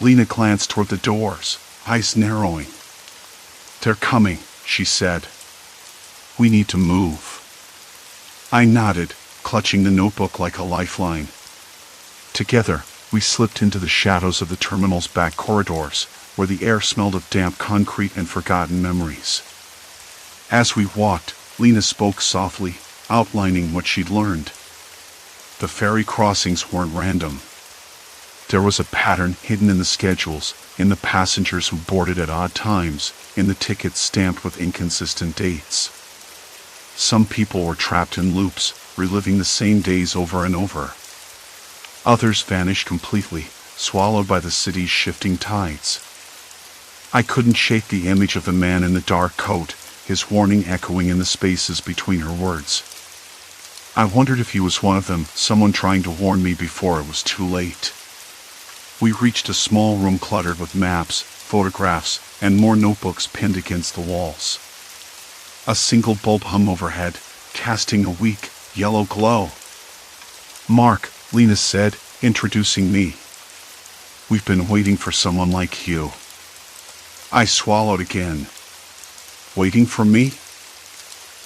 Speaker 1: Lena glanced toward the doors, eyes narrowing. They're coming, she said. We need to move. I nodded, clutching the notebook like a lifeline. Together, we slipped into the shadows of the terminal's back corridors, where the air smelled of damp concrete and forgotten memories. As we walked, Lena spoke softly, outlining what she'd learned. The ferry crossings weren't random. There was a pattern hidden in the schedules, in the passengers who boarded at odd times, in the tickets stamped with inconsistent dates. Some people were trapped in loops, reliving the same days over and over. Others vanished completely, swallowed by the city's shifting tides. I couldn't shake the image of the man in the dark coat, his warning echoing in the spaces between her words. I wondered if he was one of them, someone trying to warn me before it was too late. We reached a small room cluttered with maps, photographs, and more notebooks pinned against the walls. A single bulb hung overhead, casting a weak, yellow glow. Mark, Lena said, introducing me. We've been waiting for someone like you. I swallowed again. Waiting for me?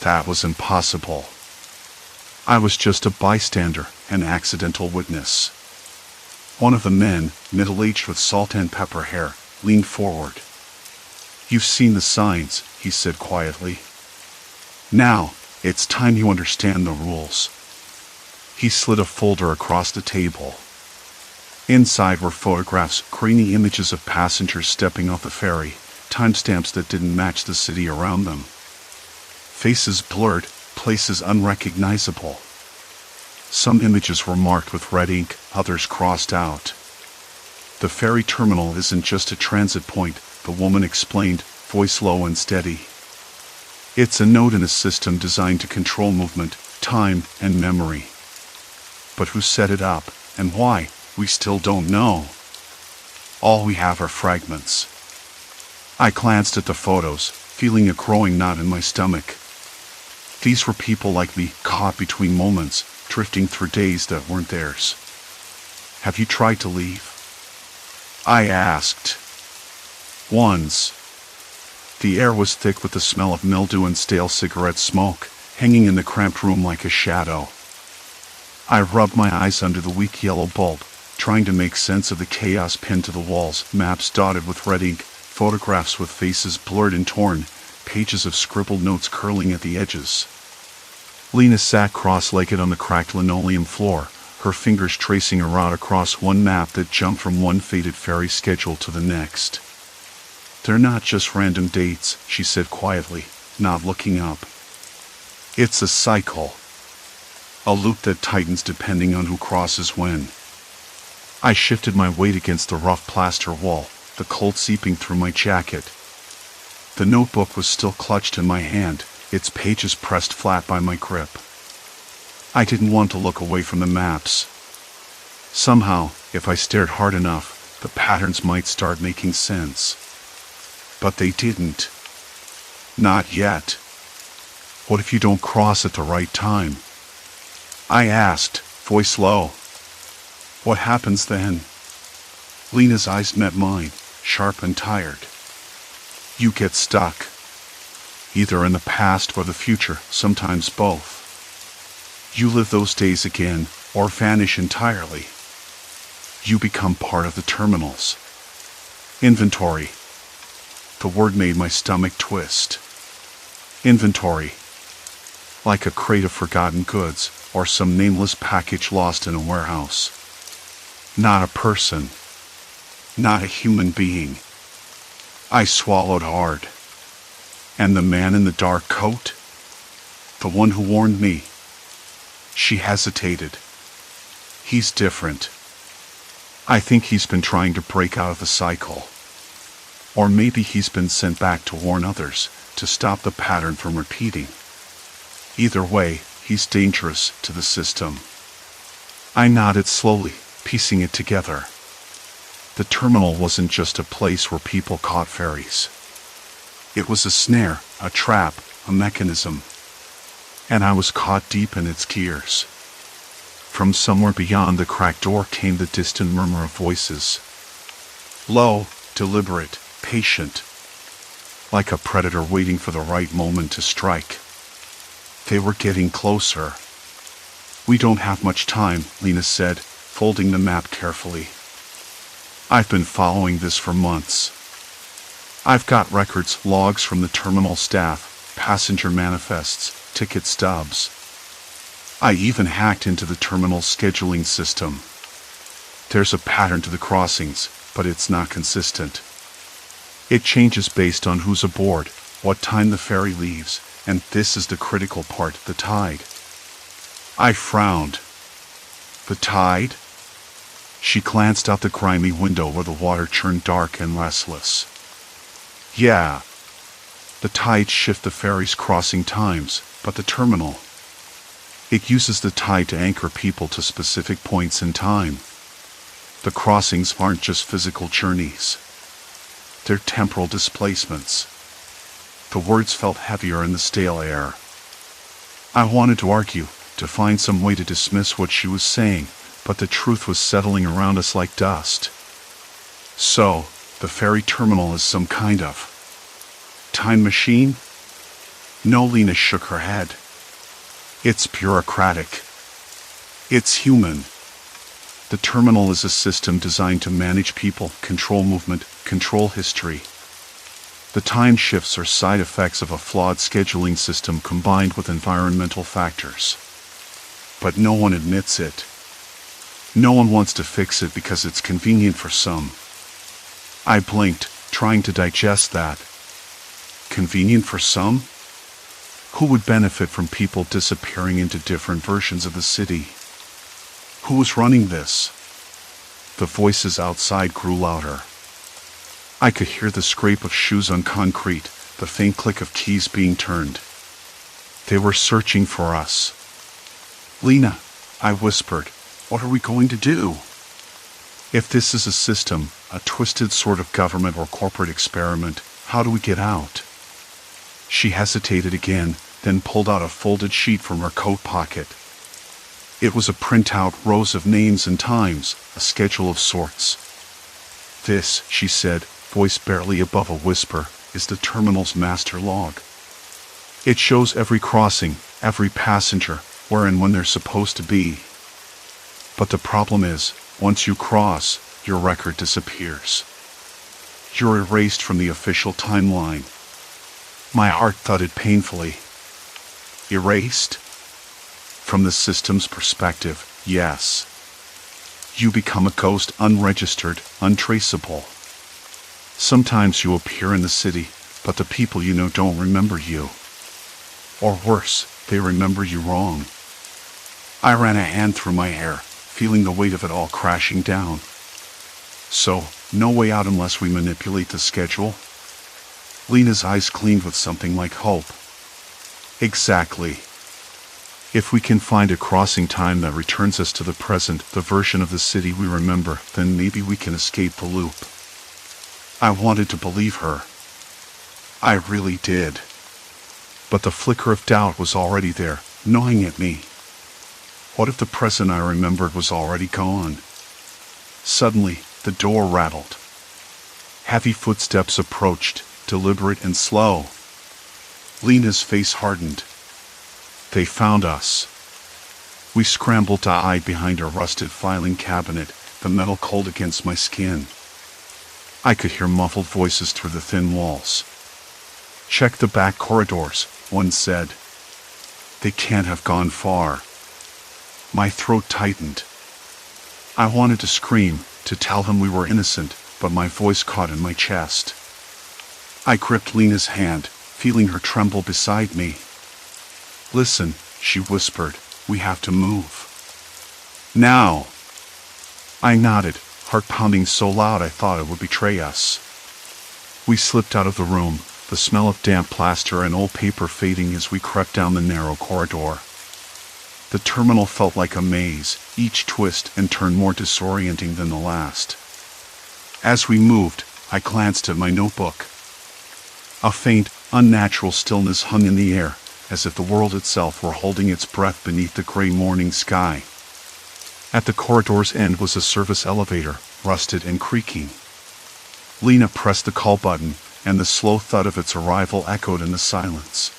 Speaker 1: That was impossible. I was just a bystander, an accidental witness. One of the men, middle-aged with salt and pepper hair, leaned forward. You've seen the signs, he said quietly. Now, it's time you understand the rules. He slid a folder across the table. Inside were photographs, grainy images of passengers stepping off the ferry, timestamps that didn't match the city around them. Faces blurred, places unrecognizable. Some images were marked with red ink, others crossed out. The ferry terminal isn't just a transit point, the woman explained, voice low and steady. It's a node in a system designed to control movement, time, and memory. But who set it up, and why, we still don't know. All we have are fragments. I glanced at the photos, feeling a growing knot in my stomach. These were people like me, caught between moments, drifting through days that weren't theirs. Have you tried to leave? I asked. Once. The air was thick with the smell of mildew and stale cigarette smoke, hanging in the cramped room like a shadow. I rubbed my eyes under the weak yellow bulb, trying to make sense of the chaos pinned to the walls, maps dotted with red ink, photographs with faces blurred and torn, pages of scribbled notes curling at the edges. Lena sat cross-legged on the cracked linoleum floor, her fingers tracing a route across one map that jumped from one faded ferry schedule to the next. They're not just random dates, she said quietly, not looking up. It's a cycle. A loop that tightens depending on who crosses when. I shifted my weight against the rough plaster wall, the cold seeping through my jacket. The notebook was still clutched in my hand, its pages pressed flat by my grip. I didn't want to look away from the maps. Somehow, if I stared hard enough, the patterns might start making sense. But they didn't. Not yet. What if you don't cross at the right time? I asked, voice low. What happens then? Lena's eyes met mine, sharp and tired. You get stuck. Either in the past or the future, sometimes both. You live those days again, or vanish entirely. You become part of the terminals. Inventory. The word made my stomach twist. Inventory. Like a crate of forgotten goods, or some nameless package lost in a warehouse. Not a person. Not a human being. I swallowed hard. And the man in the dark coat? The one who warned me. She hesitated. He's different. I think he's been trying to break out of the cycle. Or maybe he's been sent back to warn others, to stop the pattern from repeating. Either way, he's dangerous to the system. I nodded slowly, piecing it together. The terminal wasn't just a place where people caught ferries. It was a snare, a trap, a mechanism. And I was caught deep in its gears. From somewhere beyond the cracked door came the distant murmur of voices. Low, deliberate, patient. Like a predator waiting for the right moment to strike. They were getting closer. We don't have much time, Lena said, folding the map carefully. I've been following this for months. I've got records, logs from the terminal staff, passenger manifests, ticket stubs. I even hacked into the terminal scheduling system. There's a pattern to the crossings, but it's not consistent. It changes based on who's aboard, what time the ferry leaves, and this is the critical part, the tide. I frowned. The tide? She glanced out the grimy window where the water churned dark and restless. Yeah. The tides shift the ferry's crossing times, but the terminal. It uses the tide to anchor people to specific points in time. The crossings aren't just physical journeys. They're temporal displacements. The words felt heavier in the stale air. I wanted to argue, to find some way to dismiss what she was saying, but the truth was settling around us like dust. So, the ferry terminal is some kind of time machine? No, Lena shook her head. It's bureaucratic. It's human. The terminal is a system designed to manage people, control movement, control history. The time shifts are side effects of a flawed scheduling system combined with environmental factors. But no one admits it. No one wants to fix it because it's convenient for some. I blinked, trying to digest that. Convenient for some? Who would benefit from people disappearing into different versions of the city? Who was running this? The voices outside grew louder. I could hear the scrape of shoes on concrete, the faint click of keys being turned. They were searching for us. Lena, I whispered, What are we going to do? If this is a system, a twisted sort of government or corporate experiment, how do we get out? She hesitated again, then pulled out a folded sheet from her coat pocket. It was a printout, rows of names and times, a schedule of sorts. This, she said, voice barely above a whisper, is the terminal's master log. It shows every crossing, every passenger, where and when they're supposed to be. But the problem is, once you cross, your record disappears. You're erased from the official timeline. My heart thudded painfully. Erased? From the system's perspective, yes. You become a ghost, unregistered, untraceable. Sometimes you appear in the city, but the people you know don't remember you. Or worse, they remember you wrong. I ran a hand through my hair, feeling the weight of it all crashing down. So, no way out unless we manipulate the schedule? Lena's eyes gleamed with something like hope. Exactly. If we can find a crossing time that returns us to the present, the version of the city we remember, then maybe we can escape the loop. I wanted to believe her. I really did. But the flicker of doubt was already there, gnawing at me. What if the present I remembered was already gone? Suddenly, the door rattled. Heavy footsteps approached, deliberate and slow. Lena's face hardened. They found us. We scrambled to hide behind a rusted filing cabinet, the metal cold against my skin. I could hear muffled voices through the thin walls. Check the back corridors, one said. They can't have gone far. My throat tightened. I wanted to scream, to tell him we were innocent, but my voice caught in my chest. I gripped Lena's hand, feeling her tremble beside me. Listen, she whispered, we have to move. Now. I nodded, heart pounding so loud I thought it would betray us. We slipped out of the room, the smell of damp plaster and old paper fading as we crept down the narrow corridor. The terminal felt like a maze, each twist and turn more disorienting than the last. As we moved, I glanced at my notebook. A faint, unnatural stillness hung in the air, as if the world itself were holding its breath beneath the gray morning sky. At the corridor's end was a service elevator, rusted and creaking. Lena pressed the call button, and the slow thud of its arrival echoed in the silence.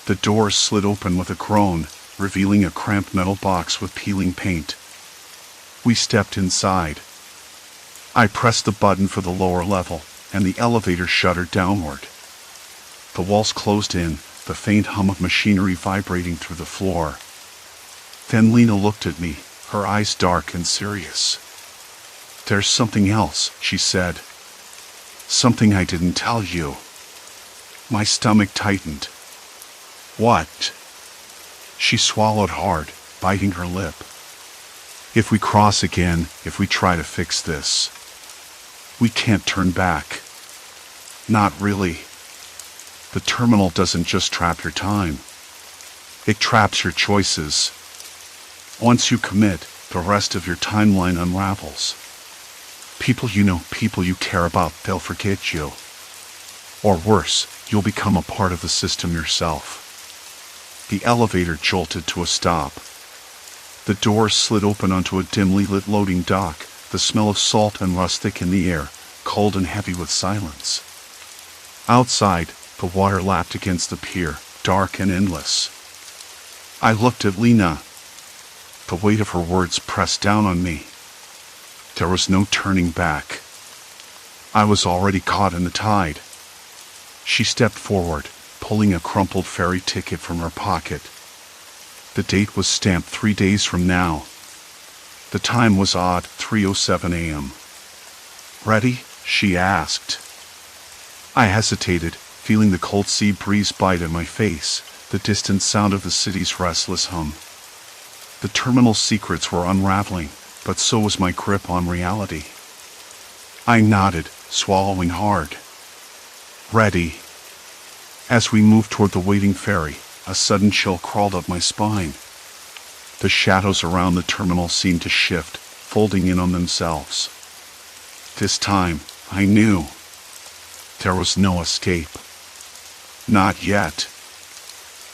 Speaker 1: The doors slid open with a groan, revealing a cramped metal box with peeling paint. We stepped inside. I pressed the button for the lower level, and the elevator shuddered downward. The walls closed in, the faint hum of machinery vibrating through the floor. Then Lena looked at me, her eyes dark and serious. There's something else, she said. Something I didn't tell you. My stomach tightened. What? She swallowed hard, biting her lip. If we cross again, if we try to fix this, we can't turn back. Not really. The terminal doesn't just trap your time. It traps your choices. Once you commit, the rest of your timeline unravels. People you know, people you care about, they'll forget you. Or worse, you'll become a part of the system yourself. The elevator jolted to a stop. The doors slid open onto a dimly lit loading dock, the smell of salt and rust thick in the air, cold and heavy with silence. Outside, the water lapped against the pier, dark and endless. I looked at Lena. The weight of her words pressed down on me. There was no turning back. I was already caught in the tide. She stepped forward, pulling a crumpled ferry ticket from her pocket. The date was stamped 3 days from now. The time was odd, 3:07 a.m. Ready? She asked. I hesitated, feeling the cold sea breeze bite at my face, the distant sound of the city's restless hum. The terminal's secrets were unraveling, but so was my grip on reality. I nodded, swallowing hard. Ready. As we moved toward the waiting ferry, a sudden chill crawled up my spine. The shadows around the terminal seemed to shift, folding in on themselves. This time, I knew. There was no escape. Not yet.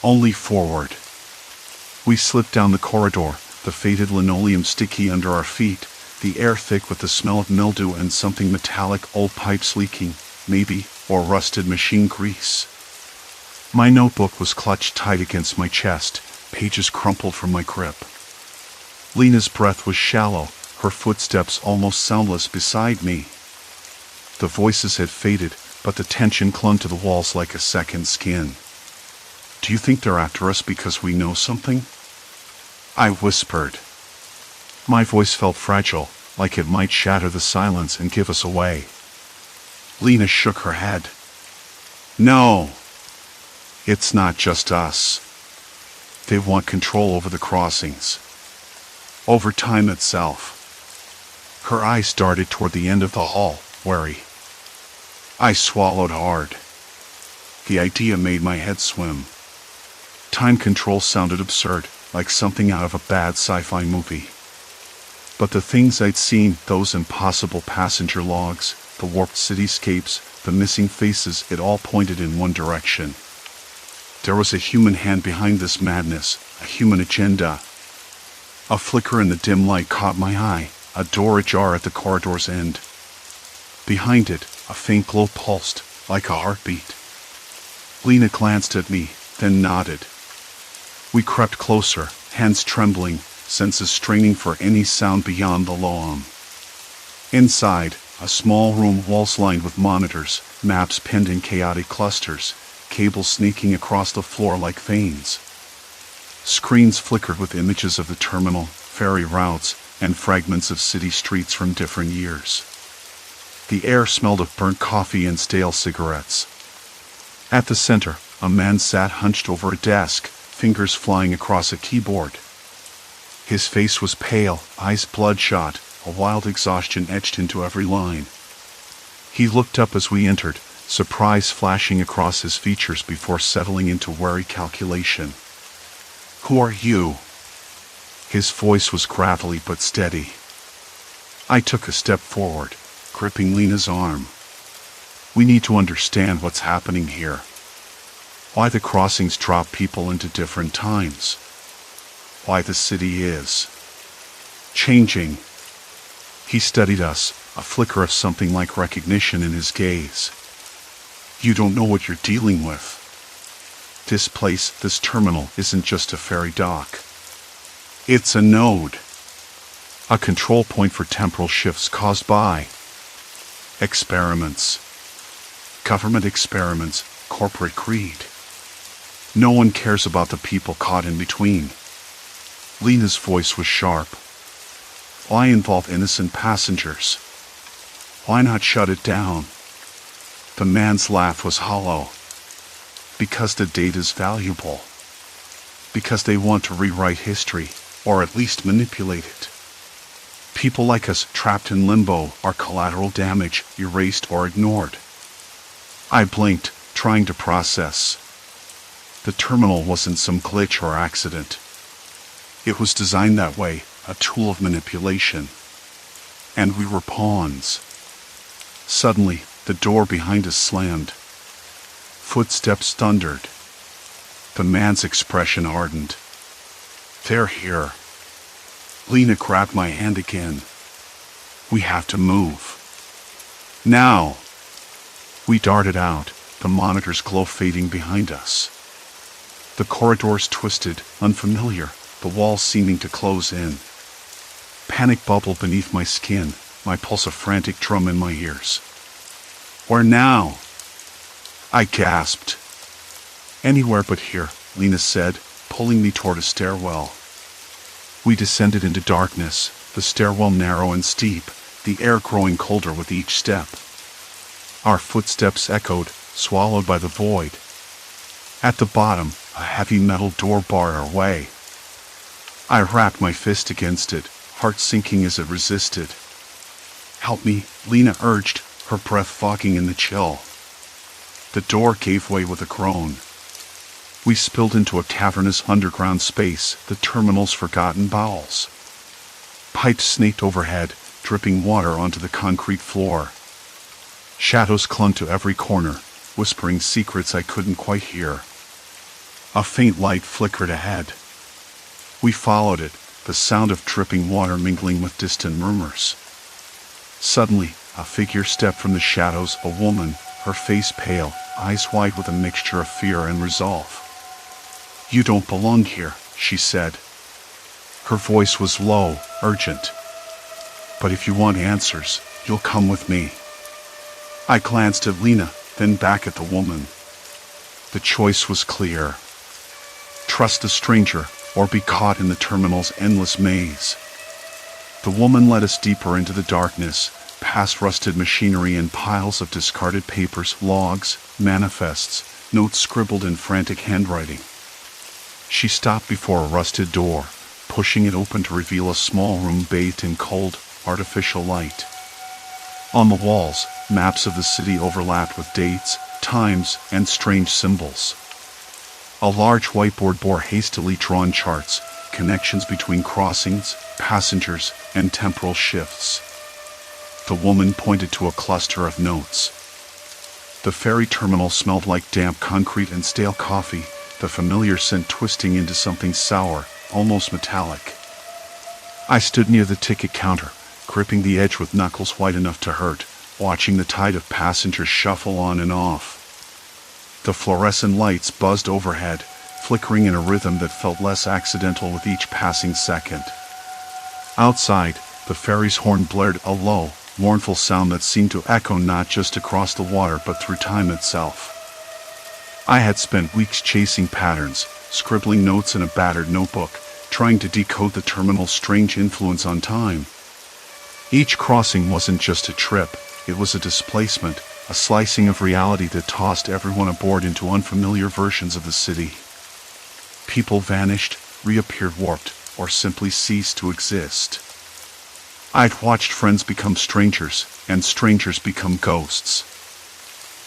Speaker 1: Only forward. We slipped down the corridor, the faded linoleum sticky under our feet, the air thick with the smell of mildew and something metallic, old pipes leaking, maybe, or rusted machine grease. My notebook was clutched tight against my chest, pages crumpled from my grip. Lena's breath was shallow, her footsteps almost soundless beside me. The voices had faded, but the tension clung to the walls like a second skin. Do you think they're after us because we know something? I whispered. My voice felt fragile, like it might shatter the silence and give us away. Lena shook her head. No. It's not just us. They want control over the crossings. Over time itself. Her eyes darted toward the end of the hall, wary. I swallowed hard. The idea made my head swim. Time control sounded absurd, like something out of a bad sci-fi movie. But the things I'd seen, those impossible passenger logs, the warped cityscapes, the missing faces, it all pointed in one direction. There was a human hand behind this madness, a human agenda. A flicker in the dim light caught my eye, a door ajar at the corridor's end. Behind it, a faint glow pulsed, like a heartbeat. Lena glanced at me, then nodded. We crept closer, hands trembling, senses straining for any sound beyond the loam. Inside, a small room, walls lined with monitors, maps pinned in chaotic clusters, cables sneaking across the floor like veins. Screens flickered with images of the terminal, ferry routes, and fragments of city streets from different years. The air smelled of burnt coffee and stale cigarettes. At the center, a man sat hunched over a desk, fingers flying across a keyboard. His face was pale, eyes bloodshot, a wild exhaustion etched into every line. He looked up as we entered, surprise flashing across his features before settling into wary calculation. "Who are you?" His voice was gravelly but steady. I took a step forward, gripping Lena's arm. We need to understand what's happening here. Why the crossings drop people into different times. Why the city is changing. He studied us, a flicker of something like recognition in his gaze. You don't know what you're dealing with. This place, this terminal, isn't just a ferry dock. It's a node. A control point for temporal shifts caused by experiments. Government experiments, corporate greed. No one cares about the people caught in between. Lena's voice was sharp. Why involve innocent passengers? Why not shut it down? The man's laugh was hollow. Because the data's valuable. Because they want to rewrite history, or at least manipulate it. People like us trapped in limbo are collateral damage, erased or ignored. I blinked, trying to process. The terminal wasn't some glitch or accident. It was designed that way, a tool of manipulation. And we were pawns. Suddenly, the door behind us slammed. Footsteps thundered. The man's expression hardened. They're here. Lena grabbed my hand again. We have to move. Now. We darted out, the monitor's glow fading behind us. The corridors twisted, unfamiliar, the walls seeming to close in. Panic bubbled beneath my skin, my pulse a frantic drum in my ears. Where now? I gasped. Anywhere but here, Lena said, pulling me toward a stairwell. We descended into darkness, the stairwell narrow and steep, the air growing colder with each step. Our footsteps echoed, swallowed by the void. At the bottom, a heavy metal door barred our way. I rapped my fist against it, heart sinking as it resisted. Help me, Lena urged, her breath fogging in the chill. The door gave way with a groan. We spilled into a cavernous underground space, the terminal's forgotten bowels. Pipes snaked overhead, dripping water onto the concrete floor. Shadows clung to every corner, whispering secrets I couldn't quite hear. A faint light flickered ahead. We followed it, the sound of dripping water mingling with distant murmurs. Suddenly, a figure stepped from the shadows, a woman, her face pale, eyes wide with a mixture of fear and resolve. "You don't belong here," she said. Her voice was low, urgent. "But if you want answers, you'll come with me." I glanced at Lena, then back at the woman. The choice was clear. Trust a stranger, or be caught in the terminal's endless maze. The woman led us deeper into the darkness, past rusted machinery and piles of discarded papers, logs, manifests, notes scribbled in frantic handwriting. She stopped before a rusted door, pushing it open to reveal a small room bathed in cold, artificial light. On the walls, maps of the city overlapped with dates, times, and strange symbols. A large whiteboard bore hastily drawn charts, connections between crossings, passengers, and temporal shifts. The woman pointed to a cluster of notes. The ferry terminal smelled like damp concrete and stale coffee, the familiar scent twisting into something sour, almost metallic. I stood near the ticket counter, gripping the edge with knuckles white enough to hurt, watching the tide of passengers shuffle on and off. The fluorescent lights buzzed overhead, flickering in a rhythm that felt less accidental with each passing second. Outside, the ferry's horn blared a low, mournful sound that seemed to echo not just across the water but through time itself. I had spent weeks chasing patterns, scribbling notes in a battered notebook, trying to decode the terminal's strange influence on time. Each crossing wasn't just a trip, it was a displacement, a slicing of reality that tossed everyone aboard into unfamiliar versions of the city. People vanished, reappeared warped, or simply ceased to exist. I'd watched friends become strangers, and strangers become ghosts.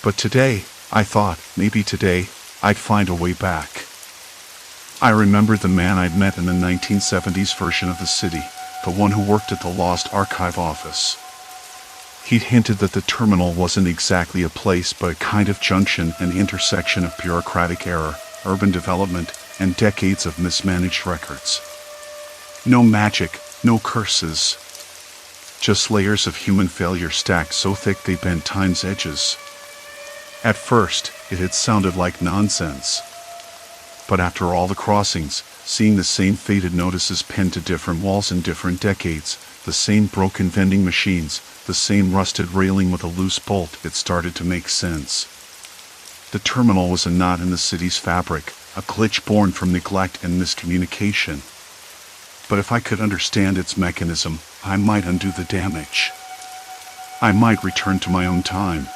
Speaker 1: But today, I thought, maybe today, I'd find a way back. I remembered the man I'd met in the 1970s version of the city, the one who worked at the Lost Archive office. He'd hinted that the terminal wasn't exactly a place but a kind of junction and intersection of bureaucratic error, urban development, and decades of mismanaged records. No magic, no curses. Just layers of human failure stacked so thick they bent time's edges. At first, it had sounded like nonsense. But after all the crossings, seeing the same faded notices pinned to different walls in different decades, the same broken vending machines, the same rusted railing with a loose bolt, it started to make sense. The terminal was a knot in the city's fabric, a glitch born from neglect and miscommunication. But if I could understand its mechanism, I might undo the damage. I might return to my own time.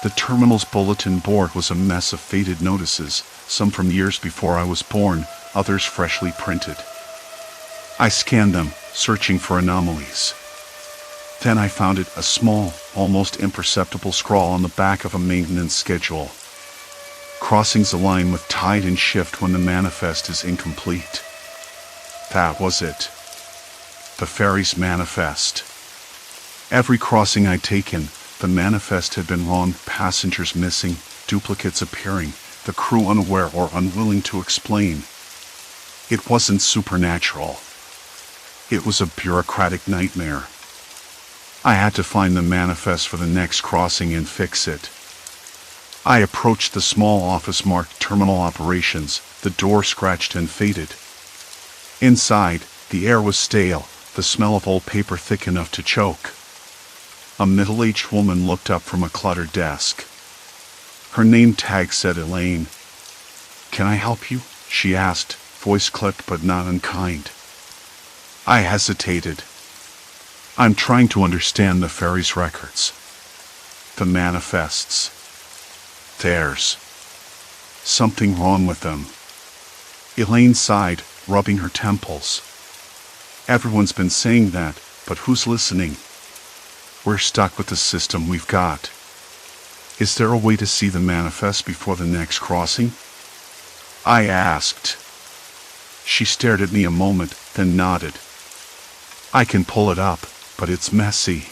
Speaker 1: The terminal's bulletin board was a mess of faded notices, some from years before I was born, others freshly printed. I scanned them, searching for anomalies. Then I found it, a small, almost imperceptible scrawl on the back of a maintenance schedule. Crossings align with tide and shift when the manifest is incomplete. That was it. The ferry's manifest. Every crossing I'd taken, the manifest had been wrong, passengers missing, duplicates appearing, the crew unaware or unwilling to explain. It wasn't supernatural. It was a bureaucratic nightmare. I had to find the manifest for the next crossing and fix it. I approached the small office marked Terminal Operations, the door scratched and faded. Inside, the air was stale, the smell of old paper thick enough to choke. A middle-aged woman looked up from a cluttered desk. Her name tag said Elaine. "Can I help you?" she asked, voice clipped but not unkind. I hesitated. "I'm trying to understand the ferry's records. The manifests. There's something wrong with them." Elaine sighed, rubbing her temples. "Everyone's been saying that, but who's listening? We're stuck with the system we've got. Is there a way to see the manifest before the next crossing?" I asked. She stared at me a moment, then nodded. I can pull it up, but it's messy.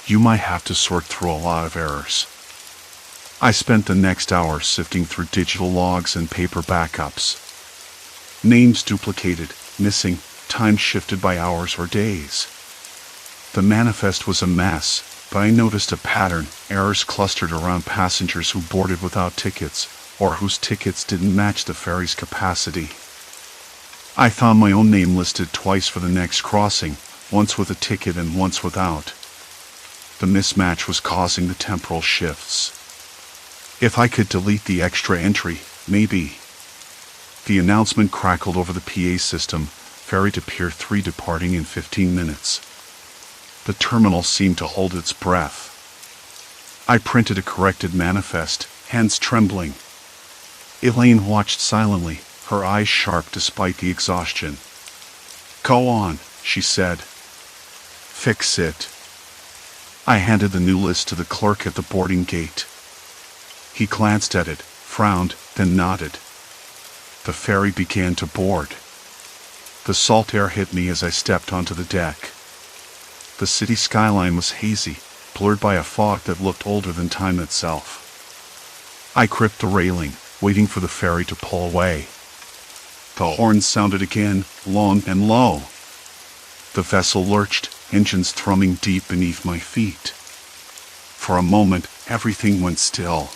Speaker 1: You might have to sort through a lot of errors. I spent the next hour sifting through digital logs and paper backups. Names duplicated, missing, time shifted by hours or days. The manifest was a mess, but I noticed a pattern: errors clustered around passengers who boarded without tickets, or whose tickets didn't match the ferry's capacity. I found my own name listed twice for the next crossing, once with a ticket and once without. The mismatch was causing the temporal shifts. If I could delete the extra entry, maybe. The announcement crackled over the PA system: ferry to Pier 3 departing in 15 minutes. The terminal seemed to hold its breath. I printed a corrected manifest, hands trembling. Elaine watched silently, her eyes sharp despite the exhaustion. "Go on," she said. "Fix it." I handed the new list to the clerk at the boarding gate. He glanced at it, frowned, then nodded. The ferry began to board. The salt air hit me as I stepped onto the deck. The city skyline was hazy, blurred by a fog that looked older than time itself. I gripped the railing, waiting for the ferry to pull away. The horn sounded again, long and low. The vessel lurched, engines thrumming deep beneath my feet. For a moment, everything went still.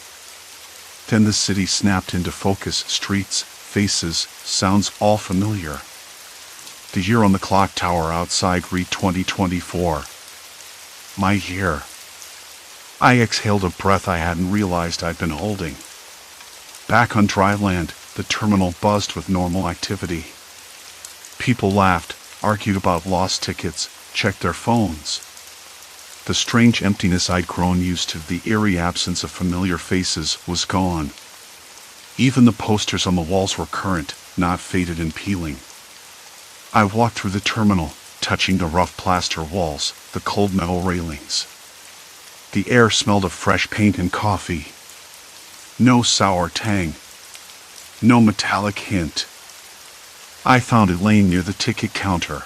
Speaker 1: Then the city snapped into focus: streets, faces, sounds, all familiar. The year on the clock tower outside read 2024. My year. I exhaled a breath I hadn't realized I'd been holding. Back on dry land, the terminal buzzed with normal activity. People laughed, argued about lost tickets, checked their phones. The strange emptiness I'd grown used to, the eerie absence of familiar faces, was gone. Even the posters on the walls were current, not faded and peeling. I walked through the terminal, touching the rough plaster walls, the cold metal railings. The air smelled of fresh paint and coffee. No sour tang. No metallic hint. I found Elaine near the ticket counter.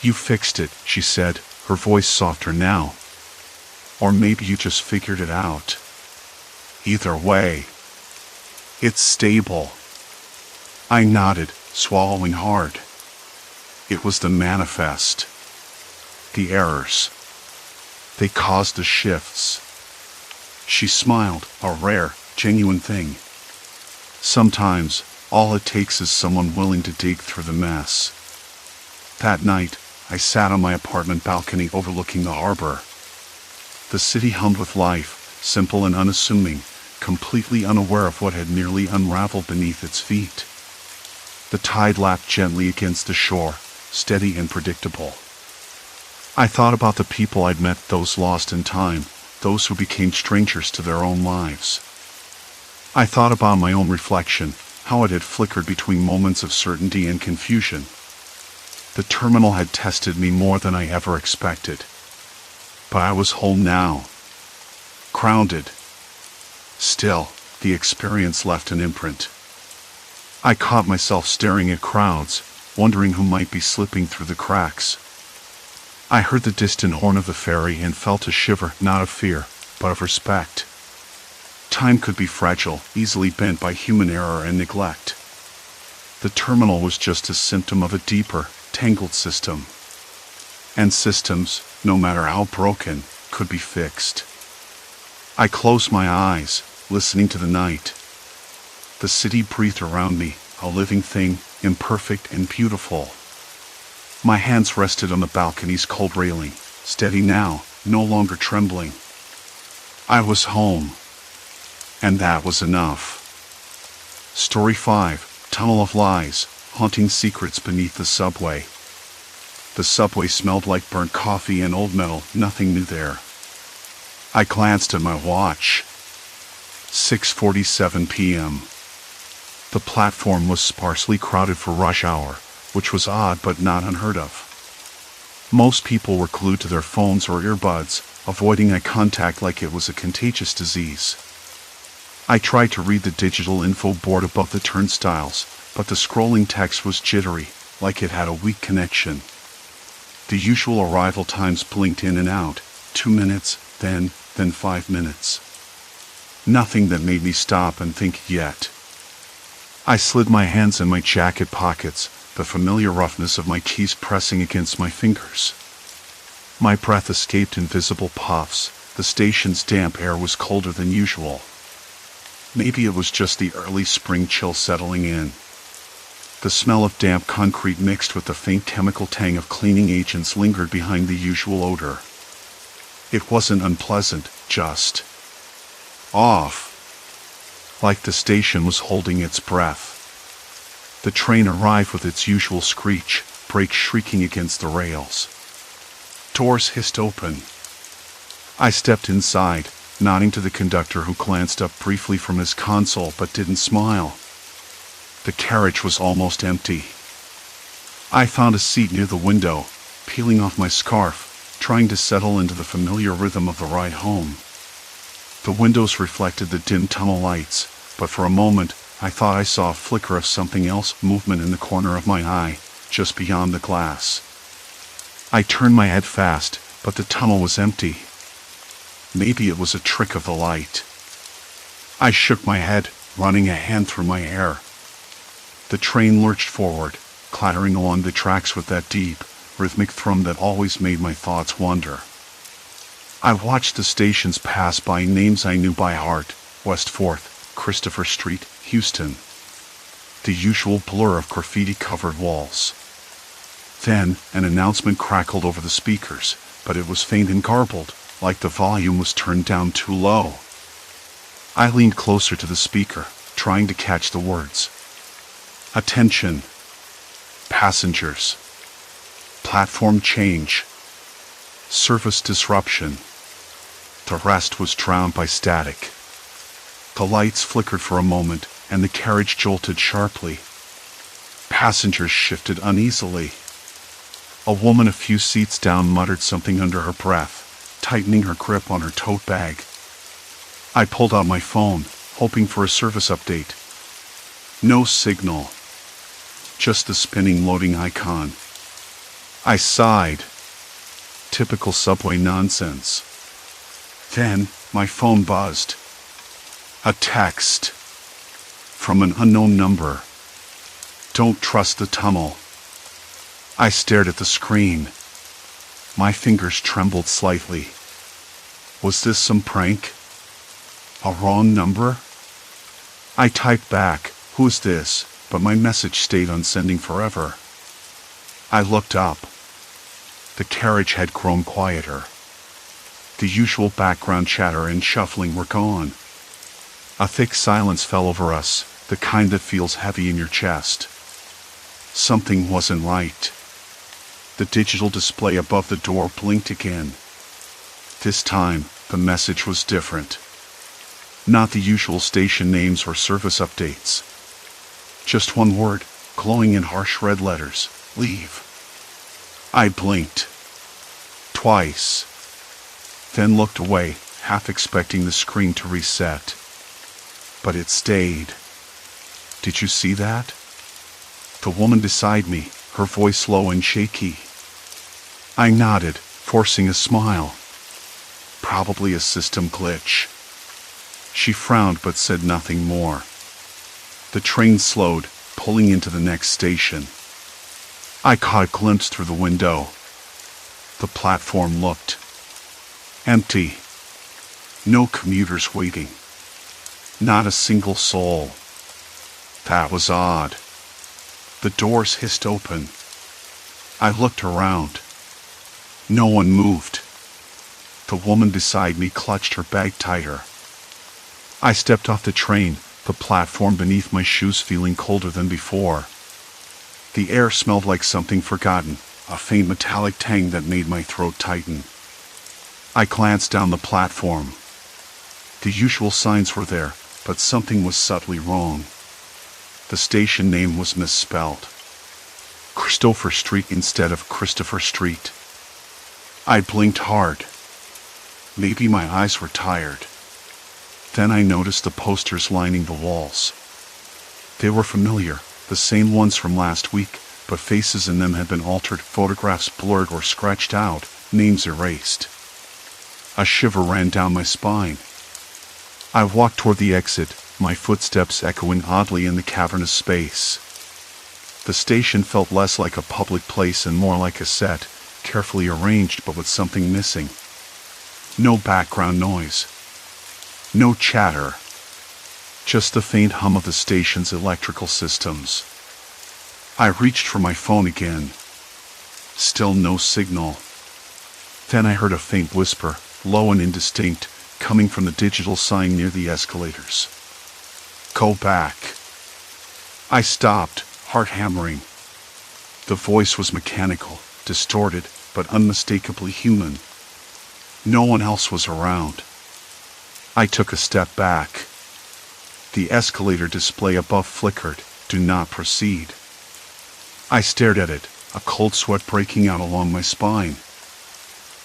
Speaker 1: "You fixed it," she said, her voice softer now. "Or maybe you just figured it out. Either way, it's stable." I nodded, swallowing hard. It was the manifest. The errors. They caused the shifts. She smiled, a rare, genuine thing. Sometimes, all it takes is someone willing to dig through the mess. That night, I sat on my apartment balcony overlooking the harbor. The city hummed with life, simple and unassuming, completely unaware of what had nearly unraveled beneath its feet. The tide lapped gently against the shore, steady and predictable. I thought about the people I'd met, those lost in time, those who became strangers to their own lives. I thought about my own reflection, how it had flickered between moments of certainty and confusion. The terminal had tested me more than I ever expected. But I was whole now. Grounded. Still, the experience left an imprint. I caught myself staring at crowds, wondering who might be slipping through the cracks. I heard the distant horn of the ferry and felt a shiver, not of fear, but of respect. Time could be fragile, easily bent by human error and neglect. The terminal was just a symptom of a deeper, tangled system. And systems, no matter how broken, could be fixed. I closed my eyes, listening to the night. The city breathed around me, a living thing, imperfect and beautiful. My hands rested on the balcony's cold railing, steady now, no longer trembling. I was home. And that was enough. Story 5, Tunnel of Lies, Haunting Secrets Beneath the Subway. The subway smelled like burnt coffee and old metal, nothing new there. I glanced at my watch. 6:47 p.m. The platform was sparsely crowded for rush hour, which was odd but not unheard of. Most people were glued to their phones or earbuds, avoiding eye contact like it was a contagious disease. I tried to read the digital info board above the turnstiles, but the scrolling text was jittery, like it had a weak connection. The usual arrival times blinked in and out, 2 minutes, then 5 minutes. Nothing that made me stop and think yet. I slid my hands in my jacket pockets, the familiar roughness of my keys pressing against my fingers. My breath escaped in visible puffs. The station's damp air was colder than usual. Maybe it was just the early spring chill settling in. The smell of damp concrete mixed with the faint chemical tang of cleaning agents lingered behind the usual odor. It wasn't unpleasant, just off. Like the station was holding its breath. The train arrived with its usual screech, brakes shrieking against the rails. Doors hissed open. I stepped inside, nodding to the conductor who glanced up briefly from his console but didn't smile. The carriage was almost empty. I found a seat near the window, peeling off my scarf, trying to settle into the familiar rhythm of the ride home. The windows reflected the dim tunnel lights, but for a moment I thought I saw a flicker of something else, movement in the corner of my eye, just beyond the glass. I turned my head fast, but the tunnel was empty. Maybe it was a trick of the light. I shook my head, running a hand through my hair. The train lurched forward, clattering along the tracks with that deep, rhythmic thrum that always made my thoughts wander. I watched the stations pass by, names I knew by heart: West 4th, Christopher Street, Houston. The usual blur of graffiti-covered walls. Then, an announcement crackled over the speakers, but it was faint and garbled, like the volume was turned down too low. I leaned closer to the speaker, trying to catch the words. Attention. Passengers. Platform change. Service disruption. The rest was drowned by static. The lights flickered for a moment, and the carriage jolted sharply. Passengers shifted uneasily. A woman a few seats down muttered something under her breath, tightening her grip on her tote bag. I pulled out my phone, hoping for a service update. No signal. Just the spinning loading icon. I sighed. Typical subway nonsense. Then, my phone buzzed. A text. From an unknown number. Don't trust the tunnel. I stared at the screen. My fingers trembled slightly. Was this some prank? A wrong number? I typed back, "Who's this?" but my message stayed on sending forever. I looked up. The carriage had grown quieter. The usual background chatter and shuffling were gone. A thick silence fell over us, the kind that feels heavy in your chest. Something wasn't right. The digital display above the door blinked again. This time, the message was different. Not the usual station names or service updates. Just one word, glowing in harsh red letters: leave. I blinked. Twice. Then looked away, half expecting the screen to reset. But it stayed. Did you see that? The woman beside me, her voice low and shaky. I nodded, forcing a smile. Probably a system glitch. She frowned but said nothing more. The train slowed, pulling into the next station. I caught a glimpse through the window. The platform looked empty. No commuters waiting. Not a single soul. That was odd. The doors hissed open. I looked around. No one moved. The woman beside me clutched her bag tighter. I stepped off the train, the platform beneath my shoes feeling colder than before. The air smelled like something forgotten, a faint metallic tang that made my throat tighten. I glanced down the platform. The usual signs were there, but something was subtly wrong. The station name was misspelled. Christopher Street instead of Christopher Street. I blinked hard. Maybe my eyes were tired. Then I noticed the posters lining the walls. They were familiar, the same ones from last week, but faces in them had been altered, photographs blurred or scratched out, names erased. A shiver ran down my spine. I walked toward the exit, my footsteps echoing oddly in the cavernous space. The station felt less like a public place and more like a set, carefully arranged but with something missing. No background noise. No chatter. Just the faint hum of the station's electrical systems. I reached for my phone again. Still no signal. Then I heard a faint whisper, low and indistinct, coming from the digital sign near the escalators. Go back. I stopped, heart hammering. The voice was mechanical, distorted, but unmistakably human. No one else was around. I took a step back. The escalator display above flickered, "Do not proceed." I stared at it, a cold sweat breaking out along my spine.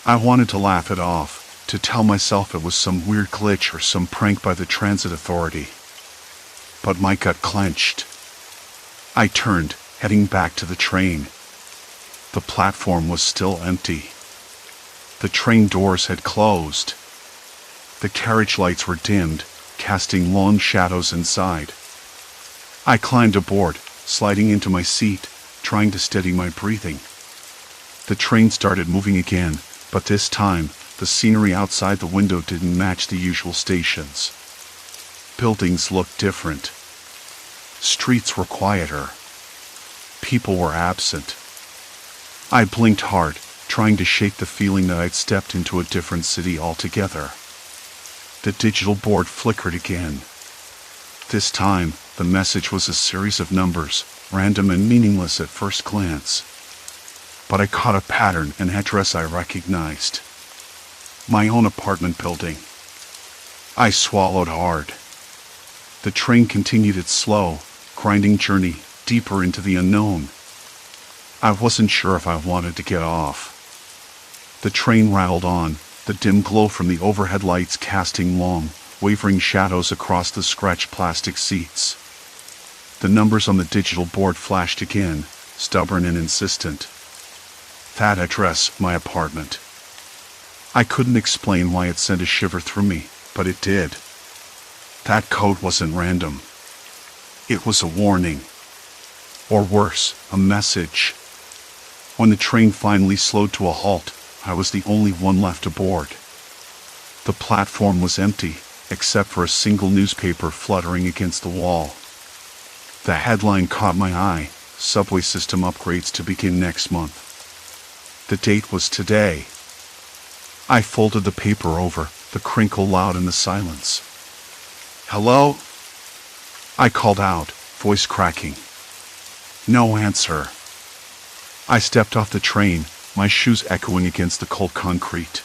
Speaker 1: I wanted to laugh it off, to tell myself it was some weird glitch or some prank by the transit authority. But my gut clenched. I turned, heading back to the train. The platform was still empty. The train doors had closed. The carriage lights were dimmed, casting long shadows inside. I climbed aboard, sliding into my seat, trying to steady my breathing. The train started moving again, but this time, the scenery outside the window didn't match the usual stations. Buildings looked different. Streets were quieter. People were absent. I blinked hard, trying to shake the feeling that I'd stepped into a different city altogether. The digital board flickered again. This time, the message was a series of numbers, random and meaningless at first glance. But I caught a pattern, an address I recognized. My own apartment building. I swallowed hard. The train continued its slow, grinding journey deeper into the unknown. I wasn't sure if I wanted to get off. The train rattled on, the dim glow from the overhead lights casting long, wavering shadows across the scratched plastic seats. The numbers on the digital board flashed again, stubborn and insistent. That address, my apartment. I couldn't explain why it sent a shiver through me, but it did. That code wasn't random. It was a warning. Or worse, a message. When the train finally slowed to a halt, I was the only one left aboard. The platform was empty, except for a single newspaper fluttering against the wall. The headline caught my eye, "Subway system upgrades to begin next month." The date was today. I folded the paper over, the crinkle loud in the silence. "Hello?" I called out, voice cracking. No answer. I stepped off the train, my shoes echoing against the cold concrete.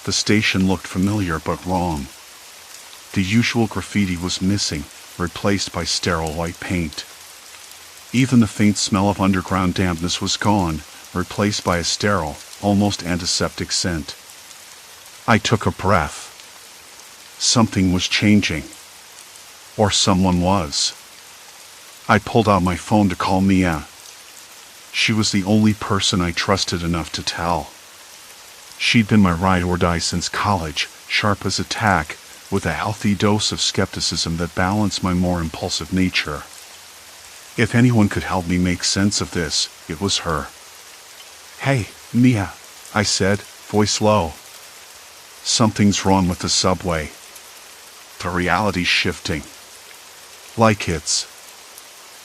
Speaker 1: The station looked familiar but wrong. The usual graffiti was missing, replaced by sterile white paint. Even the faint smell of underground dampness was gone, replaced by a sterile, almost antiseptic scent. I took a breath. Something was changing. Or someone was. I pulled out my phone to call Mia. She was the only person I trusted enough to tell. She'd been my ride or die since college, sharp as a tack, with a healthy dose of skepticism that balanced my more impulsive nature. If anyone could help me make sense of this, it was her. "Hey, Mia," I said, voice low. "Something's wrong with the subway. The reality's shifting. Like it's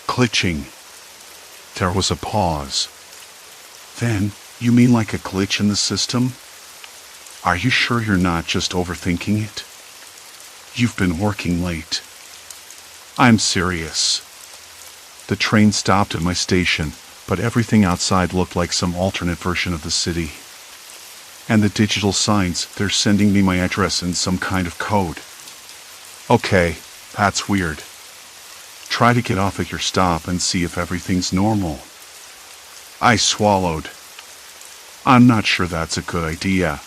Speaker 1: glitching." There was a pause. "Then, you mean like a glitch in the system? Are you sure you're not just overthinking it? You've been working late." "I'm serious." The train stopped at my station, but everything outside looked like some alternate version of the city. And the digital signs, they're sending me my address in some kind of code. Okay, that's weird. Try to get off at your stop and see if everything's normal. I swallowed. I'm not sure that's a good idea.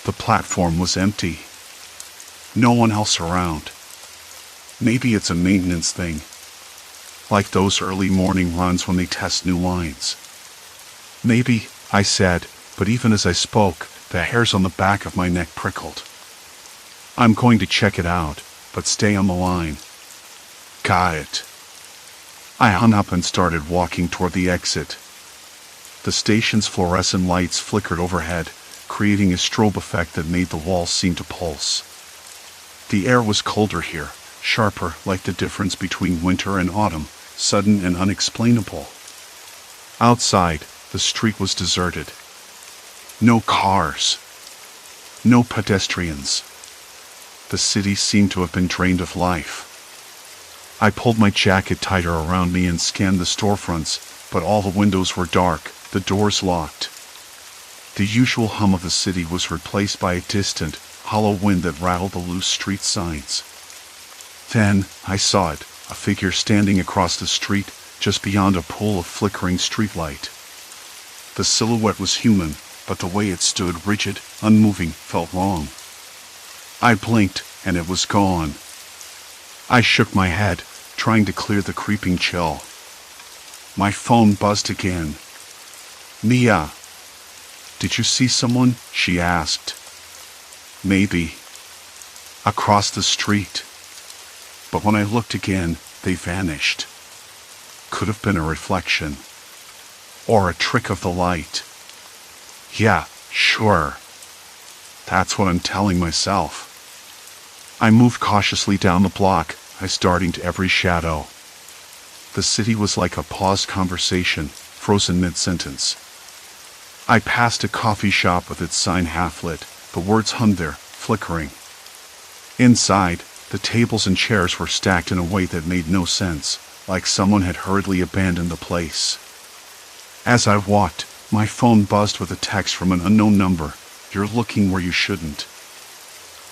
Speaker 1: The platform was empty. No one else around. Maybe it's a maintenance thing. Like those early morning runs when they test new lines. Maybe, I said, but even as I spoke, the hairs on the back of my neck prickled. I'm going to check it out, but stay on the line. Got it. I hung up and started walking toward the exit. The station's fluorescent lights flickered overhead, creating a strobe effect that made the walls seem to pulse. The air was colder here, sharper, like the difference between winter and autumn, sudden and unexplainable. Outside, the street was deserted. No cars. No pedestrians. The city seemed to have been drained of life. I pulled my jacket tighter around me and scanned the storefronts, but all the windows were dark, the doors locked. The usual hum of the city was replaced by a distant, hollow wind that rattled the loose street signs. Then, I saw it, a figure standing across the street, just beyond a pool of flickering streetlight. The silhouette was human, but the way it stood, rigid, unmoving, felt wrong. I blinked, and it was gone. I shook my head, trying to clear the creeping chill. My phone buzzed again. Mia. Did you see someone? She asked. Maybe. Across the street. But when I looked again, they vanished. Could have been a reflection. Or a trick of the light. Yeah, sure. That's what I'm telling myself. I moved cautiously down the block, eyes darting to every shadow. The city was like a paused conversation, frozen mid-sentence. I passed a coffee shop with its sign half-lit, the words hung there, flickering. Inside, the tables and chairs were stacked in a way that made no sense, like someone had hurriedly abandoned the place. As I walked, my phone buzzed with a text from an unknown number. You're looking where you shouldn't.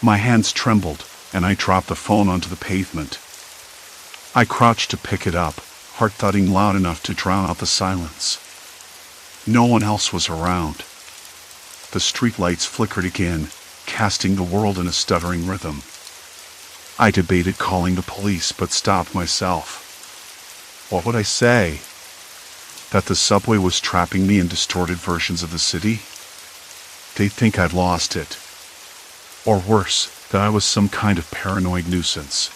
Speaker 1: My hands trembled, and I dropped the phone onto the pavement. I crouched to pick it up, heart thudding loud enough to drown out the silence. No one else was around. The streetlights flickered again, casting the world in a stuttering rhythm. I debated calling the police, but stopped myself. What would I say? That the subway was trapping me in distorted versions of the city? They'd think I'd lost it. Or worse, that I was some kind of paranoid nuisance.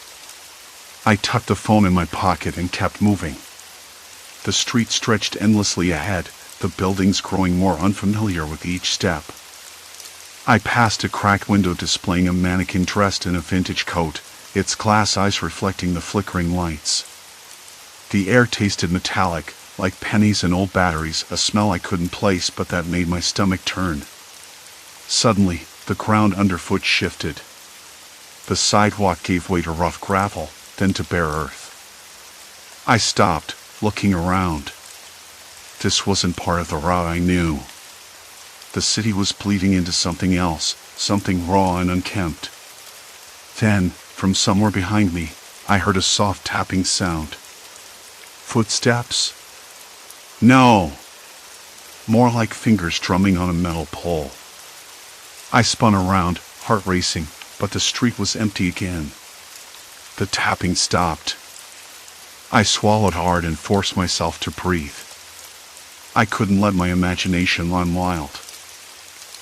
Speaker 1: I tucked the phone in my pocket and kept moving. The street stretched endlessly ahead, the buildings growing more unfamiliar with each step. I passed a cracked window displaying a mannequin dressed in a vintage coat, its glass eyes reflecting the flickering lights. The air tasted metallic, like pennies and old batteries, a smell I couldn't place but that made my stomach turn. Suddenly, the ground underfoot shifted. The sidewalk gave way to rough gravel, then to bare earth. I stopped, looking around. This wasn't part of the route I knew. The city was bleeding into something else, something raw and unkempt. Then, from somewhere behind me, I heard a soft tapping sound. Footsteps? No! More like fingers drumming on a metal pole. I spun around, heart racing, but the street was empty again. The tapping stopped. I swallowed hard and forced myself to breathe. I couldn't let my imagination run wild.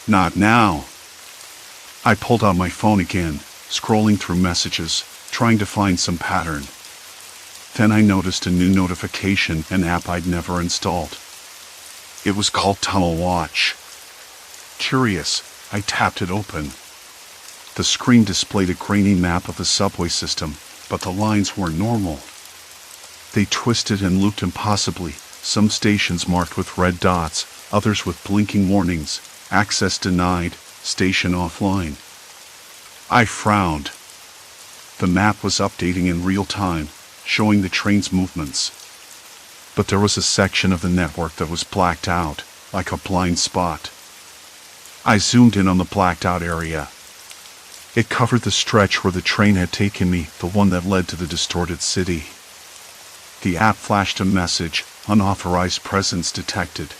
Speaker 1: Not now. I pulled out my phone again, scrolling through messages, trying to find some pattern. Then I noticed a new notification, an app I'd never installed. It was called Tunnel Watch. Curious, I tapped it open. The screen displayed a grainy map of the subway system, but the lines weren't normal. They twisted and looped impossibly, some stations marked with red dots, others with blinking warnings, access denied, station offline. I frowned. The map was updating in real time, showing the train's movements. But there was a section of the network that was blacked out, like a blind spot. I zoomed in on the blacked out area. It covered the stretch where the train had taken me, the one that led to the distorted city. The app flashed a message, unauthorized presence detected.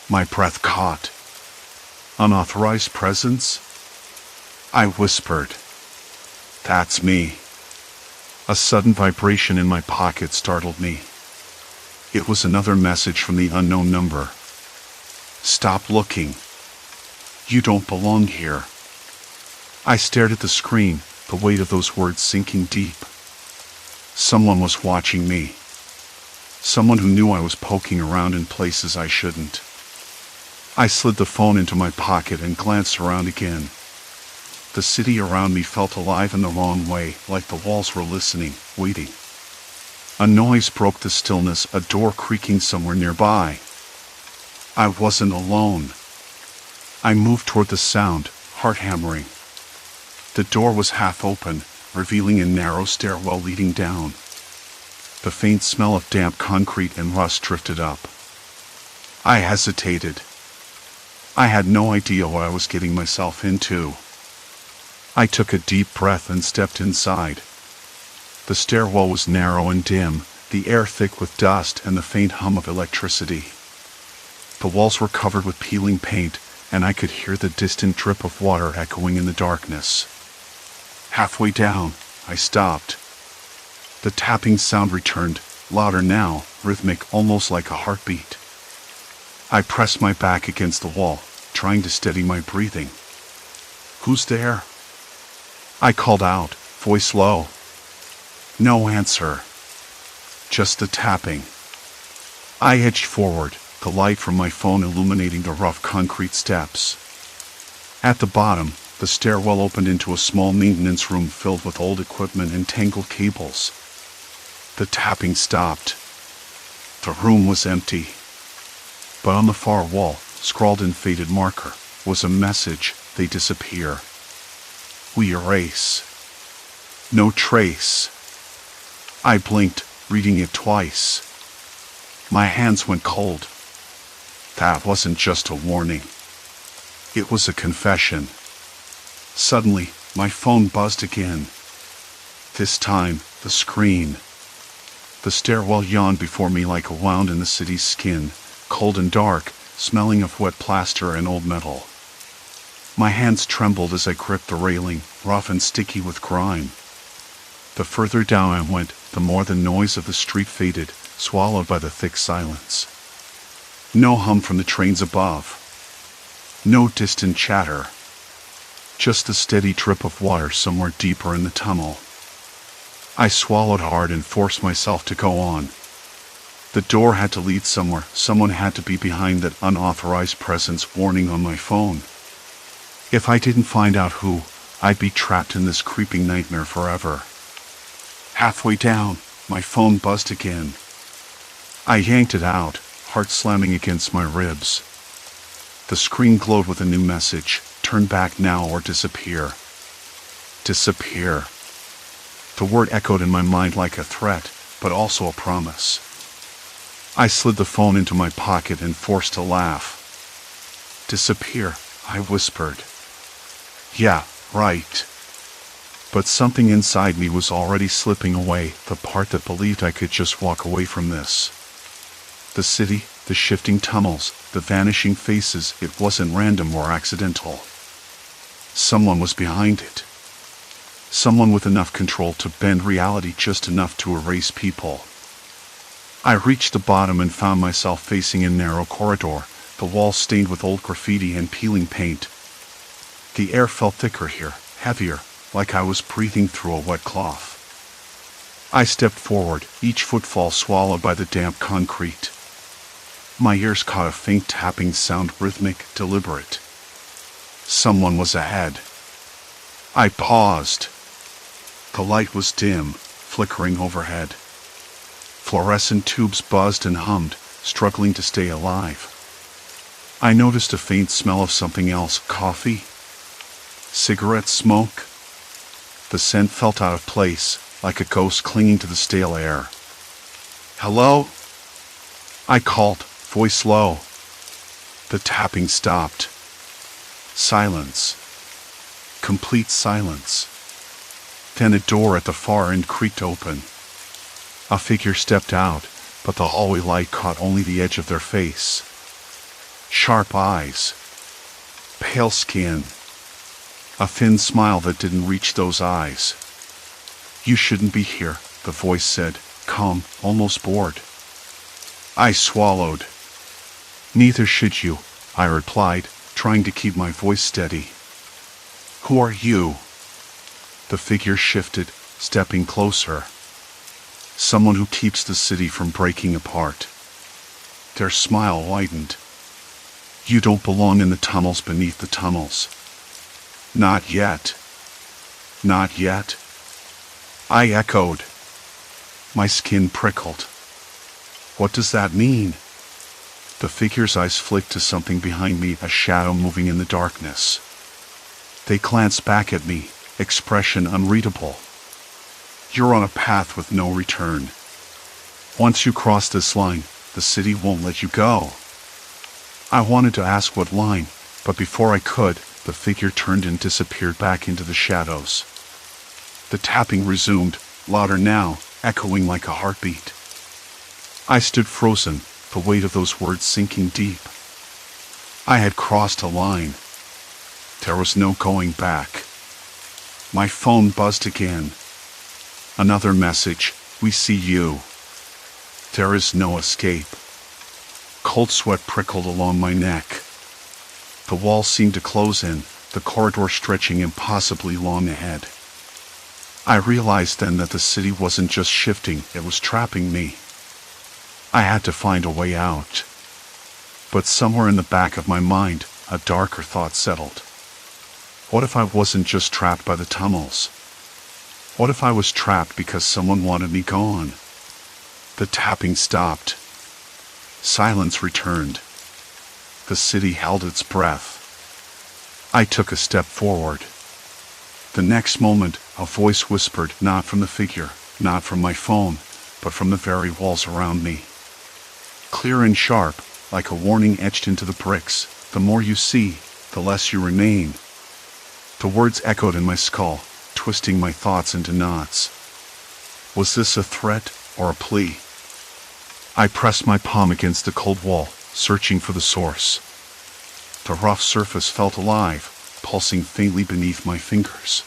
Speaker 1: My breath caught. Unauthorized presence? I whispered. That's me. A sudden vibration in my pocket startled me. It was another message from the unknown number. Stop looking. You don't belong here. I stared at the screen, the weight of those words sinking deep. Someone was watching me. Someone who knew I was poking around in places I shouldn't. I slid the phone into my pocket and glanced around again. The city around me felt alive in the wrong way, like the walls were listening, waiting. A noise broke the stillness, a door creaking somewhere nearby. I wasn't alone. I moved toward the sound, heart hammering. The door was half open, revealing a narrow stairwell leading down. The faint smell of damp concrete and rust drifted up. I hesitated. I had no idea what I was getting myself into. I took a deep breath and stepped inside. The stairwell was narrow and dim, the air thick with dust and the faint hum of electricity. The walls were covered with peeling paint, and I could hear the distant drip of water echoing in the darkness. Halfway down, I stopped. The tapping sound returned, louder now, rhythmic, almost like a heartbeat. I pressed my back against the wall, trying to steady my breathing. Who's there? I called out, voice low. No answer. Just the tapping. I edged forward, the light from my phone illuminating the rough concrete steps. At the bottom, the stairwell opened into a small maintenance room filled with old equipment and tangled cables. The tapping stopped. The room was empty. But on the far wall, scrawled in faded marker, was a message: they disappear. We erase. No trace. I blinked, reading it twice. My hands went cold. That wasn't just a warning. It was a confession. Suddenly, my phone buzzed again. This time, the screen. The stairwell yawned before me like a wound in the city's skin, cold and dark, smelling of wet plaster and old metal. My hands trembled as I gripped the railing, rough and sticky with grime. The further down I went, the more the noise of the street faded, swallowed by the thick silence. No hum from the trains above. No distant chatter. Just the steady drip of water somewhere deeper in the tunnel. I swallowed hard and forced myself to go on. The door had to lead somewhere. Someone had to be behind that unauthorized presence warning on my phone. If I didn't find out who, I'd be trapped in this creeping nightmare forever. Halfway down, my phone buzzed again. I yanked it out, heart slamming against my ribs. The screen glowed with a new message: turn back now or disappear. Disappear. The word echoed in my mind like a threat, but also a promise. I slid the phone into my pocket and forced a laugh. Disappear, I whispered. Yeah, right. But something inside me was already slipping away, the part that believed I could just walk away from this. The city, the shifting tunnels, the vanishing faces, it wasn't random or accidental. Someone was behind it. Someone with enough control to bend reality just enough to erase people. I reached the bottom and found myself facing a narrow corridor, the walls stained with old graffiti and peeling paint. The air felt thicker here, heavier, like I was breathing through a wet cloth. I stepped forward, each footfall swallowed by the damp concrete. My ears caught a faint tapping sound, rhythmic, deliberate. Someone was ahead. I paused. The light was dim, flickering overhead. Fluorescent tubes buzzed and hummed, struggling to stay alive. I noticed a faint smell of something else: coffee? Cigarette smoke? The scent felt out of place, like a ghost clinging to the stale air. Hello? I called, voice low. The tapping stopped. Silence. Complete silence. Then a door at the far end creaked open. A figure stepped out, but the hallway light caught only the edge of their face. Sharp eyes. Pale skin. A thin smile that didn't reach those eyes. You shouldn't be here, the voice said, calm, almost bored. I swallowed. Neither should you, I replied, trying to keep my voice steady. Who are you? The figure shifted, stepping closer. Someone who keeps the city from breaking apart. Their smile widened. You don't belong in the tunnels beneath the tunnels. Not yet. Not yet. I echoed. My skin prickled. What does that mean? The figure's eyes flicked to something behind me, a shadow moving in the darkness. They glanced back at me, expression unreadable. You're on a path with no return. Once you cross this line, the city won't let you go. I wanted to ask what line, but before I could, the figure turned and disappeared back into the shadows. The tapping resumed, louder now, echoing like a heartbeat. I stood frozen, the weight of those words sinking deep. I had crossed a line. There was no going back. My phone buzzed again. Another message, we see you. There is no escape. Cold sweat prickled along my neck. The wall seemed to close in, the corridor stretching impossibly long ahead. I realized then that the city wasn't just shifting, it was trapping me. I had to find a way out. But somewhere in the back of my mind, a darker thought settled. What if I wasn't just trapped by the tunnels? What if I was trapped because someone wanted me gone? The tapping stopped. Silence returned. The city held its breath. I took a step forward. The next moment, a voice whispered, not from the figure, not from my phone, but from the very walls around me. Clear and sharp, like a warning etched into the bricks, the more you see, the less you remain. The words echoed in my skull, twisting my thoughts into knots. Was this a threat or a plea? I pressed my palm against the cold wall, searching for the source. The rough surface felt alive, pulsing faintly beneath my fingers.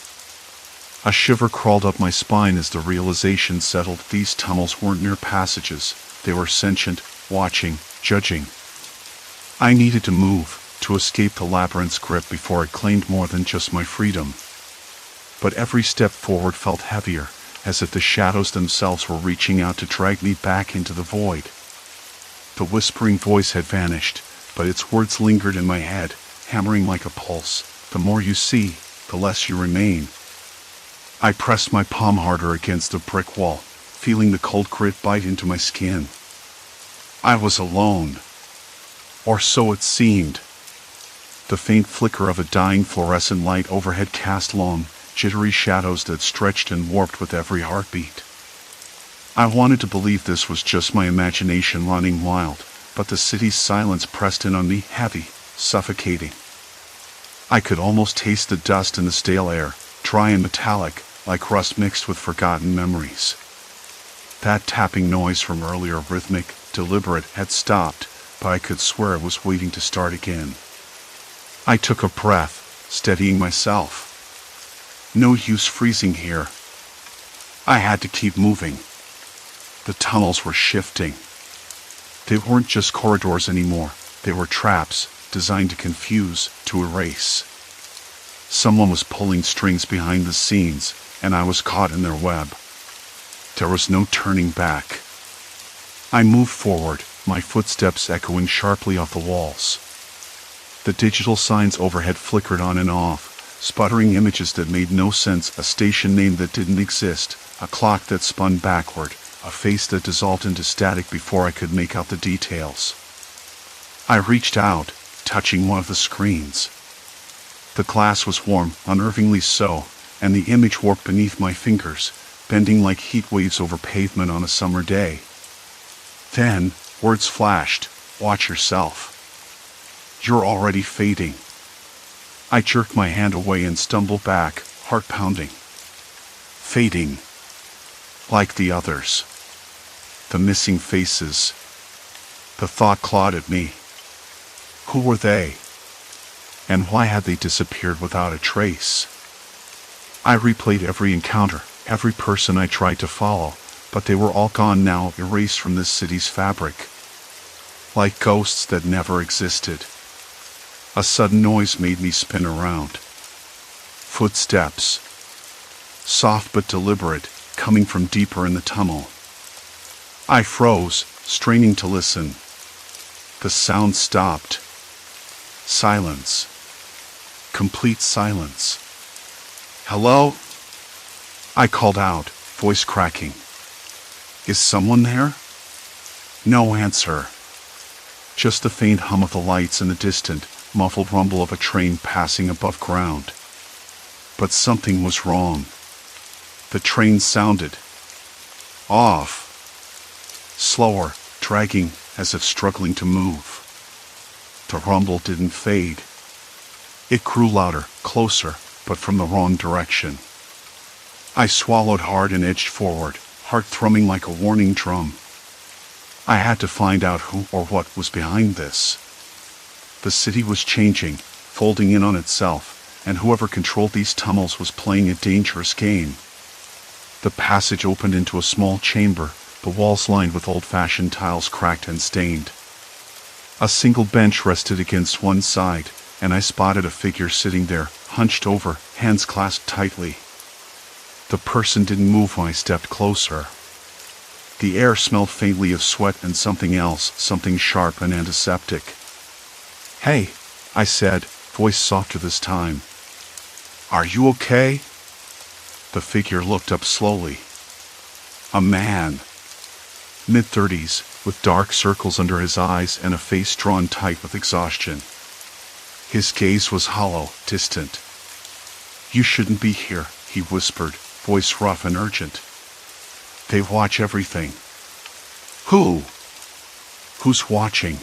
Speaker 1: A shiver crawled up my spine as the realization settled. These tunnels weren't mere passages, they were sentient, watching, judging. I needed to move, to escape the labyrinth's grip before it claimed more than just my freedom. But every step forward felt heavier, as if the shadows themselves were reaching out to drag me back into the void. The whispering voice had vanished, but its words lingered in my head, hammering like a pulse. The more you see, the less you remain. I pressed my palm harder against the brick wall, feeling the cold grit bite into my skin. I was alone. Or so it seemed. The faint flicker of a dying fluorescent light overhead cast long, jittery shadows that stretched and warped with every heartbeat. I wanted to believe this was just my imagination running wild, but the city's silence pressed in on me, heavy, suffocating. I could almost taste the dust in the stale air, dry and metallic, like rust mixed with forgotten memories. That tapping noise from earlier, rhythmic, deliberate, had stopped, but I could swear it was waiting to start again. I took a breath, steadying myself. No use freezing here. I had to keep moving. The tunnels were shifting. They weren't just corridors anymore. They were traps, designed to confuse, to erase. Someone was pulling strings behind the scenes, and I was caught in their web. There was no turning back. I moved forward, my footsteps echoing sharply off the walls. The digital signs overhead flickered on and off, sputtering images that made no sense, a station name that didn't exist, a clock that spun backward, a face that dissolved into static before I could make out the details. I reached out, touching one of the screens. The glass was warm, unnervingly so, and the image warped beneath my fingers, bending like heat waves over pavement on a summer day. Then, words flashed, "Watch yourself. You're already fading." I jerked my hand away and stumbled back, heart pounding. Fading. Like the others. The missing faces. The thought clawed at me. Who were they? And why had they disappeared without a trace? I replayed every encounter, every person I tried to follow, but they were all gone now, erased from this city's fabric. Like ghosts that never existed. A sudden noise made me spin around. Footsteps. Soft but deliberate, coming from deeper in the tunnel. I froze, straining to listen. The sound stopped. Silence. Complete silence. "Hello?" I called out, voice cracking. "Is someone there?" No answer. Just the faint hum of the lights and the distant, muffled rumble of a train passing above ground. But something was wrong. The train sounded off. Slower, dragging, as if struggling to move. The rumble didn't fade. It grew louder, closer, but from the wrong direction. I swallowed hard and edged forward, heart thrumming like a warning drum. I had to find out who or what was behind this. The city was changing, folding in on itself, and whoever controlled these tunnels was playing a dangerous game. The passage opened into a small chamber, the walls lined with old-fashioned tiles cracked and stained. A single bench rested against one side, and I spotted a figure sitting there, hunched over, hands clasped tightly. The person didn't move when I stepped closer. The air smelled faintly of sweat and something else, something sharp and antiseptic. "Hey," I said, voice softer this time. "Are you okay?" The figure looked up slowly. A man. Mid-30s, with dark circles under his eyes and a face drawn tight with exhaustion. His gaze was hollow, distant. "You shouldn't be here," he whispered, voice rough and urgent. "They watch everything." "Who?" "Who's watching?"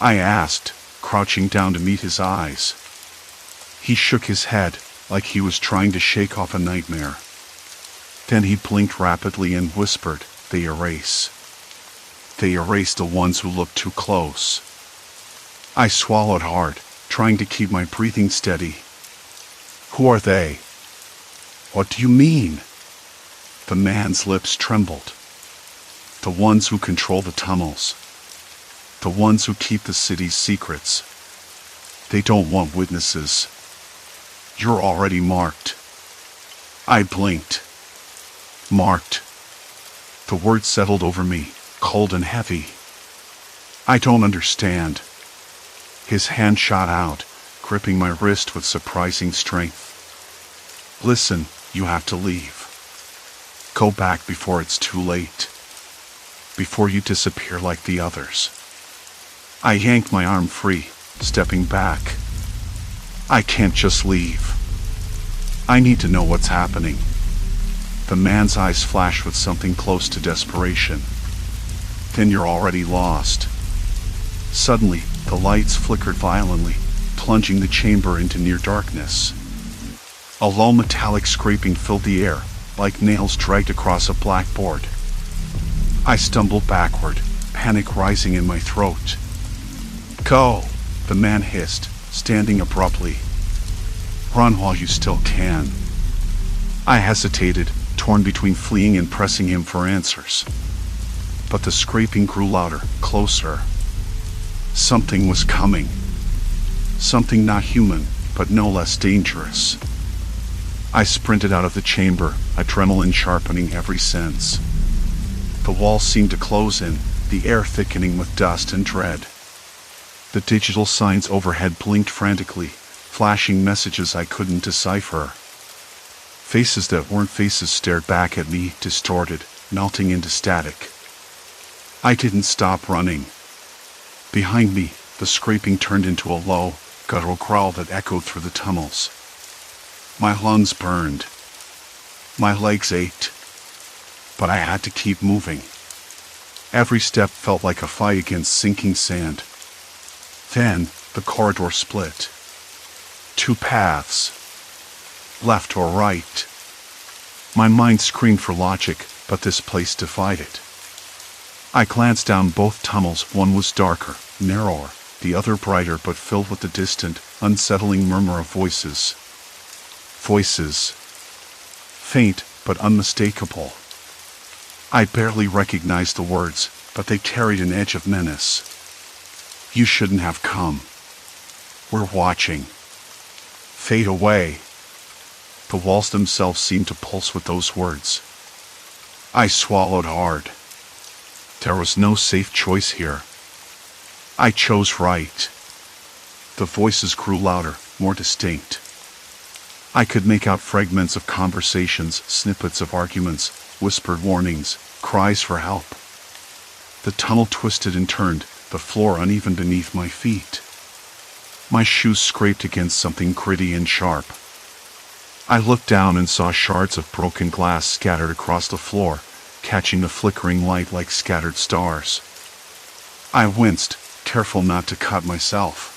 Speaker 1: I asked, crouching down to meet his eyes. He shook his head, like he was trying to shake off a nightmare. Then he blinked rapidly and whispered, "They erase. They erase the ones who look too close." I swallowed hard, trying to keep my breathing steady. "Who are they?" "What do you mean?" The man's lips trembled. "The ones who control the tunnels. The ones who keep the city's secrets. They don't want witnesses. You're already marked." I blinked. Marked. The word settled over me, cold and heavy. "I don't understand." His hand shot out, gripping my wrist with surprising strength. "Listen, you have to leave. Go back before it's too late. Before you disappear like the others." I yanked my arm free, stepping back. "I can't just leave. I need to know what's happening." The man's eyes flashed with something close to desperation. "Then you're already lost." Suddenly, the lights flickered violently, plunging the chamber into near darkness. A low metallic scraping filled the air, like nails dragged across a blackboard. I stumbled backward, panic rising in my throat. "Go!" the man hissed, standing abruptly. "Run while you still can." I hesitated, torn between fleeing and pressing him for answers. But the scraping grew louder, closer. Something was coming. Something not human, but no less dangerous. I sprinted out of the chamber, adrenaline sharpening every sense. The walls seemed to close in, the air thickening with dust and dread. The digital signs overhead blinked frantically, flashing messages I couldn't decipher. Faces that weren't faces stared back at me, distorted, melting into static. I didn't stop running. Behind me, the scraping turned into a low, guttural growl that echoed through the tunnels. My lungs burned. My legs ached. But I had to keep moving. Every step felt like a fight against sinking sand. Then, the corridor split. Two paths. Left or right. My mind screamed for logic, but this place defied it. I glanced down both tunnels. One was darker, narrower, the other brighter but filled with the distant, unsettling murmur of voices. Voices. Faint, but unmistakable. I barely recognized the words, but they carried an edge of menace. You shouldn't have come. We're watching. Fade away. The walls themselves seemed to pulse with those words. I swallowed hard. There was no safe choice here. I chose right. The voices grew louder, more distinct. I could make out fragments of conversations, snippets of arguments, whispered warnings, cries for help. The tunnel twisted and turned, the floor uneven beneath my feet. My shoes scraped against something gritty and sharp. I looked down and saw shards of broken glass scattered across the floor, catching the flickering light like scattered stars. I winced, careful not to cut myself.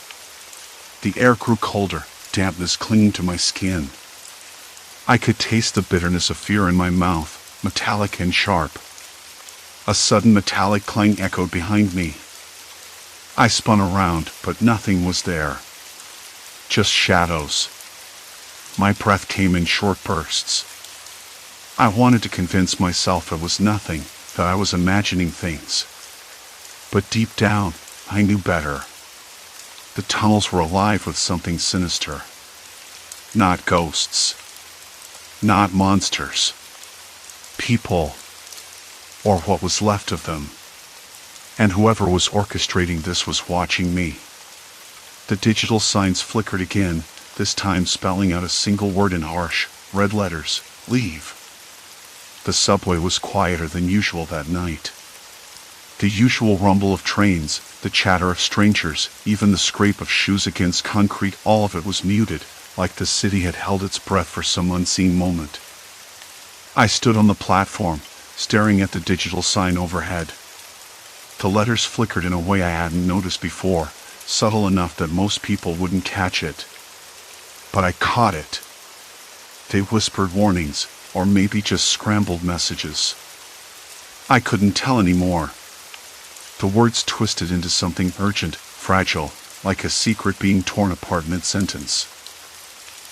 Speaker 1: The air grew colder, dampness clinging to my skin. I could taste the bitterness of fear in my mouth, metallic and sharp. A sudden metallic clang echoed behind me. I spun around, but nothing was there. Just shadows. My breath came in short bursts. I wanted to convince myself it was nothing, that I was imagining things. But deep down, I knew better. The tunnels were alive with something sinister. Not ghosts. Not monsters. People. Or what was left of them. And whoever was orchestrating this was watching me. The digital signs flickered again, this time spelling out a single word in harsh, red letters: leave. The subway was quieter than usual that night. The usual rumble of trains, the chatter of strangers, even the scrape of shoes against concrete, all of it was muted, like the city had held its breath for some unseen moment. I stood on the platform, staring at the digital sign overhead. The letters flickered in a way I hadn't noticed before, subtle enough that most people wouldn't catch it. But I caught it. They whispered warnings, or maybe just scrambled messages. I couldn't tell anymore. The words twisted into something urgent, fragile, like a secret being torn apart mid-sentence.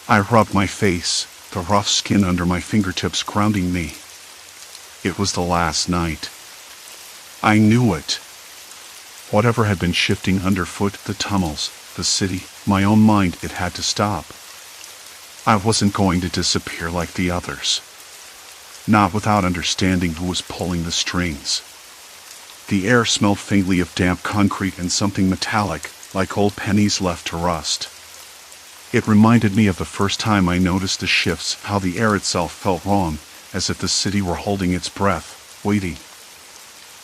Speaker 1: I rubbed my face, the rough skin under my fingertips grounding me. It was the last night. I knew it. Whatever had been shifting underfoot, the tunnels, the city, my own mind, it had to stop. I wasn't going to disappear like the others. Not without understanding who was pulling the strings. The air smelled faintly of damp concrete and something metallic, like old pennies left to rust. It reminded me of the first time I noticed the shifts, how the air itself felt wrong, as if the city were holding its breath, waiting.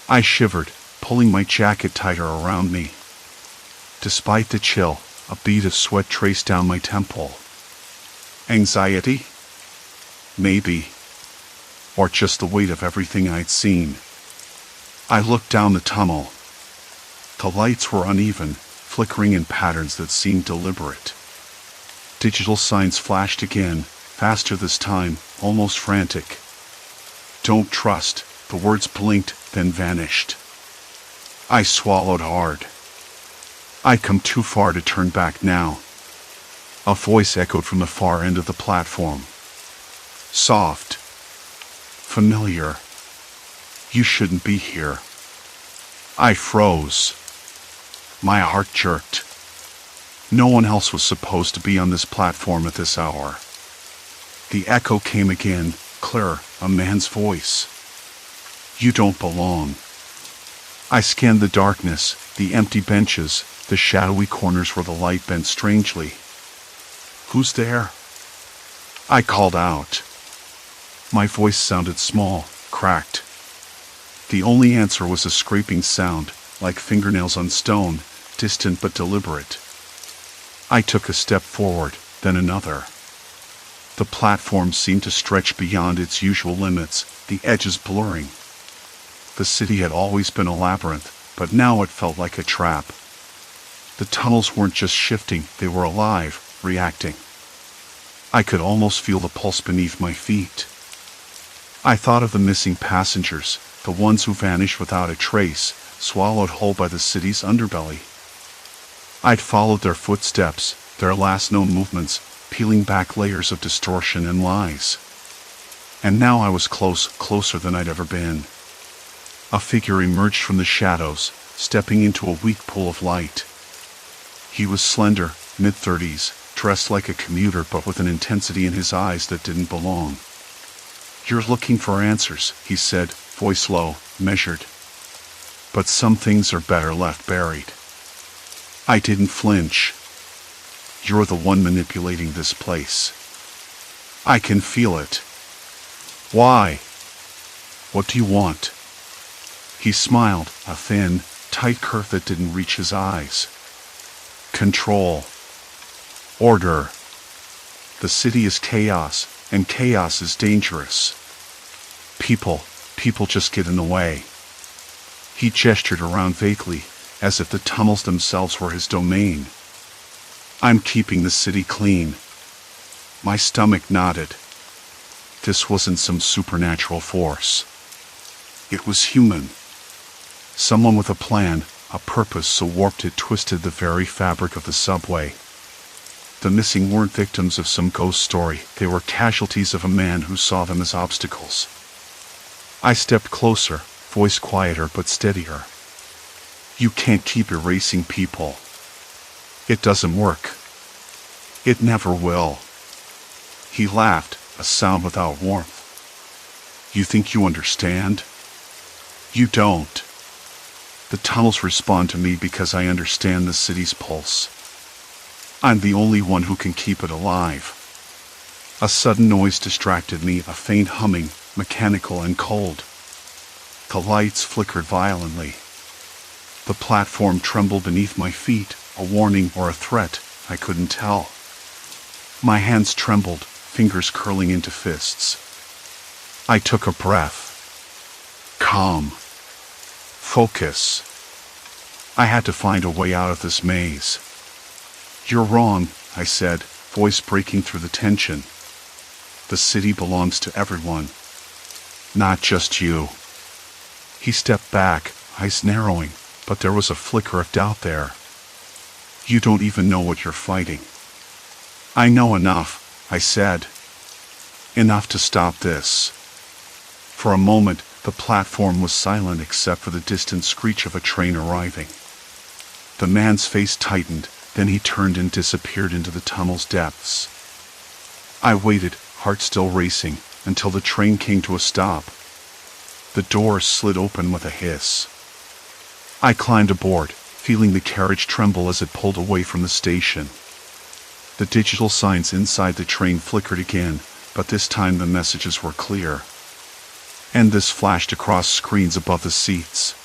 Speaker 1: I shivered, pulling my jacket tighter around me. Despite the chill, a bead of sweat traced down my temple. Anxiety? Maybe. Or just the weight of everything I'd seen. I looked down the tunnel. The lights were uneven, flickering in patterns that seemed deliberate. Digital signs flashed again, faster this time, almost frantic. Don't trust, the words blinked, then vanished. I swallowed hard. I'd come too far to turn back now. A voice echoed from the far end of the platform. Soft. Familiar. You shouldn't be here. I froze. My heart jerked. No one else was supposed to be on this platform at this hour. The echo came again, clearer, a man's voice. You don't belong. I scanned the darkness, the empty benches, the shadowy corners where the light bent strangely. Who's there? I called out. My voice sounded small, cracked. The only answer was a scraping sound, like fingernails on stone, distant but deliberate. I took a step forward, then another. The platform seemed to stretch beyond its usual limits, the edges blurring. The city had always been a labyrinth, but now it felt like a trap. The tunnels weren't just shifting, they were alive, reacting. I could almost feel the pulse beneath my feet. I thought of the missing passengers, the ones who vanished without a trace, swallowed whole by the city's underbelly. I'd followed their footsteps, their last known movements, peeling back layers of distortion and lies. And now I was closer than I'd ever been. A figure emerged from the shadows, stepping into a weak pool of light. He was slender, mid-30s, dressed like a commuter but with an intensity in his eyes that didn't belong. "You're looking for answers," he said, voice low, measured. "But some things are better left buried." I didn't flinch. "You're the one manipulating this place. I can feel it." "Why? What do you want?" He smiled, a thin, tight curve that didn't reach his eyes. "Control. Order. The city is chaos, and chaos is dangerous. People just get in the way." He gestured around vaguely, as if the tunnels themselves were his domain. "I'm keeping the city clean." My stomach nodded. This wasn't some supernatural force. It was human. Someone with a plan, a purpose so warped it twisted the very fabric of the subway. The missing weren't victims of some ghost story, they were casualties of a man who saw them as obstacles. I stepped closer, voice quieter but steadier. "You can't keep erasing people. It doesn't work. It never will." He laughed, a sound without warmth. "You think you understand? You don't. The tunnels respond to me because I understand the city's pulse. I'm the only one who can keep it alive." A sudden noise distracted me, a faint humming, mechanical and cold. The lights flickered violently. The platform trembled beneath my feet, a warning or a threat, I couldn't tell. My hands trembled, fingers curling into fists. I took a breath. Calm. Focus. I had to find a way out of this maze. "You're wrong," I said, voice breaking through the tension. "The city belongs to everyone. Not just you." He stepped back, eyes narrowing, but there was a flicker of doubt there. "You don't even know what you're fighting." "I know enough," I said. "Enough to stop this." For a moment, the platform was silent except for the distant screech of a train arriving. The man's face tightened, then he turned and disappeared into the tunnel's depths. I waited, heart still racing, until the train came to a stop. The doors slid open with a hiss. I climbed aboard, feeling the carriage tremble as it pulled away from the station. The digital signs inside the train flickered again, but this time the messages were clear. And this flashed across screens above the seats.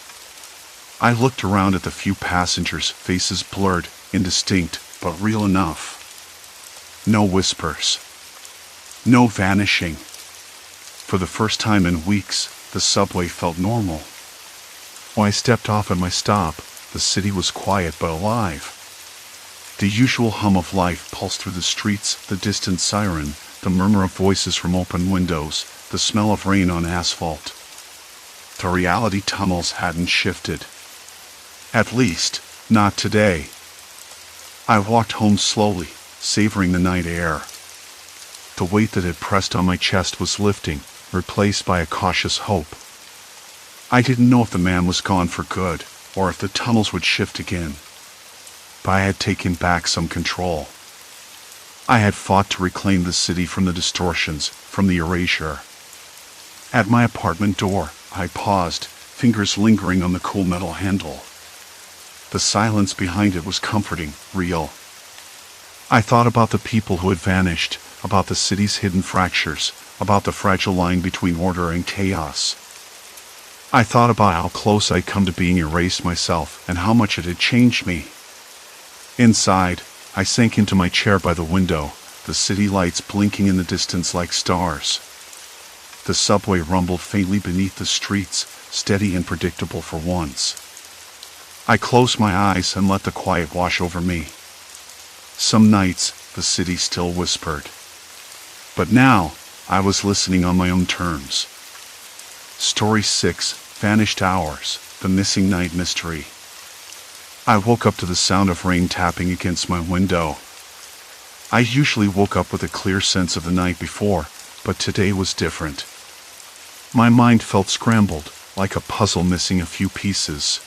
Speaker 1: I looked around at the few passengers, faces blurred, indistinct, but real enough. No whispers. No vanishing. For the first time in weeks, the subway felt normal. When I stepped off at my stop, the city was quiet but alive. The usual hum of life pulsed through the streets, the distant siren, the murmur of voices from open windows, the smell of rain on asphalt. The reality tunnels hadn't shifted. At least, not today. I walked home slowly, savoring the night air. The weight that had pressed on my chest was lifting, replaced by a cautious hope. I didn't know if the man was gone for good, or if the tunnels would shift again. But I had taken back some control. I had fought to reclaim the city from the distortions, from the erasure. At my apartment door, I paused, fingers lingering on the cool metal handle. The silence behind it was comforting, real. I thought about the people who had vanished, about the city's hidden fractures, about the fragile line between order and chaos. I thought about how close I'd come to being erased myself and how much it had changed me. Inside, I sank into my chair by the window, the city lights blinking in the distance like stars. The subway rumbled faintly beneath the streets, steady and predictable for once. I closed my eyes and let the quiet wash over me. Some nights, the city still whispered. But now, I was listening on my own terms. Story 6, Vanished Hours, The Missing Night Mystery. I woke up to the sound of rain tapping against my window. I usually woke up with a clear sense of the night before, but today was different. My mind felt scrambled, like a puzzle missing a few pieces.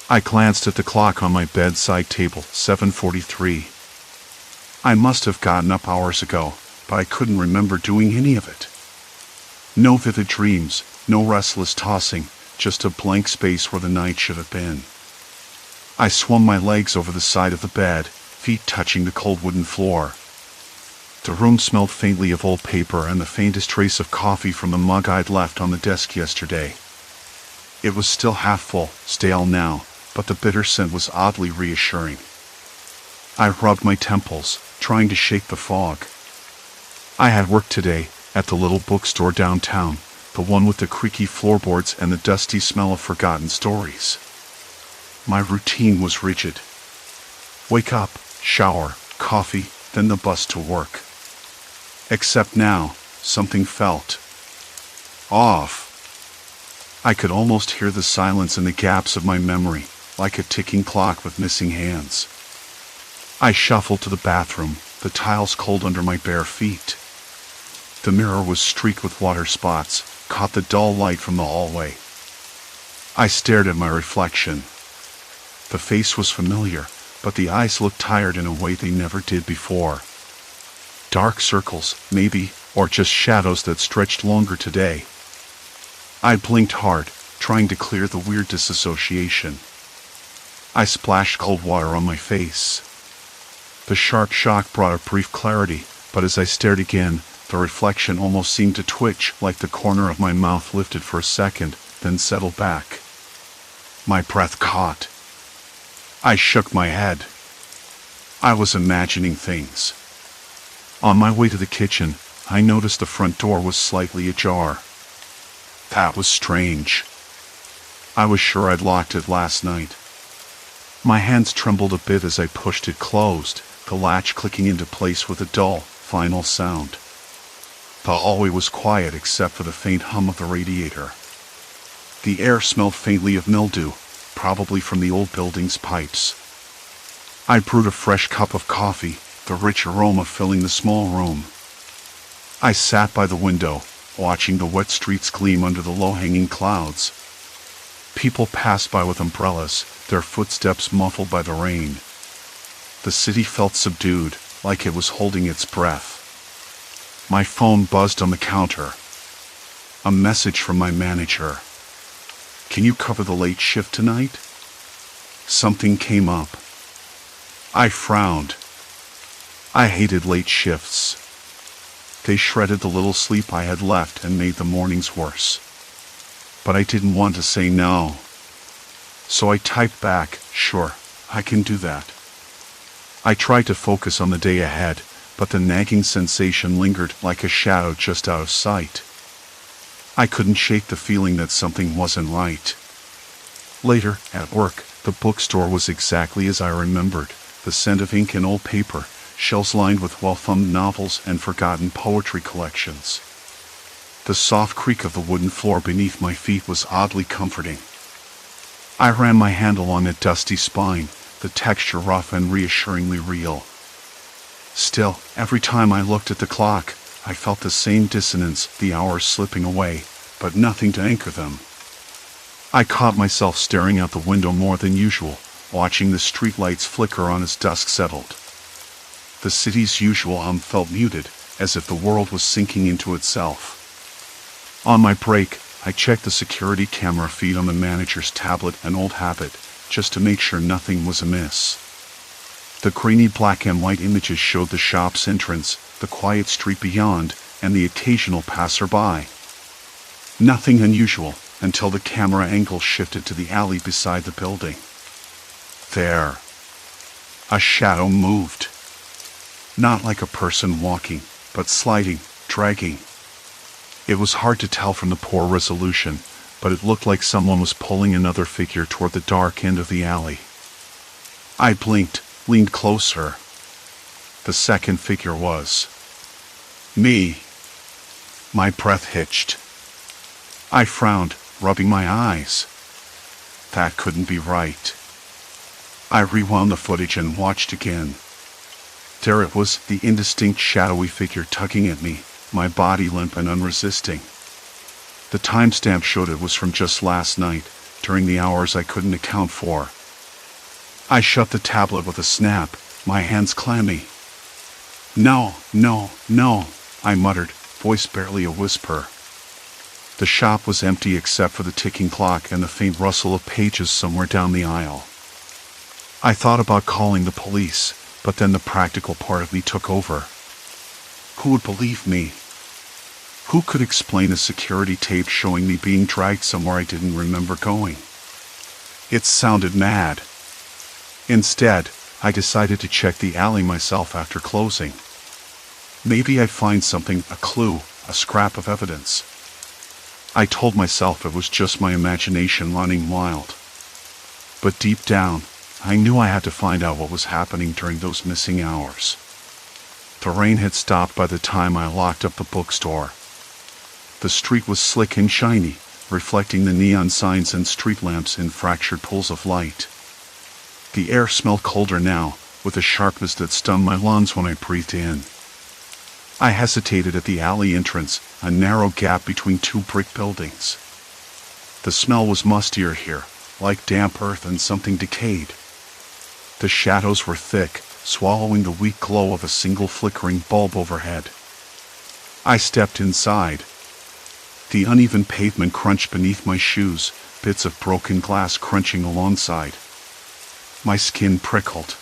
Speaker 1: I glanced at the clock on my bedside table, 7:43. I must have gotten up hours ago, but I couldn't remember doing any of it. No vivid dreams, no restless tossing, just a blank space where the night should have been. I swung my legs over the side of the bed, feet touching the cold wooden floor. The room smelled faintly of old paper and the faintest trace of coffee from the mug I'd left on the desk yesterday. It was still half full, stale now, but the bitter scent was oddly reassuring. I rubbed my temples, trying to shake the fog. I had work today, at the little bookstore downtown, the one with the creaky floorboards and the dusty smell of forgotten stories. My routine was rigid. Wake up, shower, coffee, then the bus to work. Except now, something felt off. I could almost hear the silence in the gaps of my memory, like a ticking clock with missing hands. I shuffled to the bathroom, the tiles cold under my bare feet. The mirror was streaked with water spots, caught the dull light from the hallway. I stared at my reflection. The face was familiar, but the eyes looked tired in a way they never did before. Dark circles, maybe, or just shadows that stretched longer today. I blinked hard, trying to clear the weird disassociation. I splashed cold water on my face. The sharp shock brought a brief clarity, but as I stared again, the reflection almost seemed to twitch, like the corner of my mouth lifted for a second, then settled back. My breath caught. I shook my head. I was imagining things. On my way to the kitchen, I noticed the front door was slightly ajar. That was strange. I was sure I'd locked it last night. My hands trembled a bit as I pushed it closed, the latch clicking into place with a dull, final sound. The hallway was quiet except for the faint hum of the radiator. The air smelled faintly of mildew, probably from the old building's pipes. I brewed a fresh cup of coffee, the rich aroma filling the small room. I sat by the window, watching the wet streets gleam under the low-hanging clouds. People passed by with umbrellas, their footsteps muffled by the rain. The city felt subdued, like it was holding its breath. My phone buzzed on the counter. A message from my manager. "Can you cover the late shift tonight?" Something came up. I frowned. I hated late shifts. They shredded the little sleep I had left and made the mornings worse. But I didn't want to say no. So I typed back, "Sure, I can do that." I tried to focus on the day ahead, but the nagging sensation lingered like a shadow just out of sight. I couldn't shake the feeling that something wasn't right. Later, at work, the bookstore was exactly as I remembered, the scent of ink and old paper, shelves lined with well-thumbed novels and forgotten poetry collections. The soft creak of the wooden floor beneath my feet was oddly comforting. I ran my hand along that dusty spine, the texture rough and reassuringly real. Still, every time I looked at the clock, I felt the same dissonance, the hours slipping away, but nothing to anchor them. I caught myself staring out the window more than usual, watching the streetlights flicker on as dusk settled. The city's usual hum felt muted, as if the world was sinking into itself. On my break, I checked the security camera feed on the manager's tablet, an old habit, just to make sure nothing was amiss. The grainy black and white images showed the shop's entrance, the quiet street beyond, and the occasional passerby. Nothing unusual, until the camera angle shifted to the alley beside the building. There. A shadow moved. Not like a person walking, but sliding, dragging. It was hard to tell from the poor resolution, but it looked like someone was pulling another figure toward the dark end of the alley. I blinked, leaned closer. The second figure was me. My breath hitched. I frowned, rubbing my eyes. That couldn't be right. I rewound the footage and watched again. There it was, the indistinct shadowy figure tugging at me, my body limp and unresisting. The timestamp showed it was from just last night, during the hours I couldn't account for. I shut the tablet with a snap, my hands clammy. No, no, no, I muttered, voice barely a whisper. The shop was empty except for the ticking clock and the faint rustle of pages somewhere down the aisle. I thought about calling the police, but then the practical part of me took over. Who would believe me? Who could explain a security tape showing me being dragged somewhere I didn't remember going? It sounded mad. Instead, I decided to check the alley myself after closing. Maybe I'd find something, a clue, a scrap of evidence. I told myself it was just my imagination running wild. But deep down, I knew I had to find out what was happening during those missing hours. The rain had stopped by the time I locked up the bookstore. The street was slick and shiny, reflecting the neon signs and street lamps in fractured pools of light. The air smelled colder now, with a sharpness that stunned my lungs when I breathed in. I hesitated at the alley entrance, a narrow gap between two brick buildings. The smell was mustier here, like damp earth and something decayed. The shadows were thick, swallowing the weak glow of a single flickering bulb overhead. I stepped inside. The uneven pavement crunched beneath my shoes, bits of broken glass crunching alongside. My skin prickled.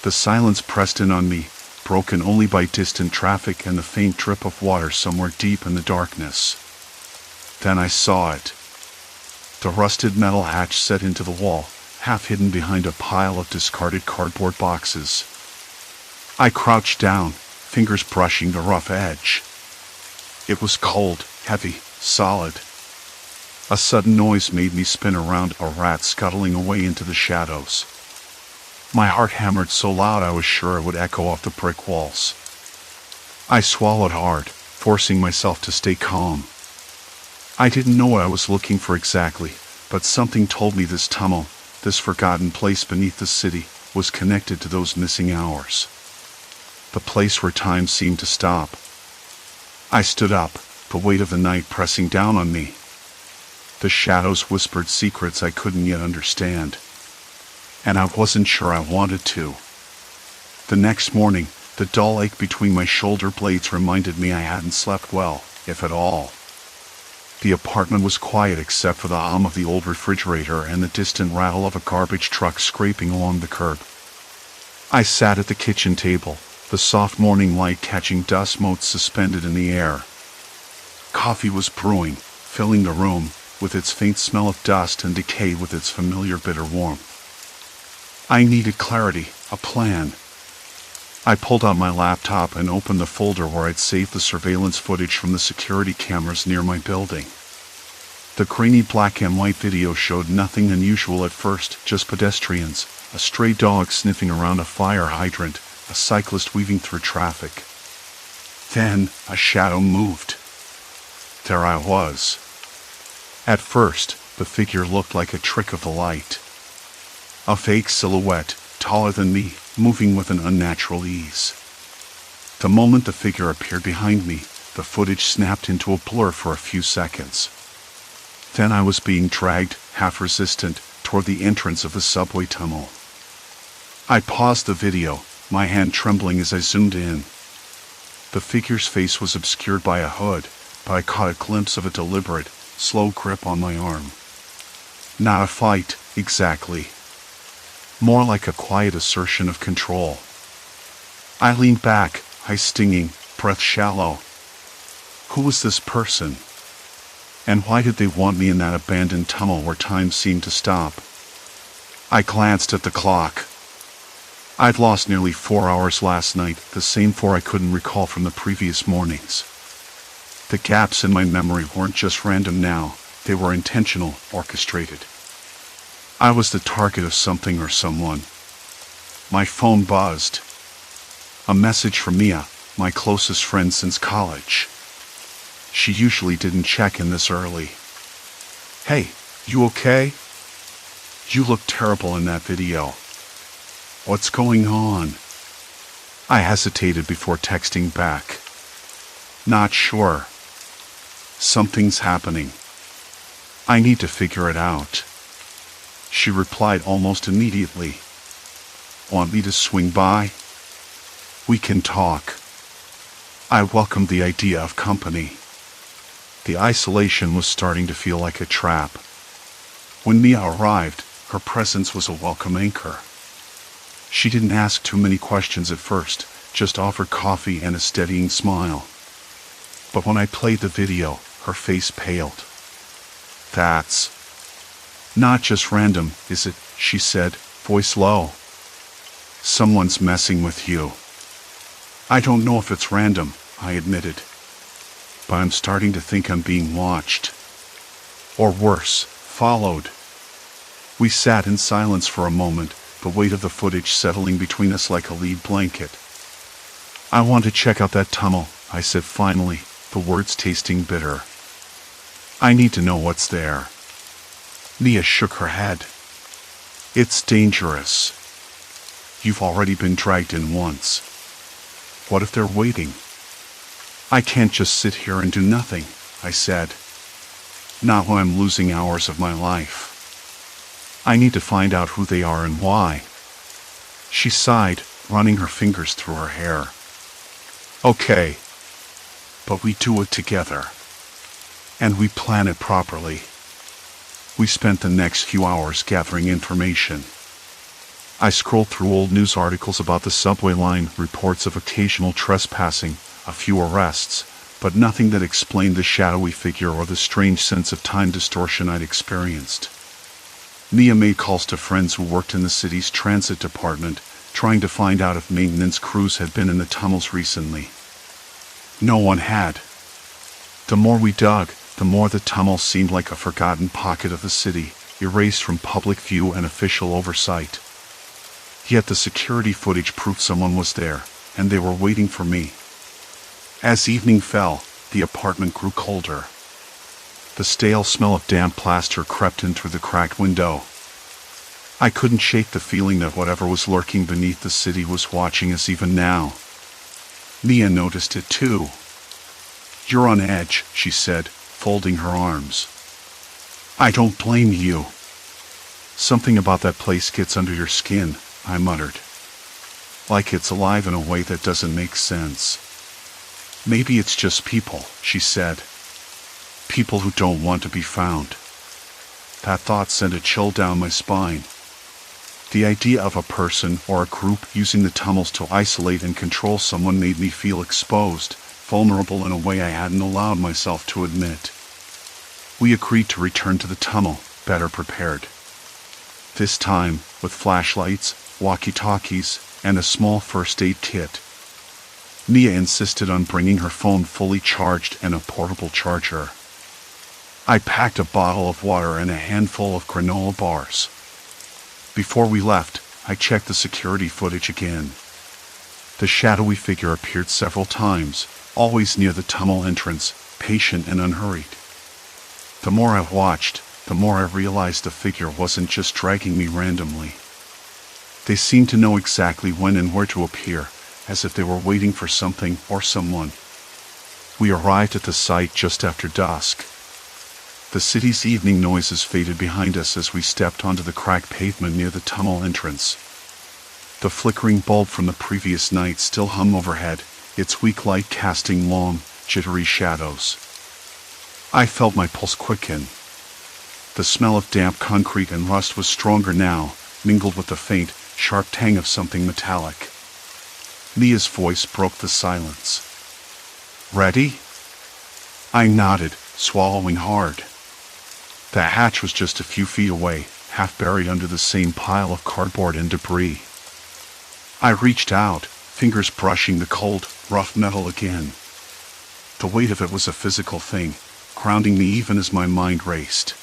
Speaker 1: The silence pressed in on me, broken only by distant traffic and the faint drip of water somewhere deep in the darkness. Then I saw it. The rusted metal hatch set into the wall, half hidden behind a pile of discarded cardboard boxes. I crouched down, fingers brushing the rough edge. It was cold, heavy, solid. A sudden noise made me spin around, a rat scuttling away into the shadows. My heart hammered so loud I was sure it would echo off the brick walls. I swallowed hard, forcing myself to stay calm. I didn't know what I was looking for exactly, but something told me this tunnel, this forgotten place beneath the city, was connected to those missing hours. The place where time seemed to stop. I stood up, the weight of the night pressing down on me. The shadows whispered secrets I couldn't yet understand. And I wasn't sure I wanted to. The next morning, the dull ache between my shoulder blades reminded me I hadn't slept well, if at all. The apartment was quiet except for the hum of the old refrigerator and the distant rattle of a garbage truck scraping along the curb. I sat at the kitchen table, the soft morning light catching dust motes suspended in the air. Coffee was brewing, filling the room, with its faint smell of dust and decay with its familiar bitter warmth. I needed clarity, a plan. I pulled out my laptop and opened the folder where I'd saved the surveillance footage from the security cameras near my building. The grainy black and white video showed nothing unusual at first, just pedestrians, a stray dog sniffing around a fire hydrant, a cyclist weaving through traffic. Then, a shadow moved. There I was. At first, the figure looked like a trick of the light. A fake silhouette, taller than me, moving with an unnatural ease. The moment the figure appeared behind me, the footage snapped into a blur for a few seconds. Then I was being dragged, half-resistant, toward the entrance of the subway tunnel. I paused the video, my hand trembling as I zoomed in. The figure's face was obscured by a hood, but I caught a glimpse of a deliberate, slow grip on my arm. Not a fight, exactly. More like a quiet assertion of control. I leaned back, eyes stinging, breath shallow. Who was this person? And why did they want me in that abandoned tunnel where time seemed to stop? I glanced at the clock. I'd lost nearly 4 hours last night, the same 4 I couldn't recall from the previous mornings. The gaps in my memory weren't just random now, they were intentional, orchestrated. I was the target of something or someone. My phone buzzed. A message from Mia, my closest friend since college. She usually didn't check in this early. Hey, you okay? You look terrible in that video. What's going on? I hesitated before texting back. Not sure. Something's happening. I need to figure it out. She replied almost immediately. Want me to swing by? We can talk. I welcomed the idea of company. The isolation was starting to feel like a trap. When Mia arrived, her presence was a welcome anchor. She didn't ask too many questions at first, just offered coffee and a steadying smile. But when I played the video, her face paled. That's not just random, is it? She said, voice low. Someone's messing with you. I don't know if it's random, I admitted. But I'm starting to think I'm being watched. Or worse, followed. We sat in silence for a moment, the weight of the footage settling between us like a lead blanket. I want to check out that tunnel, I said finally, the words tasting bitter. I need to know what's there. Nia shook her head. It's dangerous. You've already been dragged in once. What if they're waiting? I can't just sit here and do nothing, I said. Not when I'm losing hours of my life. I need to find out who they are and why. She sighed, running her fingers through her hair. Okay. But we do it together. And we plan it properly. We spent the next few hours gathering information. I scrolled through old news articles about the subway line, reports of occasional trespassing, a few arrests, but nothing that explained the shadowy figure or the strange sense of time distortion I'd experienced. Nia made calls to friends who worked in the city's transit department, trying to find out if maintenance crews had been in the tunnels recently. No one had. The more we dug, the more the tunnel seemed like a forgotten pocket of the city, erased from public view and official oversight. Yet the security footage proved someone was there, and they were waiting for me. As evening fell, the apartment grew colder. The stale smell of damp plaster crept in through the cracked window. I couldn't shake the feeling that whatever was lurking beneath the city was watching us even now. Nia noticed it too. You're on edge, she said, folding her arms. I don't blame you. Something about that place gets under your skin, I muttered. Like it's alive in a way that doesn't make sense. Maybe it's just people, she said. People who don't want to be found. That thought sent a chill down my spine. The idea of a person or a group using the tunnels to isolate and control someone made me feel exposed, vulnerable in a way I hadn't allowed myself to admit. We agreed to return to the tunnel, better prepared. This time, with flashlights, walkie-talkies, and a small first aid kit. Nia insisted on bringing her phone fully charged and a portable charger. I packed a bottle of water and a handful of granola bars. Before we left, I checked the security footage again. The shadowy figure appeared several times, always near the tunnel entrance, patient and unhurried. The more I watched, the more I realized the figure wasn't just dragging me randomly. They seemed to know exactly when and where to appear, as if they were waiting for something or someone. We arrived at the site just after dusk. The city's evening noises faded behind us as we stepped onto the cracked pavement near the tunnel entrance. The flickering bulb from the previous night still hung overhead, its weak light casting long, jittery shadows. I felt my pulse quicken. The smell of damp concrete and rust was stronger now, mingled with the faint, sharp tang of something metallic. Nia's voice broke the silence. Ready? I nodded, swallowing hard. The hatch was just a few feet away, half buried under the same pile of cardboard and debris. I reached out, fingers brushing the cold, rough metal again. The weight of it was a physical thing, grounding me even as my mind raced.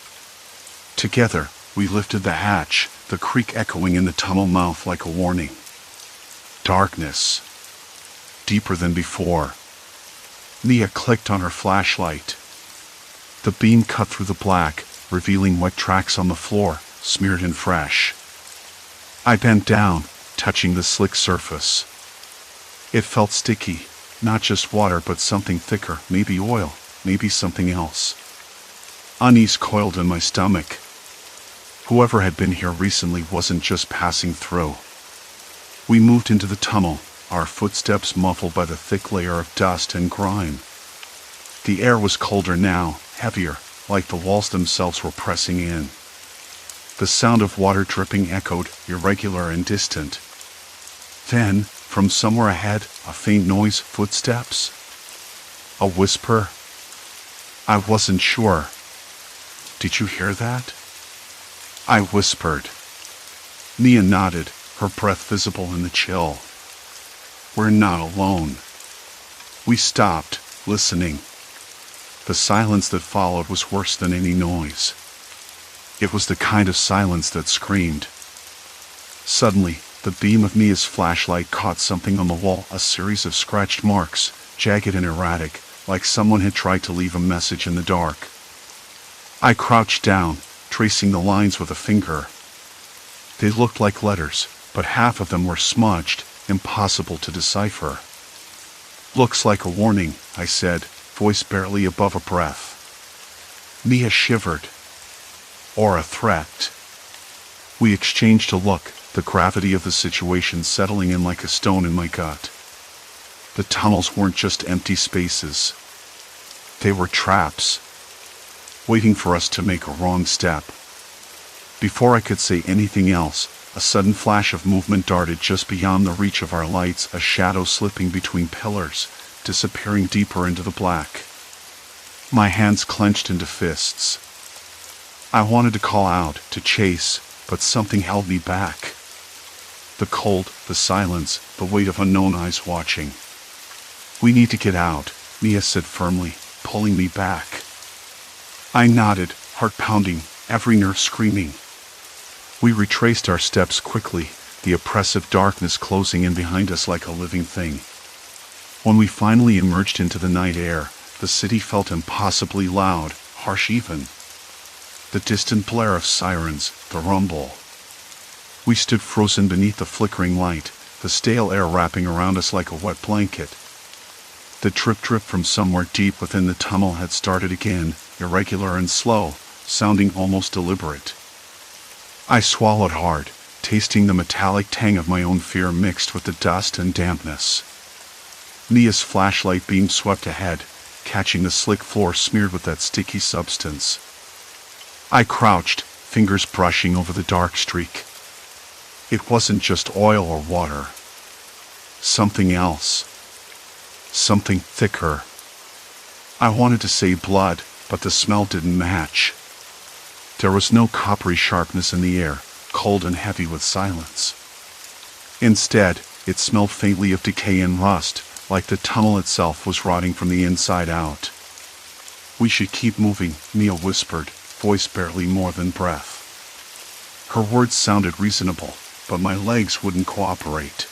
Speaker 1: Together, we lifted the hatch, the creak echoing in the tunnel mouth like a warning. Darkness. Deeper than before. Nia clicked on her flashlight. The beam cut through the black, revealing wet tracks on the floor, smeared and fresh. I bent down, touching the slick surface. It felt sticky, Not just water, but something thicker, maybe oil, maybe something else. Unease coiled in my stomach. Whoever had been here recently wasn't just passing through. We moved into the tunnel, our footsteps muffled by the thick layer of dust and grime. The air was colder now, heavier, like the walls themselves were pressing in. The sound of water dripping echoed, irregular and distant. Then, from somewhere ahead, a faint noise, footsteps. A whisper. I wasn't sure. Did you hear that? I whispered. Mia nodded, her breath visible in the chill. We're not alone. We stopped, listening. The silence that followed was worse than any noise. It was the kind of silence that screamed. Suddenly, the beam of Mia's flashlight caught something on the wall, a series of scratched marks, jagged and erratic, like someone had tried to leave a message in the dark. I crouched down, tracing the lines with a finger. They looked like letters, but half of them were smudged, impossible to decipher. Looks like a warning, I said, voice barely above a breath. Mia shivered. Or a threat. We exchanged a look, the gravity of the situation settling in like a stone in my gut. The tunnels weren't just empty spaces. They were traps, waiting for us to make a wrong step. Before I could say anything else, a sudden flash of movement darted just beyond the reach of our lights, a shadow slipping between pillars, disappearing deeper into the black. My hands clenched into fists. I wanted to call out, to chase, but something held me back. The cold, the silence, the weight of unknown eyes watching. We need to get out, Mia said firmly, pulling me back. I nodded, heart pounding, every nerve screaming. We retraced our steps quickly, the oppressive darkness closing in behind us like a living thing. When we finally emerged into the night air, the city felt impossibly loud, harsh even. The distant blare of sirens, the rumble. We stood frozen beneath the flickering light, the stale air wrapping around us like a wet blanket. The drip from somewhere deep within the tunnel had started again, irregular and slow, sounding almost deliberate. I swallowed hard, tasting the metallic tang of my own fear mixed with the dust and dampness. Mia's flashlight beam swept ahead, catching the slick floor smeared with that sticky substance. I crouched, fingers brushing over the dark streak. It wasn't just oil or water. Something else. Something thicker. I wanted to say blood, but the smell didn't match. There was no coppery sharpness in the air, cold and heavy with silence. Instead, it smelled faintly of decay and rust, like the tunnel itself was rotting from the inside out. We should keep moving, Mia whispered, voice barely more than breath. Her words sounded reasonable, but my legs wouldn't cooperate.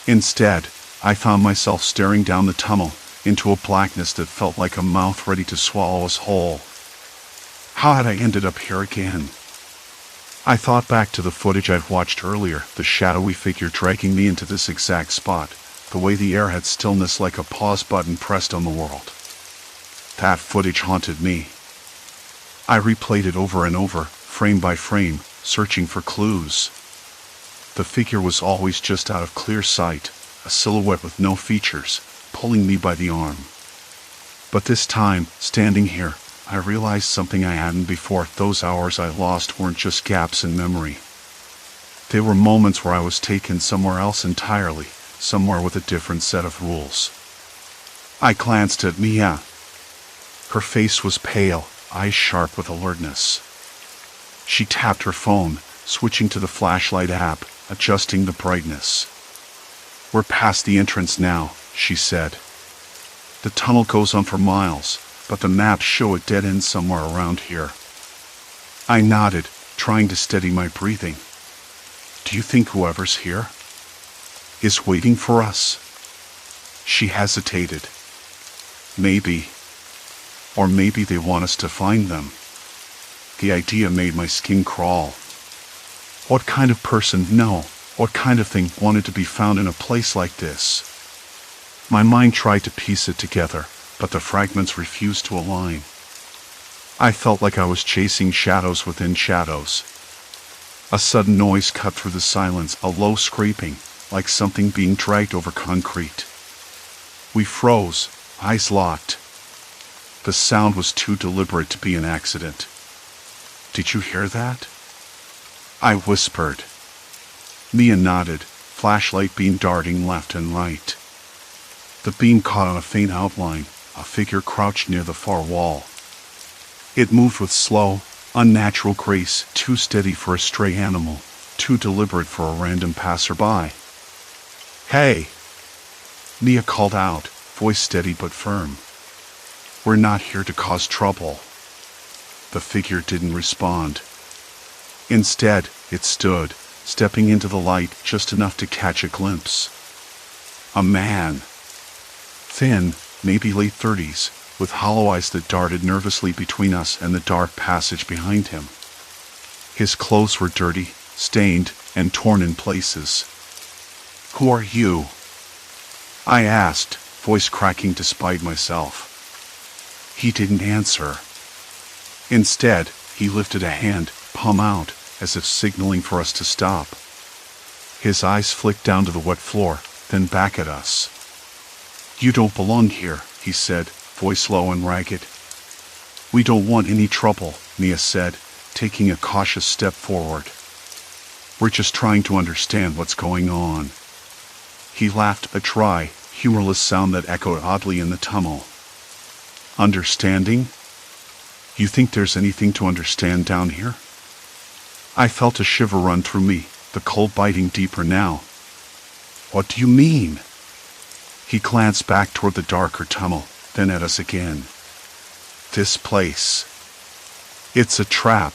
Speaker 1: Instead, I found myself staring down the tunnel, into a blackness that felt like a mouth ready to swallow us whole. How had I ended up here again? I thought back to the footage I'd watched earlier, the shadowy figure dragging me into this exact spot, the way the air had stillness like a pause button pressed on the world. That footage haunted me. I replayed it over and over, frame by frame, searching for clues. The figure was always just out of clear sight, a silhouette with no features, pulling me by the arm. But this time, standing here, I realized something I hadn't before. Those hours I lost weren't just gaps in memory. They were moments where I was taken somewhere else entirely, somewhere with a different set of rules. I glanced at Mia. Her face was pale, eyes sharp with alertness. She tapped her phone, switching to the flashlight app, adjusting the brightness. We're past the entrance now, she said. The tunnel goes on for miles, but the maps show a dead end somewhere around here. I nodded, trying to steady my breathing. Do you think whoever's here is waiting for us? She hesitated. Maybe. Or maybe they want us to find them. The idea made my skin crawl. What kind of person, no, what kind of thing wanted to be found in a place like this? My mind tried to piece it together, but the fragments refused to align. I felt like I was chasing shadows within shadows. A sudden noise cut through the silence, a low scraping, like something being dragged over concrete. We froze, eyes locked. The sound was too deliberate to be an accident. "Did you hear that?" I whispered. Mia nodded, flashlight beam darting left and right. The beam caught on a faint outline, a figure crouched near the far wall. It moved with slow, unnatural grace, too steady for a stray animal, too deliberate for a random passerby. "Hey!" Mia called out, voice steady but firm. "We're not here to cause trouble." The figure didn't respond. Instead, it stood, stepping into the light just enough to catch a glimpse. A man. Thin, maybe late 30s, with hollow eyes that darted nervously between us and the dark passage behind him. His clothes were dirty, stained, and torn in places. "Who are you?" I asked, voice cracking despite myself. He didn't answer. Instead, he lifted a hand, palm out, as if signaling for us to stop. His eyes flicked down to the wet floor, then back at us. "You don't belong here," he said, voice low and ragged. "We don't want any trouble," Mia said, taking a cautious step forward. "We're just trying to understand what's going on." He laughed, a dry, humorless sound that echoed oddly in the tunnel. "Understanding? You think there's anything to understand down here?" I felt a shiver run through me, the cold biting deeper now. "What do you mean?" He glanced back toward the darker tunnel, then at us again. "This place. It's a trap.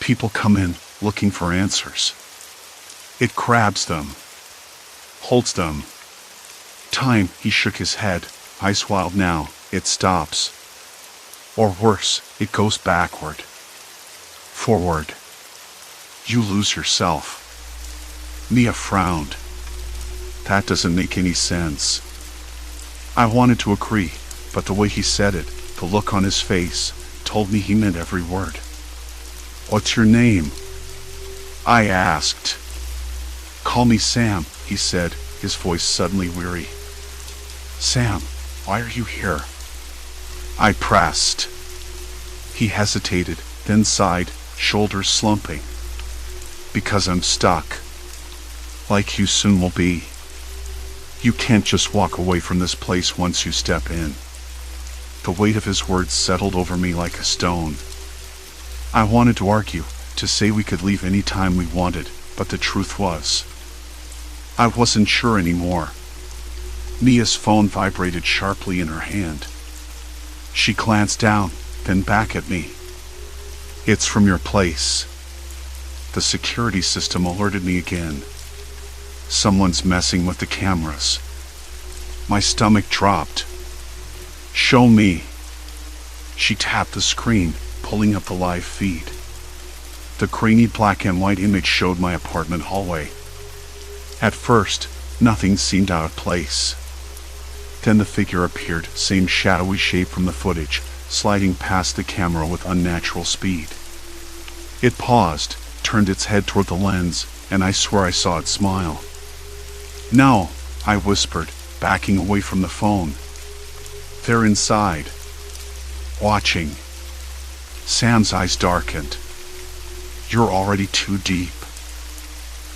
Speaker 1: People come in, looking for answers. It grabs them. Holds them. Time," he shook his head, eyes wild now, "it stops. Or worse, it goes backward. Forward. You lose yourself." Mia frowned. "That doesn't make any sense." I wanted to agree, but the way he said it, the look on his face, told me he meant every word. "What's your name?" I asked. "Call me Sam," he said, his voice suddenly weary. "Sam, why are you here?" I pressed. He hesitated, then sighed, shoulders slumping. "Because I'm stuck. Like you soon will be. You can't just walk away from this place once you step in." The weight of his words settled over me like a stone. I wanted to argue, to say we could leave any time we wanted, but the truth was, I wasn't sure anymore. Mia's phone vibrated sharply in her hand. She glanced down, then back at me. "It's from your place." The security system alerted me again. Someone's messing with the cameras. My stomach dropped. "Show me." She tapped the screen, pulling up the live feed. The grainy black and white image showed my apartment hallway. At first, nothing seemed out of place. Then the figure appeared, same shadowy shape from the footage, sliding past the camera with unnatural speed. It paused, turned its head toward the lens, and I swear I saw it smile. "No," I whispered, backing away from the phone. "They're inside. Watching." Sam's eyes darkened. "You're already too deep.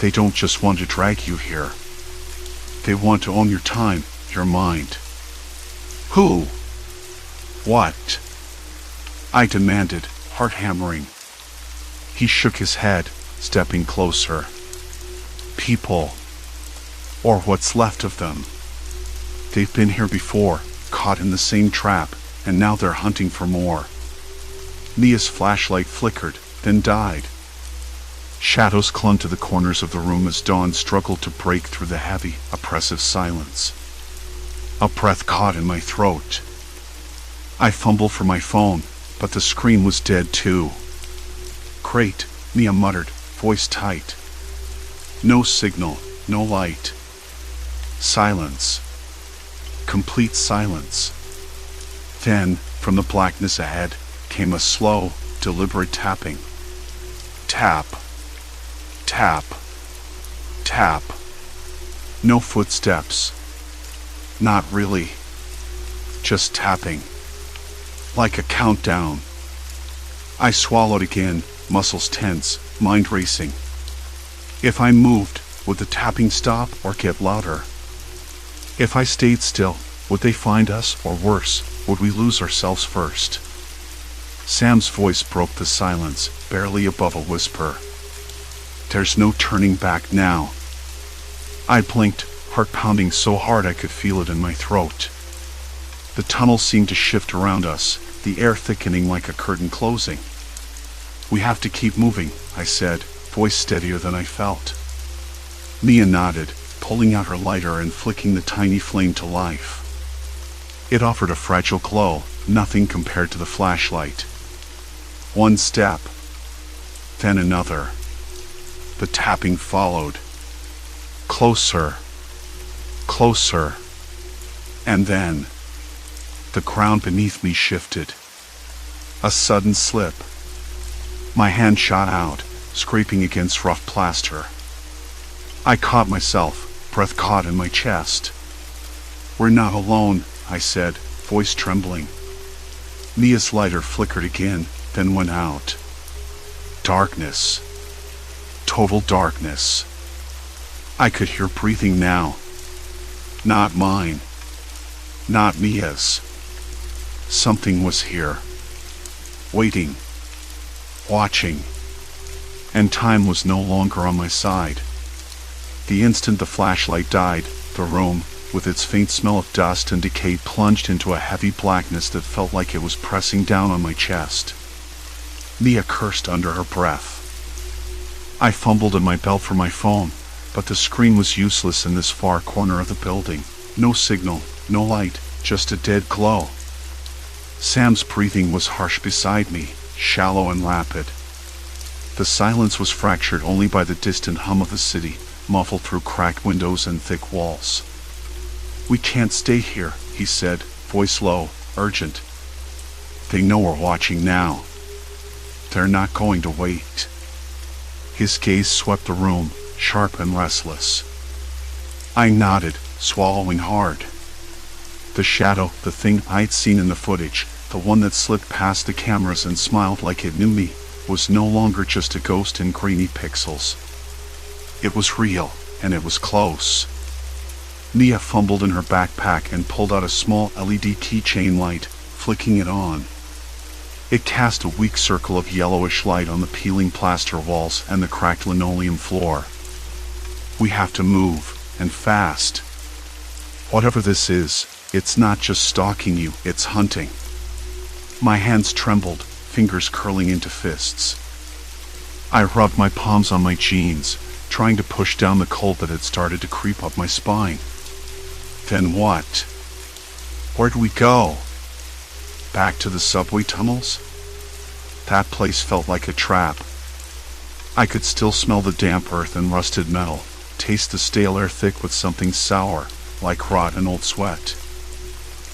Speaker 1: They don't just want to drag you here. They want to own your time, your mind." "Who?" "What?" I demanded, heart hammering. He shook his head, stepping closer. "People. Or what's left of them. They've been here before, caught in the same trap, and now they're hunting for more." Mia's flashlight flickered, then died. Shadows clung to the corners of the room as dawn struggled to break through the heavy, oppressive silence. A breath caught in my throat. I fumbled for my phone, but the screen was dead too. "Great," Mia muttered, voice tight. No signal, no light. Silence. Complete silence. Then, from the blackness ahead, came a slow, deliberate tapping. Tap. Tap. Tap. No footsteps. Not really. Just tapping. Like a countdown. I swallowed again, muscles tense, mind racing. If I moved, would the tapping stop or get louder? If I stayed still, would they find us, or worse, would we lose ourselves first? Sam's voice broke the silence, barely above a whisper. There's no turning back now. I blinked, heart pounding so hard I could feel it in my throat. The tunnel seemed to shift around us, the air thickening like a curtain closing. We have to keep moving, I said, voice steadier than I felt. Mia nodded, pulling out her lighter and flicking the tiny flame to life. It offered a fragile glow, nothing compared to the flashlight. One step, then another. The tapping followed. Closer, closer, and then the ground beneath me shifted. A sudden slip. My hand shot out, scraping against rough plaster. I caught myself, breath caught in my chest. We're not alone, I said, voice trembling. Mia's lighter flickered again, then went out. Darkness. Total darkness. I could hear breathing now. Not mine. Not Mia's. Something was here. Waiting. Watching. And time was no longer on my side. The instant the flashlight died, the room, with its faint smell of dust and decay, plunged into a heavy blackness that felt like it was pressing down on my chest. Mia cursed under her breath. I fumbled in my belt for my phone, but the screen was useless in this far corner of the building. No signal, no light, just a dead glow. Sam's breathing was harsh beside me, shallow and rapid. The silence was fractured only by the distant hum of the city, muffled through cracked windows and thick walls. We can't stay here, he said, voice low, urgent. They know we're watching now. They're not going to wait. His gaze swept the room, sharp and restless. I nodded, swallowing hard. The shadow, the thing I'd seen in the footage, the one that slipped past the cameras and smiled like it knew me, was no longer just a ghost in grainy pixels. It was real, and it was close. Mia fumbled in her backpack and pulled out a small LED keychain light, flicking it on. It cast a weak circle of yellowish light on the peeling plaster walls and the cracked linoleum floor. We have to move, and fast. Whatever this is, it's not just stalking you, it's hunting. My hands trembled, fingers curling into fists. I rubbed my palms on my jeans, trying to push down the cold that had started to creep up my spine. Then what? Where'd we go? Back to the subway tunnels? That place felt like a trap. I could still smell the damp earth and rusted metal, taste the stale air thick with something sour, like rot and old sweat.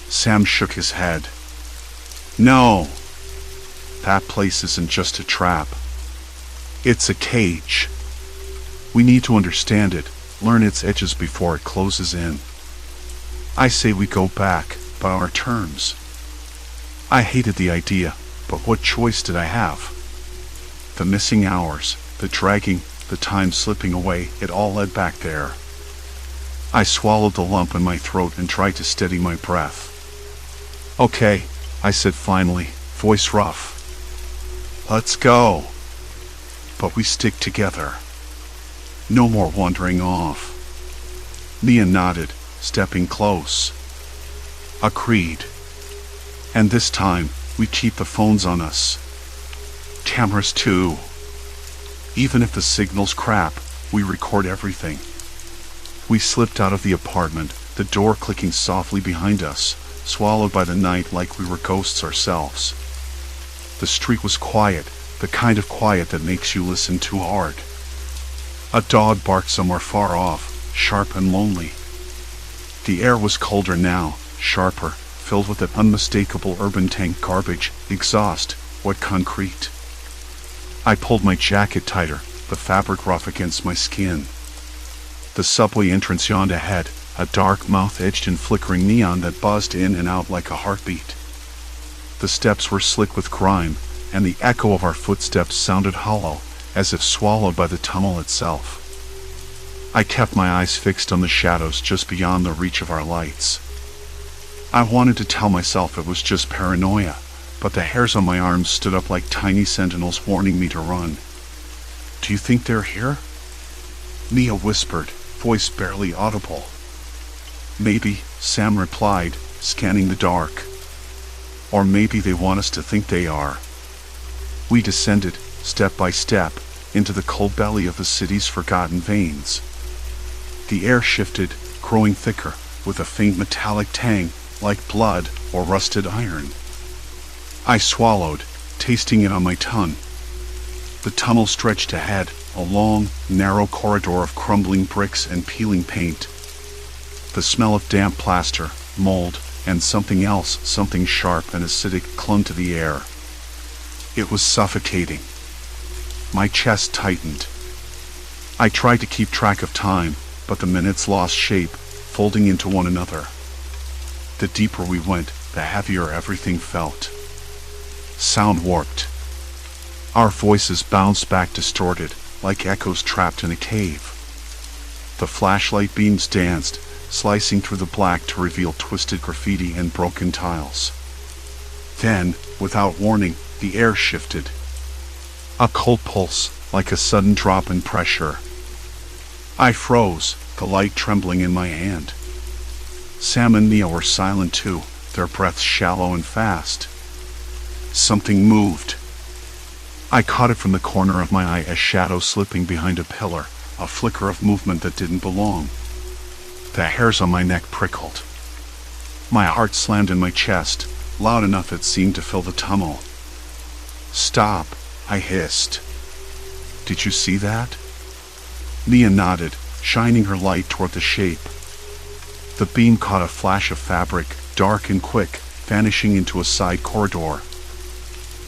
Speaker 1: Sam shook his head. No! That place isn't just a trap. It's a cage. We need to understand it, learn its edges before it closes in. I say we go back, by our terms. I hated the idea, but what choice did I have? The missing hours, the dragging, the time slipping away, it all led back there. I swallowed the lump in my throat and tried to steady my breath. Okay, I said finally, voice rough. Let's go. But we stick together. No more wandering off. Mia nodded, stepping close. Agreed. And this time, we keep the phones on us. Cameras too. Even if the signal's crap, we record everything. We slipped out of the apartment, the door clicking softly behind us, swallowed by the night like we were ghosts ourselves. The street was quiet, the kind of quiet that makes you listen too hard. A dog barked somewhere far off, sharp and lonely. The air was colder now, sharper, filled with that unmistakable urban tank garbage, exhaust, wet concrete. I pulled my jacket tighter, the fabric rough against my skin. The subway entrance yawned ahead, a dark mouth edged in flickering neon that buzzed in and out like a heartbeat. The steps were slick with grime, and the echo of our footsteps sounded hollow, as if swallowed by the tunnel itself. I kept my eyes fixed on the shadows just beyond the reach of our lights. I wanted to tell myself it was just paranoia, but the hairs on my arms stood up like tiny sentinels warning me to run. "Do you think they're here?" Mia whispered, voice barely audible. "Maybe," Sam replied, scanning the dark. "Or maybe they want us to think they are." We descended, step by step, into the cold belly of the city's forgotten veins. The air shifted, growing thicker, with a faint metallic tang, like blood or rusted iron. I swallowed, tasting it on my tongue. The tunnel stretched ahead, a long, narrow corridor of crumbling bricks and peeling paint. The smell of damp plaster, mold, and something else, something sharp and acidic, clung to the air. It was suffocating. My chest tightened. I tried to keep track of time, but the minutes lost shape, folding into one another. The deeper we went, the heavier everything felt. Sound warped. Our voices bounced back distorted, like echoes trapped in a cave. The flashlight beams danced, slicing through the black to reveal twisted graffiti and broken tiles. Then, without warning, the air shifted. A cold pulse, like a sudden drop in pressure. I froze, the light trembling in my hand. Sam and Mia were silent too, their breaths shallow and fast. Something moved. I caught it from the corner of my eye, a shadow slipping behind a pillar, a flicker of movement that didn't belong. The hairs on my neck prickled. My heart slammed in my chest, loud enough it seemed to fill the tunnel. "Stop," I hissed. "Did you see that?" Mia nodded, shining her light toward the shape. The beam caught a flash of fabric, dark and quick, vanishing into a side corridor.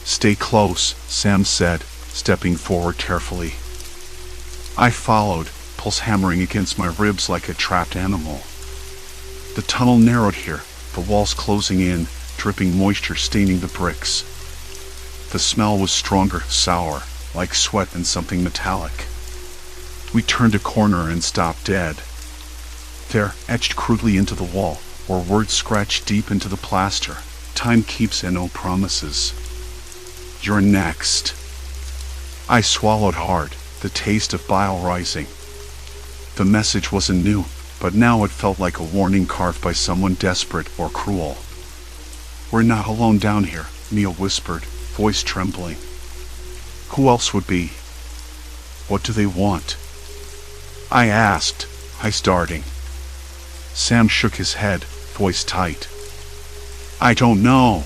Speaker 1: "Stay close," Sam said, stepping forward carefully. I followed, pulse hammering against my ribs like a trapped animal. The tunnel narrowed here, the walls closing in, dripping moisture staining the bricks. The smell was stronger, sour, like sweat and something metallic. We turned a corner and stopped dead. There, etched crudely into the wall, were words scratched deep into the plaster. "Time keeps and no promises. You're next." I swallowed hard, the taste of bile rising. The message wasn't new, but now it felt like a warning carved by someone desperate or cruel. "We're not alone down here," Mia whispered, voice trembling. "Who else would be? What do they want?" I asked, eyes darting. Sam shook his head, voice tight. "I don't know.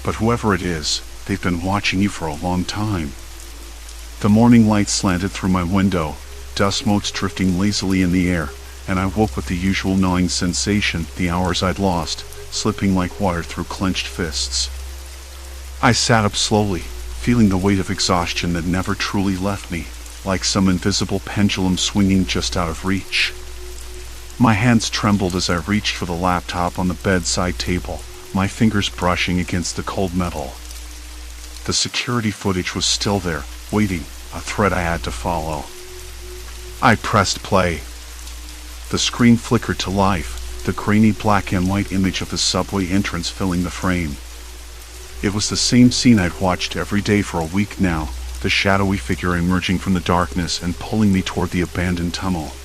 Speaker 1: But whoever it is, they've been watching you for a long time." The morning light slanted through my window, dust motes drifting lazily in the air, and I woke with the usual gnawing sensation, the hours I'd lost, slipping like water through clenched fists. I sat up slowly, feeling the weight of exhaustion that never truly left me, like some invisible pendulum swinging just out of reach. My hands trembled as I reached for the laptop on the bedside table, my fingers brushing against the cold metal. The security footage was still there, waiting, a thread I had to follow. I pressed play. The screen flickered to life, the grainy black and white image of the subway entrance filling the frame. It was the same scene I'd watched every day for a week now, the shadowy figure emerging from the darkness and pulling me toward the abandoned tunnel.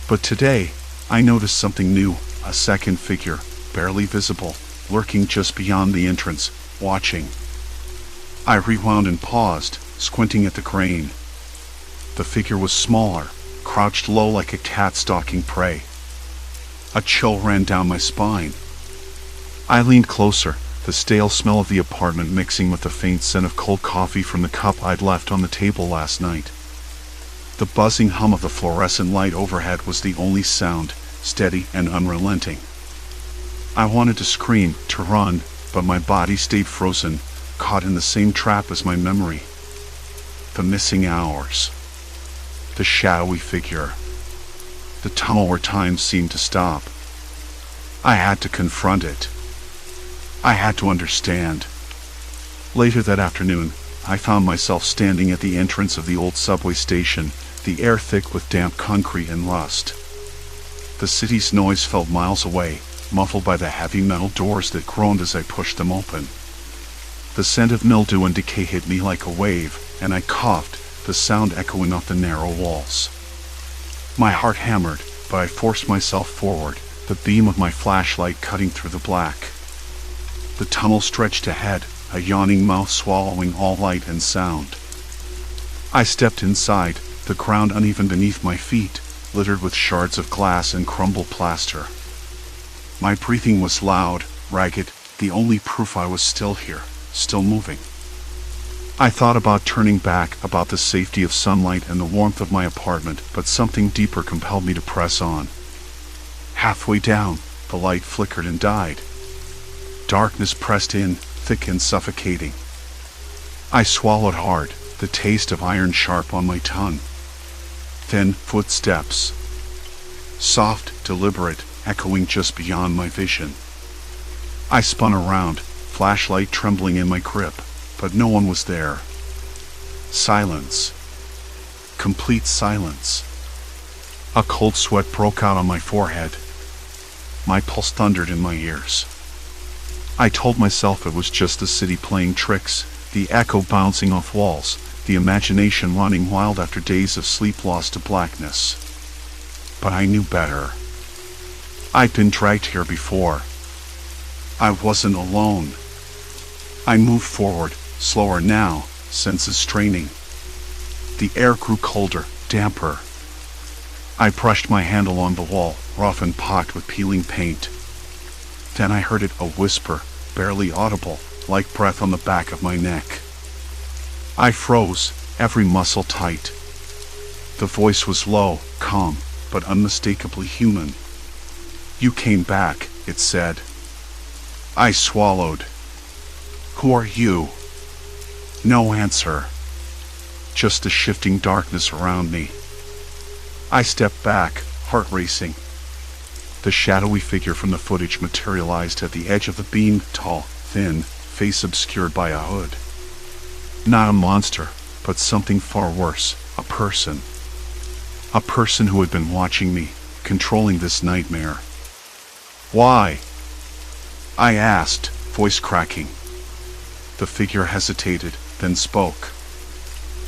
Speaker 1: But today, I noticed something new, a second figure, barely visible, lurking just beyond the entrance, watching. I rewound and paused, squinting at the grain. The figure was smaller, crouched low like a cat stalking prey. A chill ran down my spine. I leaned closer, the stale smell of the apartment mixing with the faint scent of cold coffee from the cup I'd left on the table last night. The buzzing hum of the fluorescent light overhead was the only sound, steady and unrelenting. I wanted to scream, to run, but my body stayed frozen, caught in the same trap as my memory. The missing hours. The shadowy figure. The tunnel where time seemed to stop. I had to confront it. I had to understand. Later that afternoon, I found myself standing at the entrance of the old subway station, the air thick with damp concrete and rust. The city's noise felt miles away, muffled by the heavy metal doors that groaned as I pushed them open. The scent of mildew and decay hit me like a wave, and I coughed, the sound echoing off the narrow walls. My heart hammered, but I forced myself forward, the beam of my flashlight cutting through the black. The tunnel stretched ahead, a yawning mouth swallowing all light and sound. I stepped inside, the ground uneven beneath my feet, littered with shards of glass and crumbled plaster. My breathing was loud, ragged, the only proof I was still here, still moving. I thought about turning back, about the safety of sunlight and the warmth of my apartment, but something deeper compelled me to press on. Halfway down, the light flickered and died. Darkness pressed in, thick and suffocating. I swallowed hard, the taste of iron sharp on my tongue. Then footsteps. Soft, deliberate, echoing just beyond my vision. I spun around, flashlight trembling in my grip, but no one was there. Silence. Complete silence. A cold sweat broke out on my forehead. My pulse thundered in my ears. I told myself it was just the city playing tricks, the echo bouncing off walls, the imagination running wild after days of sleep lost to blackness. But I knew better. I'd been dragged here before. I wasn't alone. I moved forward, slower now, senses straining. The air grew colder, damper. I brushed my hand along the wall, rough and pocked with peeling paint. Then I heard it, a whisper, barely audible, like breath on the back of my neck. I froze, every muscle tight. The voice was low, calm, but unmistakably human. "You came back," it said. I swallowed. "Who are you?" No answer. Just the shifting darkness around me. I stepped back, heart racing. The shadowy figure from the footage materialized at the edge of the beam, tall, thin, face obscured by a hood. Not a monster, but something far worse, a person. A person who had been watching me, controlling this nightmare. "Why?" I asked, voice cracking. The figure hesitated, then spoke.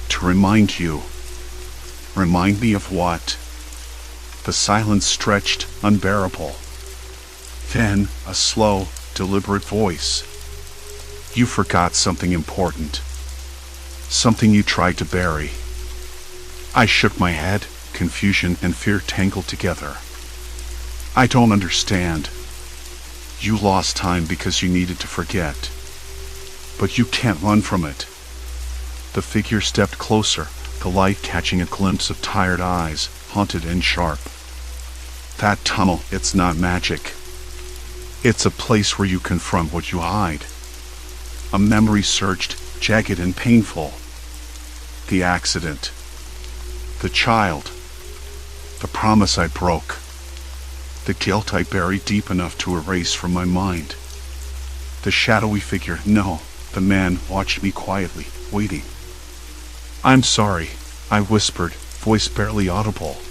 Speaker 1: "To remind you." Remind me of what? The silence stretched, unbearable. Then, a slow, deliberate voice. "You forgot something important. Something you tried to bury." I shook my head, confusion and fear tangled together. "I don't understand. You lost time because you needed to forget. But you can't run from it." The figure stepped closer, the light catching a glimpse of tired eyes, haunted and sharp. "That tunnel, it's not magic. It's a place where you confront what you hide." A memory surged, jagged and painful. The accident. The child. The promise I broke. The guilt I buried deep enough to erase from my mind. The shadowy figure, no, the man watched me quietly, waiting. "I'm sorry," I whispered, voice barely audible.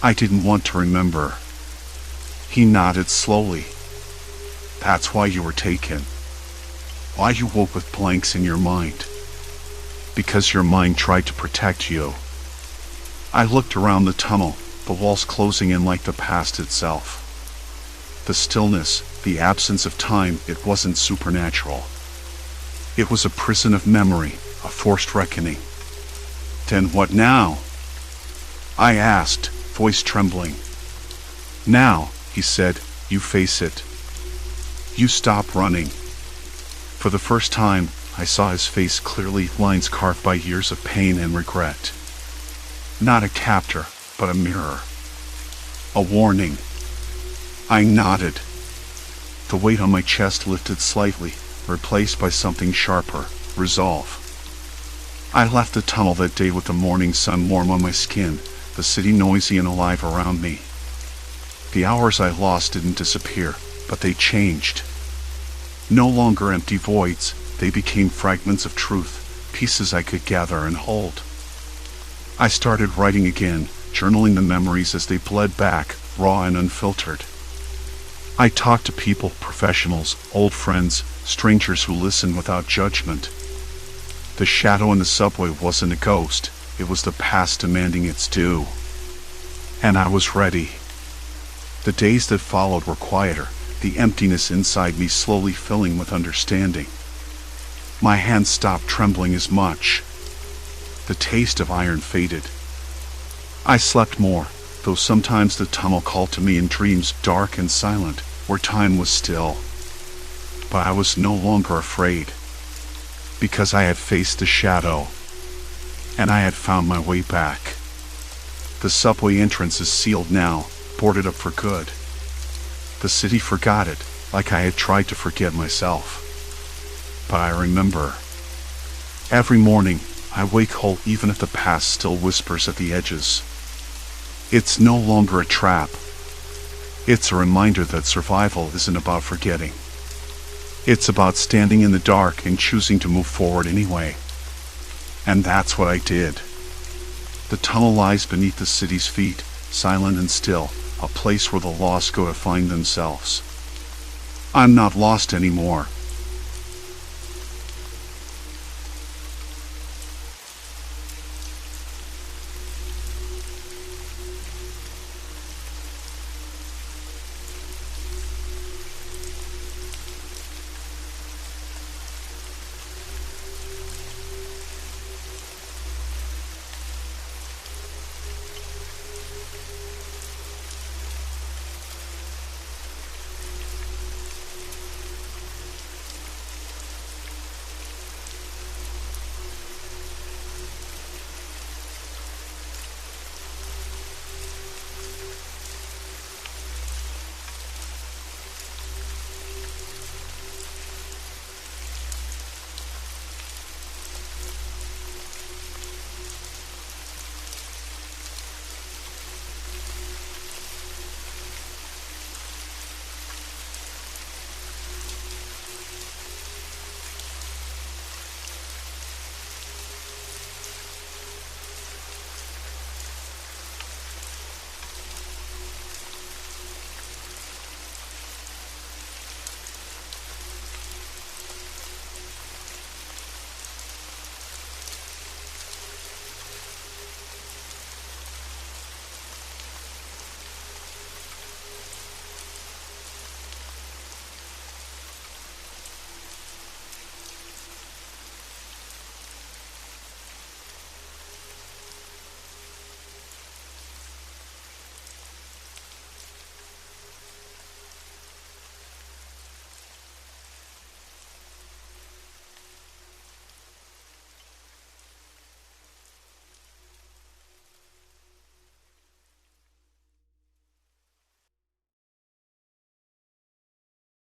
Speaker 1: "I didn't want to remember." He nodded slowly. "That's why you were taken. Why you woke with blanks in your mind. Because your mind tried to protect you." I looked around the tunnel, the walls closing in like the past itself. The stillness, the absence of time, it wasn't supernatural. It was a prison of memory, a forced reckoning. "Then what now?" I asked, voice trembling. "Now," he said, "you face it. You stop running." For the first time, I saw his face clearly, lines carved by years of pain and regret. Not a captor, but a mirror. A warning. I nodded. The weight on my chest lifted slightly, replaced by something sharper, resolve. I left the tunnel that day with the morning sun warm on my skin, the city noisy and alive around me. The hours I lost didn't disappear, but they changed. No longer empty voids, they became fragments of truth, pieces I could gather and hold. I started writing again, journaling the memories as they bled back, raw and unfiltered. I talked to people, professionals, old friends, strangers who listened without judgment. The shadow in the subway wasn't a ghost, it was the past demanding its due. And I was ready. The days that followed were quieter, the emptiness inside me slowly filling with understanding. My hands stopped trembling as much. The taste of iron faded. I slept more, though sometimes the tunnel called to me in dreams dark and silent, where time was still. But I was no longer afraid, because I had faced the shadow, and I had found my way back. The subway entrance is sealed now, boarded up for good. The city forgot it, like I had tried to forget myself. But I remember. Every morning, I wake whole even if the past still whispers at the edges. It's no longer a trap. It's a reminder that survival isn't about forgetting. It's about standing in the dark and choosing to move forward anyway. And that's what I did. The tunnel lies beneath the city's feet, silent and still, a place where the lost go to find themselves. I'm not lost anymore.